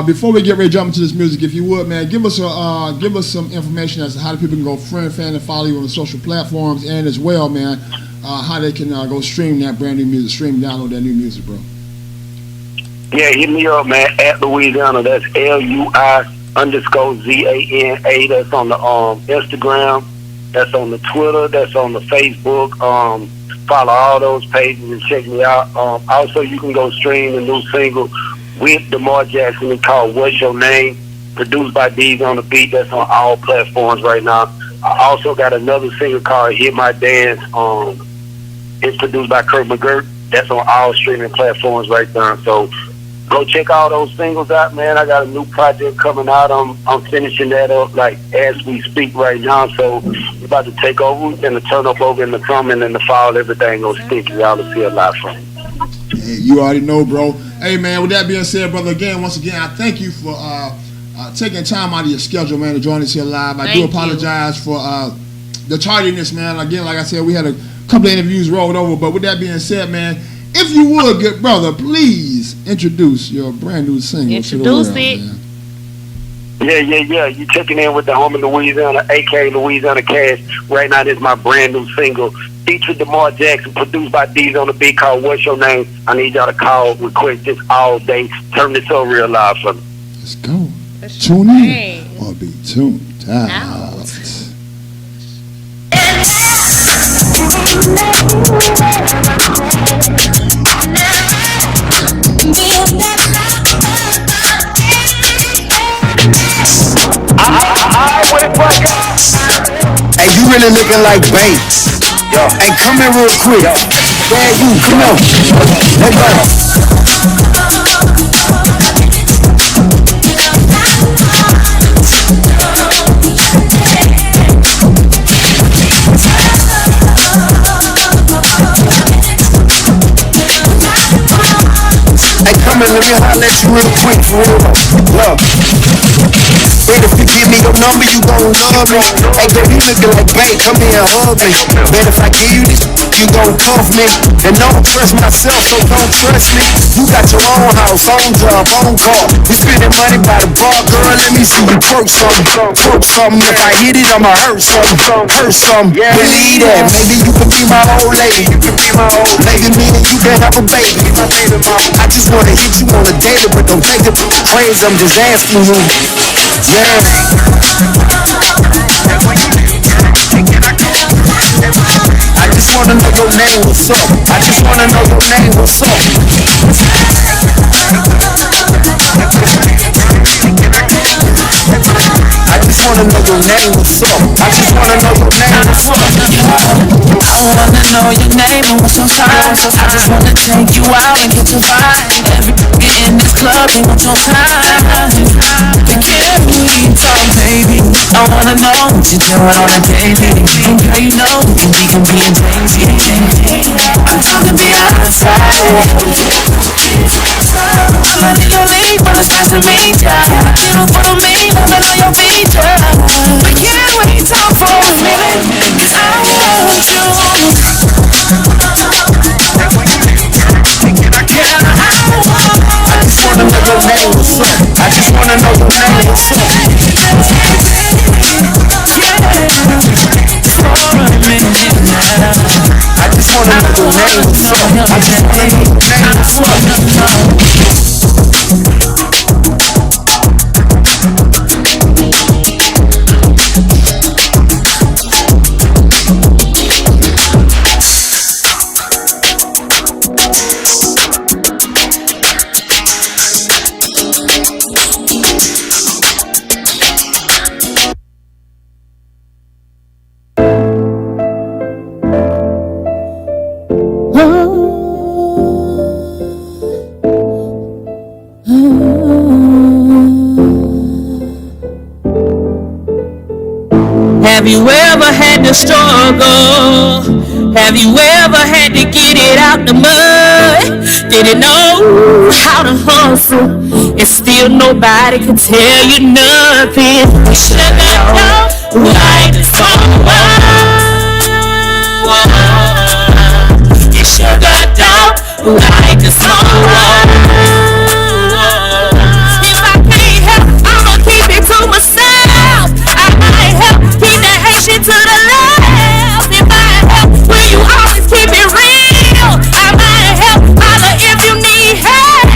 Before we get ready to jump into this music, if you would, man, give us some information as to how people can go friend, fan, and follow you on the social platforms, and as well, man, how they can go stream that brand new music, download that new music, bro. Yeah, hit me up, man, at Louisiana. That's LUI_ZANA. That's on the Instagram. That's on the Twitter. That's on the Facebook. Follow all those pages and check me out. Also, you can go stream the new single with DeMar Jackson called "What's Your Name," produced by D's on the Beat. That's on all platforms right now. I also got another single called "Hit My Dance." It's produced by Kurt McGirt. That's on all streaming platforms right now. So go check all those singles out, man. I got a new project coming out. I'm finishing that up like as we speak right now. So we're about to take over and to turn up over in the summer, and in the fall everything gonna stick. Y'all will see a lot from it. Hey, you already know, bro. Hey, man, with that being said, brother, once again, I thank you for taking time out of your schedule, man, to join us here live. I do apologize for the tardiness, man. Again, like I said, we had a couple of interviews rolled over, but with that being said, man, if you would, good brother, please introduce your brand new single to the world, man. Yeah. You checking in with the home of Louisiana, a.k.a. Louisiana Cash. Right now, this is my brand new single. Featured DeMar Jackson, produced by D's on the Beat, called "What's Your Name." I need y'all to call, request this all day. Turn this up real loud for me. Let's go. Tune in or be tuned out. Hey, you really looking like bait. Hey, come in real quick. Yeah, you, come on. Let's go. Hey, come in, let me holler at you real quick, for real. Look. Wait, if you give me your number, you gon' love me. Hey, girl, you looking like babe, come here and hug me. Bet if I give you this, you gon' cuff me. And don't trust myself, so don't trust me. You got your own house, own job, own car. You spending money by the bar, girl, let me see you twerk something. Twerk something, if I hit it, I'ma hurt something. Hurt something, believe that. Maybe you can be my old lady. You can be my old lady, me and you can have a baby. My baby mama. I just wanna hit you on a daily, but don't take it crazy, I'm just asking you. Yeah. I just wanna know your name, what's up? I just wanna know your name, what's up? I just wanna know your name, what's up? I just wanna know your name, what's up? I wanna know your name and what's your sign. I just wanna take you out and get your vibe. Every nigga in this club ain't want your time. They can't really talk, baby. I wanna know what you're doing on a daily. Girl, you know we can be in daisy. I'm talking Beyonce. I'm letting you leave, but it's nice to meet ya. You don't follow me, loving all your features. I can't wait till for a minute, 'cause I want you. name was up. I just wanna know your name was up. Have you ever had to struggle? Have you ever had to get it out the mud? Didn't know how to hustle, and still nobody could tell you nothing. Sugar don't like someone. You sugar don't like someone. If I can't help, I'ma keep it to myself. I might help keep that hate shit to the left. If I help, will you always keep it real? I might help, holla if you need help.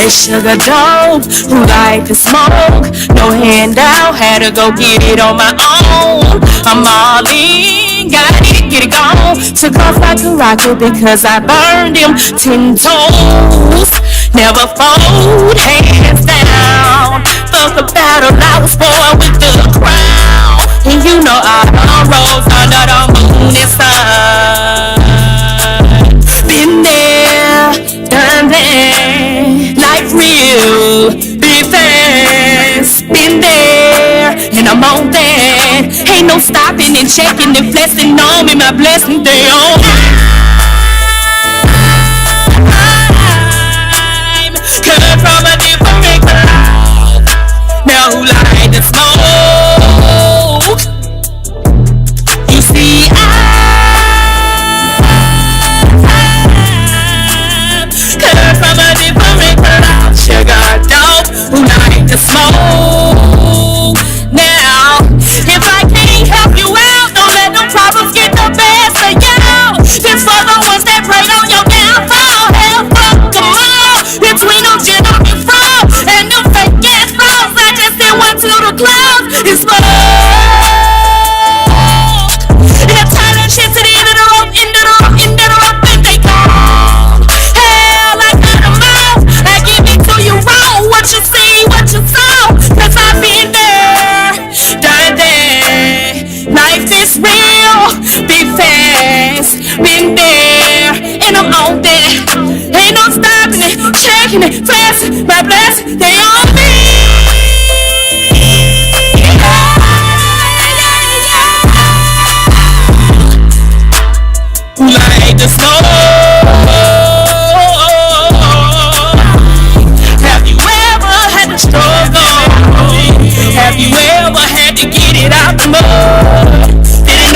Hey sugar dope, who like to smoke? No handout, had to go get it on my own. I'm all in, got it, get it gone. Took off like a rocket because I burned him 10 toes. Never fold, hands down. Fuck the battle, I was born with the crown. And you know I rose under the moon and sun. Been there, done that, life real, be fast. Been there, and I'm on that. Ain't no stopping and checking and flexing on me, my blessing they on. I'm cut from a different cloud. Now who like to smoke? You see I'm cut from a different cloud. Sugar dope, who like to smoke? Now, if I can't help you out, don't let them problems get the best of you. This for the ones that prayed on your downfall. Hell, fuck them all. Between them general fraud and them fake ass flaws, I just sent one to the clouds. It's smoke. And turn that shit to the end of the rope, end of the rope, end of the rope, and they gone. Hell, I cut them off. I give it to you wrong. What you see, what you saw, cause I've been there, done that. Life is real, be fast. Been there, and I'm on that. Ain't no stopping it, checking it, fast. My blessings, they on me. Who like the smoke? Have you ever had to struggle? Have you ever had to get it out the mud? Didn't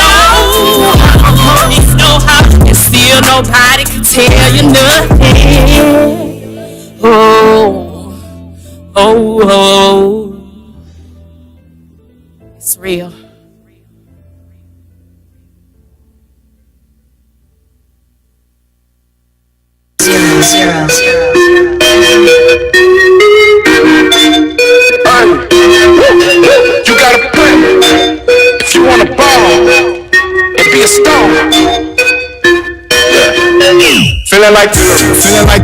know how, and still nobody can tell you nothing. Oh, it's real. Zero. You gotta play if you wanna ball and be a star. Feeling like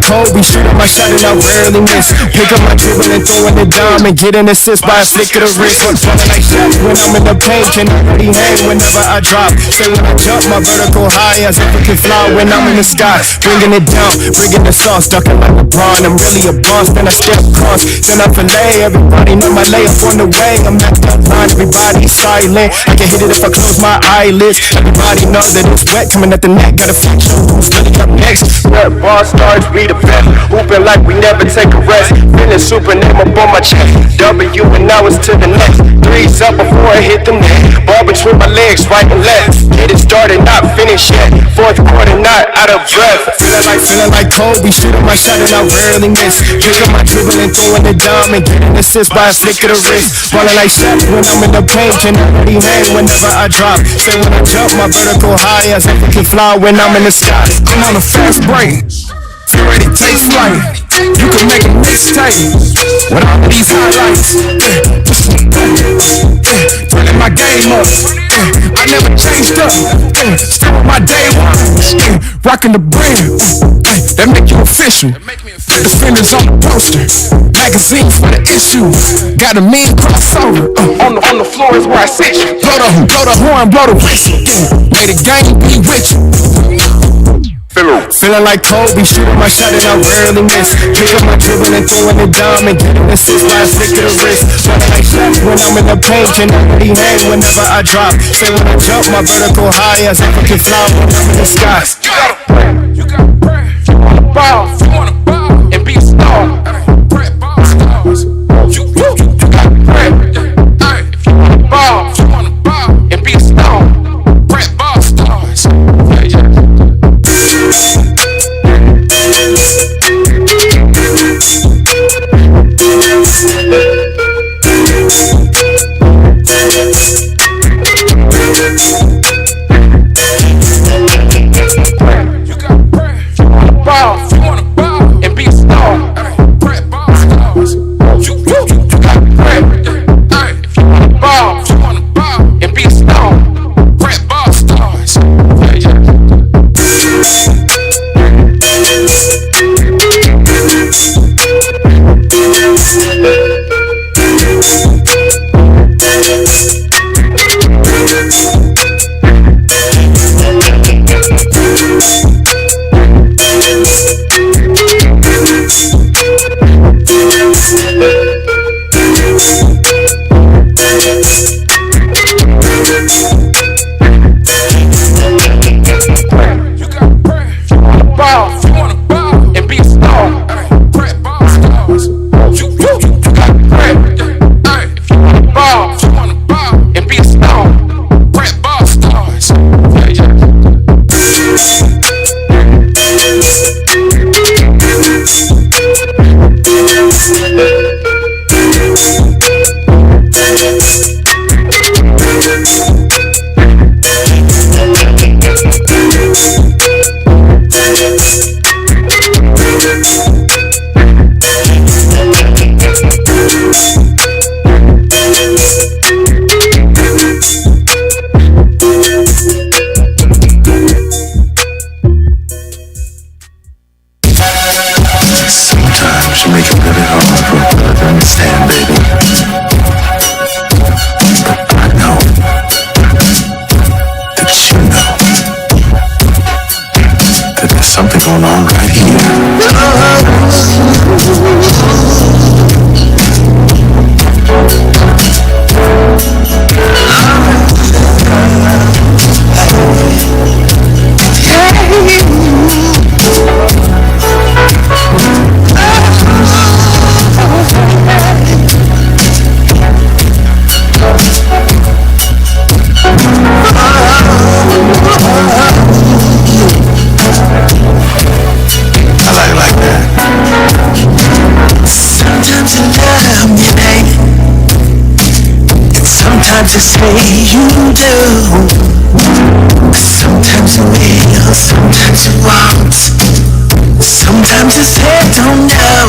Kobe, shoot up my shot and I rarely miss. Pick up my dribble and throwing it down and get an assist by a flick of the wrist. Falling like shit when I'm in the paint, can already hang whenever I drop. Say when I jump, my vertical high as if it can fly when I'm in the sky. Bringing it down, bringing the sauce, ducking like LeBron. I'm really a boss, then I step across, then I fillet. Everybody know my layup on the way. I'm at that line, everybody silent. I can hit it if I close my eyelids. Everybody knows that it's wet, coming at the neck. Gotta fix you, who's really up next? Red bar stars, we the best. Hooping like we never take a rest. Feeling super name up on my chest. W and now it's to the next. Threes up before I hit the net. Ball between my legs, right and left. Get it started, not finished yet. Fourth quarter, not out of breath. Feeling like Kobe, shooting my shot and I rarely miss. Pick up my dribble and throwing the dime and getting assist by a flick of the wrist. Ballin' like Shaq when I'm in the paint, can already hang whenever I drop. Say when I jump, my vertical high as if it can fly when I'm in the sky. I'm on a fast break, get ready to take flight. You can make a mixtape with all of these highlights. Turning my game up, I never changed up. Still with my day ones, rocking the brand that make you official. Put the fingers on the poster, magazines for the issue. Got a mean crossover on the floor is where I sit you. Blow the horn, blow the whistle. May the game be with you. Feeling like Kobe, shooting my shot and I rarely miss. Pick up my dribble and throwing the dime and getting assist by a flick of the wrist. Ballin' like Shaq when I'm in the paint, can already hang whenever I drop. Say when I jump, my vertical high as if I can fly when I'm in the sky. You gotta pray, you wanna ball, and be a star. Pray, ball stars. You gotta pray, if you wanna ball, and be a star. Pray, ball stars. To say you do. Sometimes you will, sometimes you won't. Sometimes you say don't know.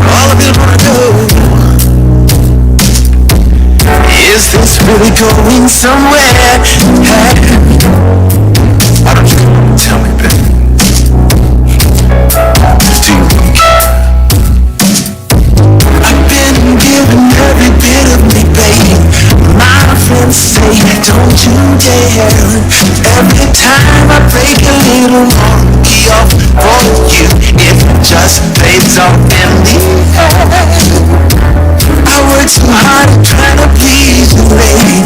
All of you wanna know, is this really going somewhere? Why don't you tell me, baby? Do you really care? I've been given every bit of me, baby. My friends say, don't you dare. Every time I break a little monkey off for you, it just fades off in the air. I work so hard trying to please you, lady,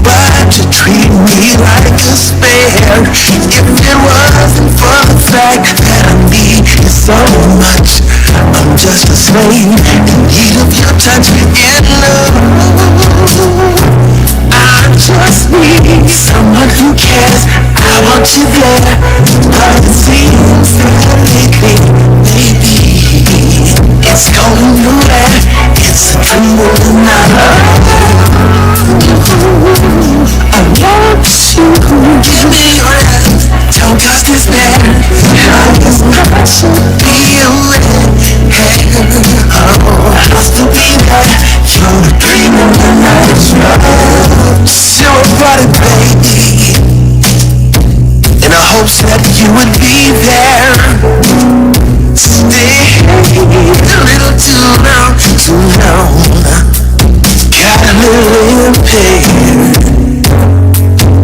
but you treat me like a spare. If it wasn't for the fact that I need you so much, I'm just a slave in need of your touch and love. want you there. But it seems that lately, maybe it's going nowhere. It's a dream of the night. I want you. Give me your love. Don't cause despair. I guess I should be aware. Oh, I'll still be there. You're the dream of the night. So about it, baby. In the hopes that you would be there. Stay a little too long, too long. Got a little impatient.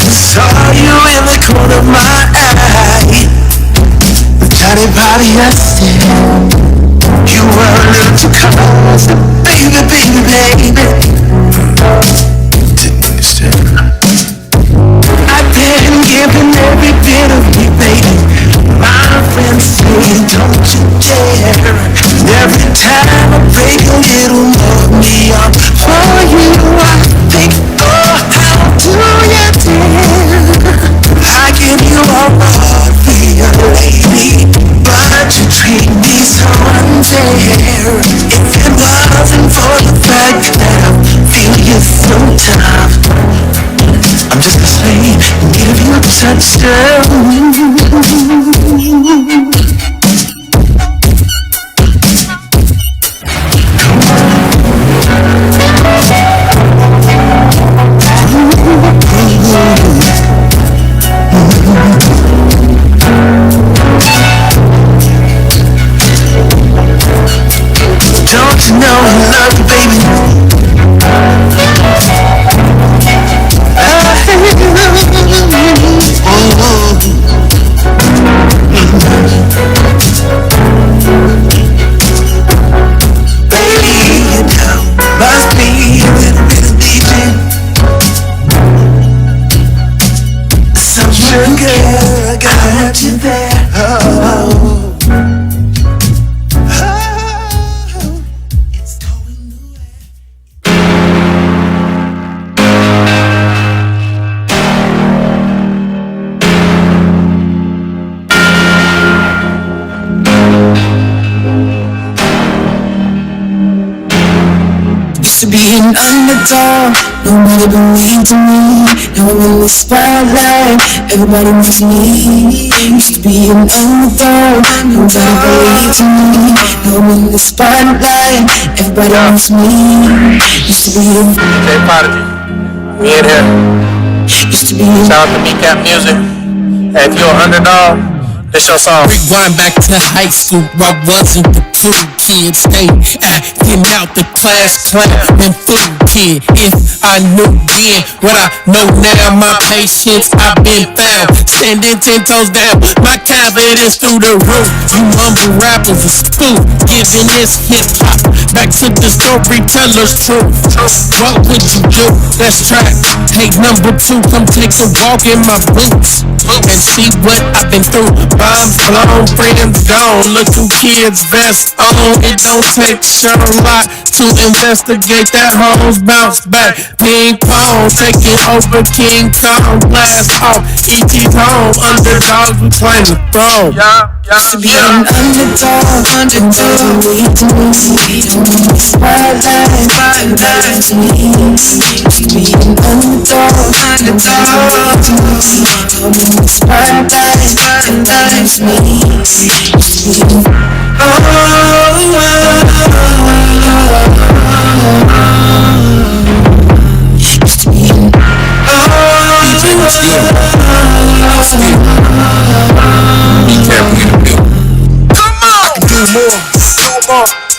Saw you in the corner of my eye. The tiny body I said. You were a little too close. Baby, baby, baby. Didn't understand. I've been giving every bit of me, baby. My friends say, don't you dare. Every time I break a little more of me up for you, I think, oh, how do you dare? I give you all my heart, real lady, but you treat me so unfair. If it wasn't for the fact that I feel you so tough, I'm just a slave in need of your touchdown. Don't you know I love you, baby? Baby, you know, must be a little bit of leaving. Some sugar, I got you there. Oh. To be an underdog, nobody believed in me. Now I'm in the spotlight, everybody wants me. Used to be an underdog, nobody believed in me. Now I'm in the spotlight, everybody wants me. Used to be a DJ Prodigy, we in here. Used to be a shout out to Kneecap Music. Hey, if you're an underdog, this your song. Rewind back to high school, I wasn't the cool kid. Stay acting out the class clown and fool kid. If I knew then what I know now, my patience I've been found. Standing 10 toes down, my confidence through the roof. You mumble rappers is cool, giving this hip hop back to the storyteller's truth. What would you do? That's track. Hey, number 2, come take a walk in my boots and see what I've been through. Bombs blown, friends gone, little kids vest on. It don't take Sherlock to investigate that hoes bounce back. Ping pong, taking over King Kong, blast off. E.T.'s home, underdogs, we claim the throne. Used to be an underdog, nobody believed in me. Spotlight, everybody to me. Used to be an underdog, nobody believed in me. I'm in the spotlight, everybody to me. Used to be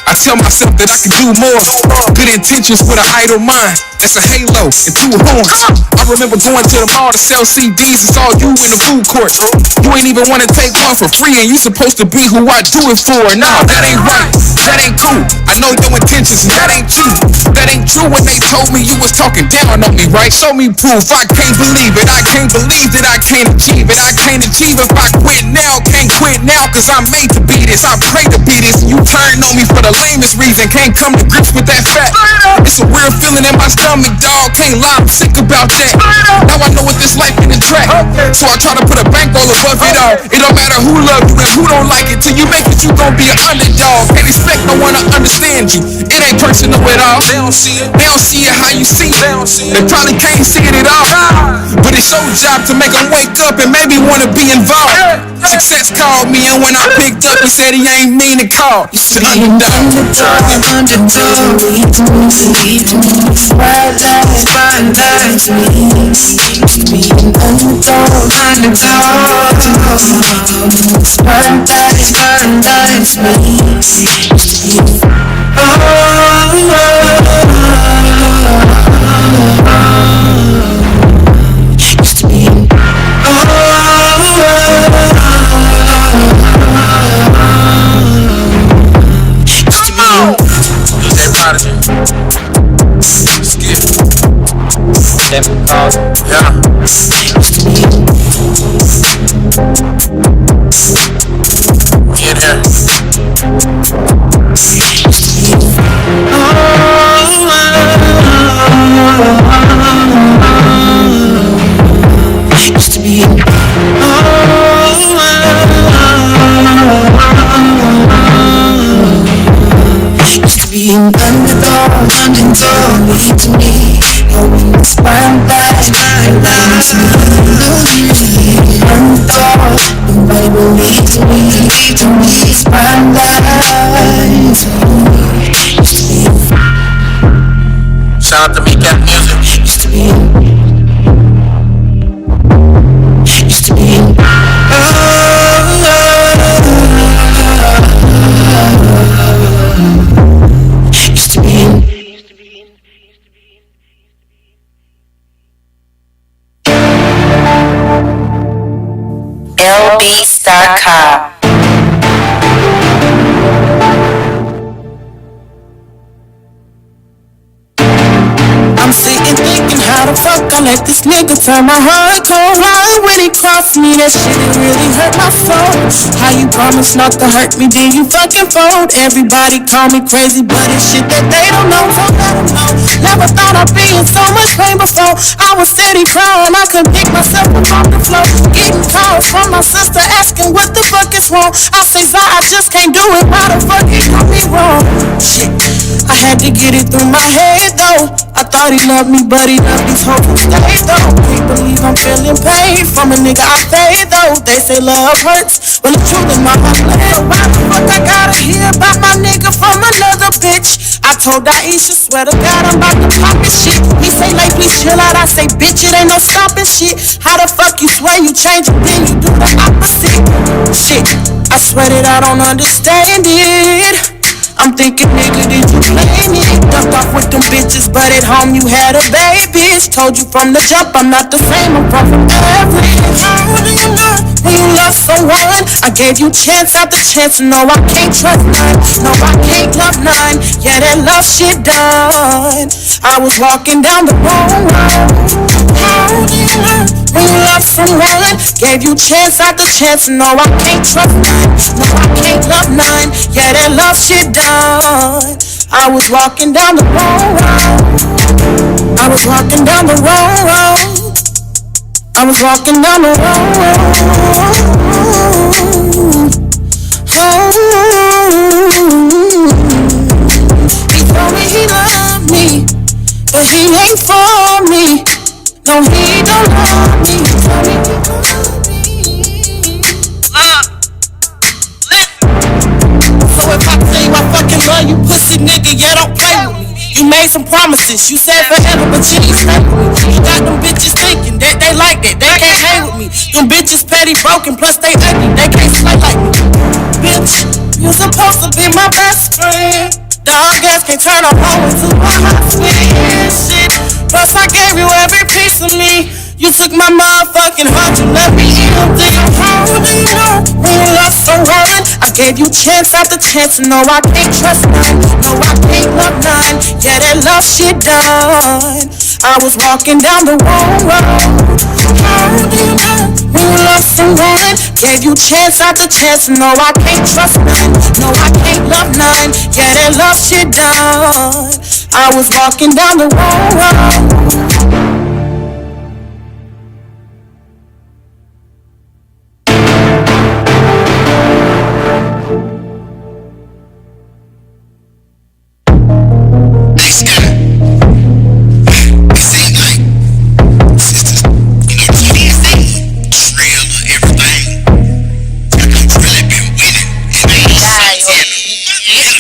I tell myself that I can do more. Good intentions with an idle mind. That's a halo and 2 horns. I remember going to the mall to sell CDs and saw you in the food court. You ain't even want to take one for free, and you supposed to be who I do it for. Nah, that ain't right. That ain't cool. I know your intentions, and that ain't you. That ain't true when they told me you was talking down on me, right? Show me proof. I can't believe it. I can't believe that I can't achieve it. I can't achieve if I quit now. Can't quit now, cause I'm made to be this. I pray to be this. You turn on me for the lamest reason. Can't come to grips with that fact. It's a weird feeling in my stomach, dog. Can't lie, I'm sick about that. Now I know what this life in the track. So I try to put a bankroll above it all. It don't matter who love you and who don't like it. Till you make it, you gon' be an underdog. Can't expect no one to understand you. It ain't personal at all. They don't see it. They don't see it how you see it. They probably can't see it at all. But it's your job to make them wake up and maybe wanna be involved. Success called me, and when I picked up, he said he ain't mean to call. It's the underdog. Shout out to me, Cat Music. Used to be LBeats.com. I'm sitting thinking how the fuck I let this nigga turn my heart cold. Why when he crossed me, that shit it really hurt my soul. How you promise not to hurt me, then you fucking fold. Everybody call me crazy, but it's shit that they don't know, so let them know. Never thought I'd be in so much pain before. I was steady crying, I couldn't pick myself up off the floor. Getting calls from my sister asking what the fuck is wrong. I say, Zah, I just can't do it, why the fuck he got me wrong? Shit, I had to get it through my head though. I thought he loved me, but he loved these hoes who stay though. Can't believe I'm feeling pain from a nigga I paid though. They say love hurts, well the truth in my heart. Why the fuck I gotta hear about my nigga from another bitch? I told Aisha, swear to God I'm about to pop this shit. He say like please chill out, I say bitch it ain't no stopping shit. How the fuck you swear you change it, then you do the opposite? Shit, I swear that I don't understand it. I'm thinking, nigga, did you play me? Ducked off with them bitches, but at home you had a baby. Told you from the jump, I'm not the same, I'm from average. How do you know when you love someone? I gave you chance after chance, no, I can't trust none. No, I can't love none. Yeah, that love shit done. I was walking down the wrong road. How do you know when you love someone? Gave you chance after chance, no, I can't trust none. No, I can't love none. Yeah, that love shit done. I was walking down the wrong road. I was walking down the wrong road. I was walking down the wrong road. He told me he loved me, but he ain't for me. No, he don't love me. He told me he loved me. So if I tell you I fucking love you, pussy nigga, yeah, don't play with me. You made some promises, you said forever, but you ain't stay with me. You got them bitches thinking that they like that, they can't hang with me. Them bitches petty broken, plus they ugly, they can't slay like me. Bitch, you supposed to be my best friend. Dog ass can't turn a hoe into a hot shit. Plus I gave you every piece of me. You took my motherfucking heart, you left me empty. How do you know when you love someone? I gave you chance after chance, no, I can't trust none. No, I can't love none. Yeah, that love shit done. I was walking down the wrong road. How do you know When you love someone, gave you chance after chance. No, I can't trust none. No, I can't love none. Yeah, that love shit done. I was walking down the road.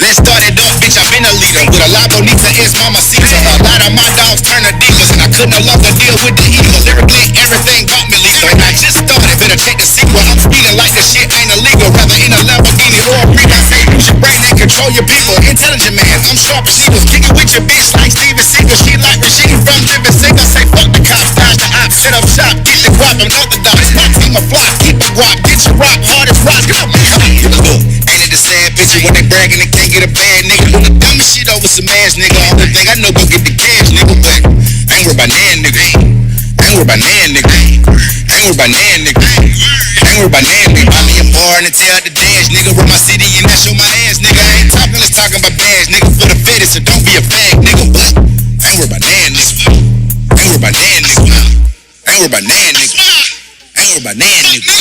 Let's start it off, bitch, I've been a leader. With a La Bonita is Mama Caesar. A lot of my dogs turn to divas, and I could no longer deal with the evil. Lyrically, everything got me lethal. And I just started, better check the sequel. I'm speeding like the shit ain't illegal. Rather in a Lamborghini or a Freak. I say use your brain and control your people. Intelligent man, I'm sharp as eagles. Kick it with your bitch like Steven Seagal. She like Regine from Living Single. Say fuck the cops, dodge the ops. Set up shop, get the guap, I'm orthodox. My team a flock, keep a guap. Get your rock hard as rocks. Come on, look, ain't it the sad picture when they bragging they can't get a bad nigga? Do the dumbest shit over some ass nigga. Only thing I know go get the cash nigga. But I ain't worried about nan nigga. I ain't worried about nan nigga. I ain't worried about nan nigga. I ain't worried about nan nigga. Buy me a bar and tell the dash nigga. Run my city and I show my ass nigga. I ain't talking, let's talking about bags nigga. For the fetish, so don't be a fag nigga. But I ain't worried about nan nigga. I ain't worried about nan nigga. I ain't worried about nan nigga. I ain't worried about nan nigga.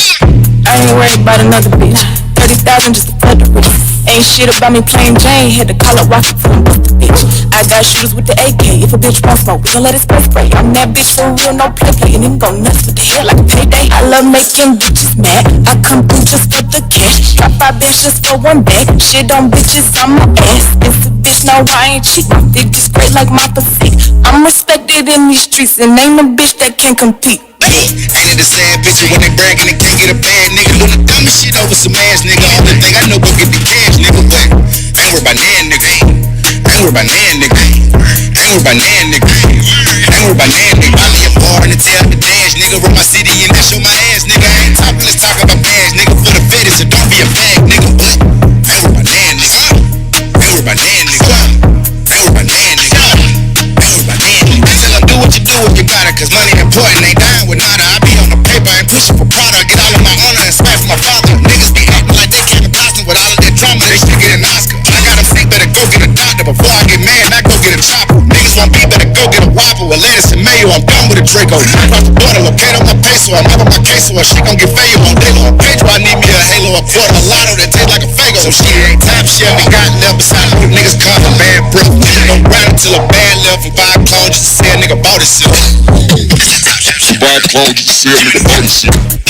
I ain't worried about another bitch. 30,000 just to flood the rich. Ain't shit about me plain Jane. Had to call up Rocky for him, bust the bitch. I got shooters with the AK. If a bitch wants smoke, we gon' let it spray. I'm that bitch for real, no play. And then go nuts with the head like a payday. I love making bitches mad. I come through just for the cash. Drop 5 bitches just for one bag. Shit on bitches, I'm a ass. It's a bitch, no, I ain't cheap. My dick is great like my physique. I'm respected in these streets, and ain't no bitch that can compete. Ain't it the sad picture when they bragging they can't get a bad nigga? Do the dumbest shit over some ass nigga. Only thing I know go get the cash nigga. But I ain't worried about nan nigga. I ain't worried about nan nigga. I ain't worried about nan nigga. I ain't worried about nan nigga. Buy me a bar and tell the dash nigga. Run my city and I show my ass nigga. I ain't talking, let's talk about bags nigga. For the fetish, so don't be a fag nigga. But I ain't worried about nan nigga. I ain't worried about nan nigga. I ain't worried about nan nigga. I ain't worried about nan nigga. I tell them do what you do if you got it, cause money important ain't dying with nada. I be on the paper and pushing for product. Get all of my honor and smash my father. Niggas be acting like they Kevin Costner with all of that drama. They should get an Oscar. I got them think better go get a doctor before I get mad. I go get a chopper. Niggas want me better go get a Whopper with lettuce and mayo. I'm done with a Draco. Across the border, locate on my peso. I'm up on my queso. Or she gon' get fail on Dalo. On Pedro, I need me a Halo, a quarter, a lotto that tastes like a Fago. So she ain't top shelf. We got left beside the niggas contraband breath. Don't ride until a bad left and buy a clone just to say a nigga bought himself.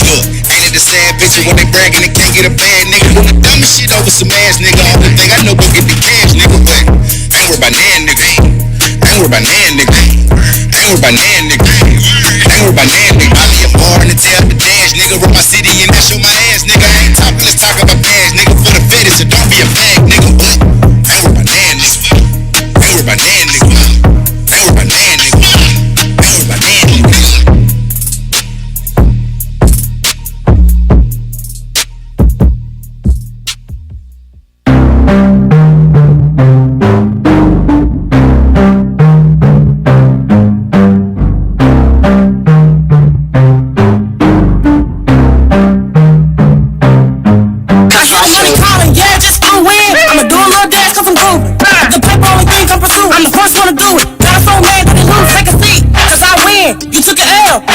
Look, ain't it the sad picture when they bragging they can't get a bad nigga? Do the dumbest shit over some ass nigga. Only thing I know go get the cash nigga. But I ain't worried about nan nigga. I ain't worried about nan nigga. I ain't worried about nan nigga. I ain't worried about nan nigga. Buy me a bar and tell the dash nigga. Run my city and I show my ass nigga. I ain't talking, let's talk about bags nigga. For the fetish, so don't be a fag nigga. But I ain't worried about nan nigga. I ain't worried about nan nigga. I ain't worried about nan nigga. I ain't worried about nan nigga.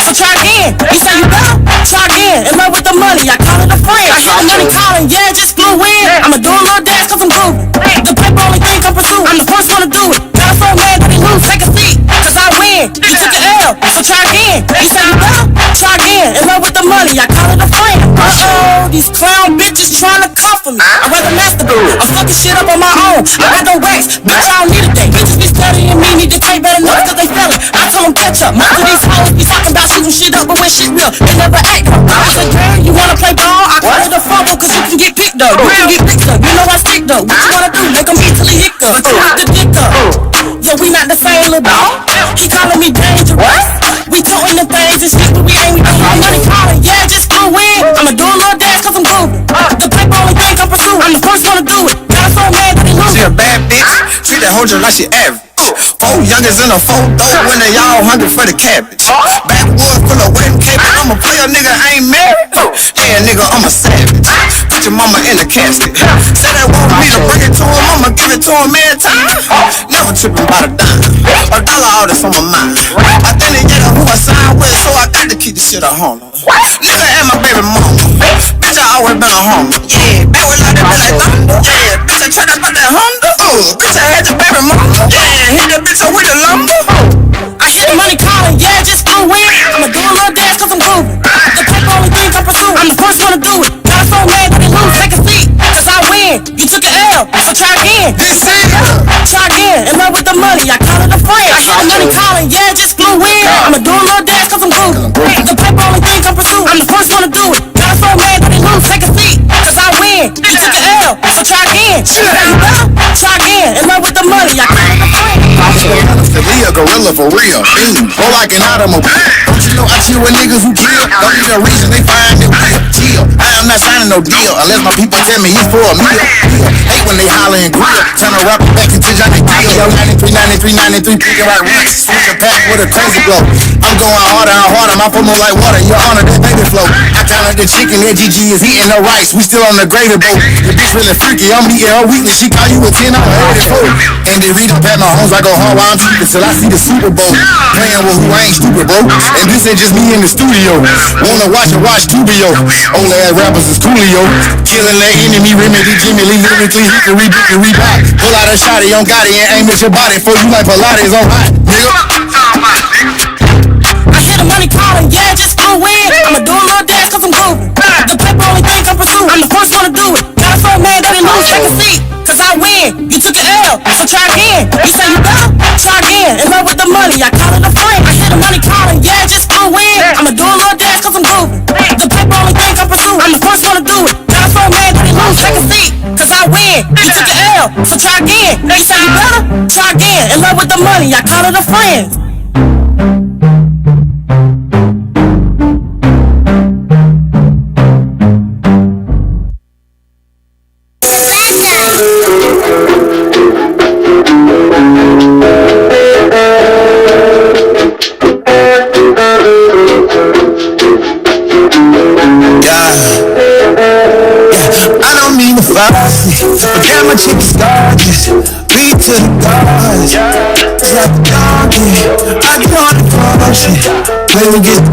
So try again. You say you better? Try again. In love with the money, I call it a friend. I hear the money calling, yeah, just flew in. I'ma do a little dance cause I'm grooving. The paper only thing I pursue. I'm the first one to do it. Got so mad that he lose, take a seat. Cause I win. You took an L, so try again. You say you better? Try again. In love with the money, I call it a friend. Uh-oh, these clown bitches trying to come for me. I'd rather masturbate. I'm fucking shit up on my own. I got no racks. Bitch, I don't need a date. Bitches be studying me, need to take better notes cause they feel it. I tell them catch up. Most of these hoes be talking about shooting shit up, but when shit real, they never act up. I said, girl, you wanna play ball? I call it a fumble cause you can get picked up. You can get picked up. You know I stick up. What you wanna do? Make them easily hick up. But you have to dick up. Yo, we not the same little dog. He calling me dangerous. We toting the things and shit, but we ain't. We don't have money calling. Yeah, just flew in. I'ma do a little dance cause I'm grooving. The paper only thing I pursue. I'm the first one to do it. Got so mad that he lose. She a bad bitch. Treat that hoe just like she average. Four youngers in a photo when they all hungry for the cabbage. Backwood full of wet cake, I'm a player, nigga, I ain't married. Yeah, nigga, I'm a savage. Put your mama in the casket. Say they want me to bring it to him, I'ma give it to him every time. Never tripping about a dime. $1 all that's on my mind. I think they get who I signed with, so I got to keep this shit at home. Nigga and my baby mama. Bitch, I always been a home. Yeah, back when I did like thunder. Yeah, bitch, I tried to put that Honda. Bitch, I had your baby mama. Yeah, hit that bitch up with a lumber. I hear the money calling, yeah, just go in. I'ma do a little dance cause I'm grooving. The paper only thing I pursue, I'm the first one to do it. Got so mad that they lose, take a seat. Cause I win, you took an L, so try again. This is try again, in love with the money, I call it a friend. I hear the money calling, yeah, just flew in. I'ma do a little dance cause I'm grooving. The paper only thing I pursue, I'm the first one to do it. Got so mad that they lose, take a seat. Cause I win, you took an L, so try again. Try again, in love with the money, I call it a friend. A gorilla for real, roll like an automobile. Don't you know I chill with niggas who kill? Don't need a reason they find it real. Chill, I am not signing no deal unless my people tell me he's for a meal. Hate when they holler and grill, turn a rapper back into Johnny Gill. 93, 93, 93, picking right rocks, switch a pack with a crazy blow. I'm going harder and harder, my phone like water, your honor, that baby flow. I count the chicken, that GG is eating the rice, we still on the gravy boat. The bitch really freaky, I'm eating her weakness, she call you a 10, I'm a 84. And they read up at my homes, I go hard while I'm sleeping till I see the Super Bowl. Playing with who I ain't stupid, bro. And this ain't just me in the studio. Wanna watch Tubio. Old ass rappers is Coolio. Killing that enemy, remedy Jimmy Lee, lyrically hickory, dickory, rock. Pull out a shot, he don't got it, and aim at your body for you like Pilates on hot, nigga. I hear the money calling, yeah, just go in. I'ma do a little dance cause I'm grooving. The paper only thing I pursue, I'm the first one to do it. Got so mad that they lose, take a seat. Cause I win, you took an L, so try again. You say you better, try again. In love with the money, I call it a friend. I hear the money calling, yeah, just go in. I'ma do a little dance cause I'm grooving. The paper only thing I pursue, I'm the first one to do it. Got so mad that they lose, take a seat. Cause I win, you took an L, so try again. You say you better, try again. In love with the money, I call it a friend. Forget my chick is gorgeous. Beat to the gods. Drop the donkey. I go on the function. When we get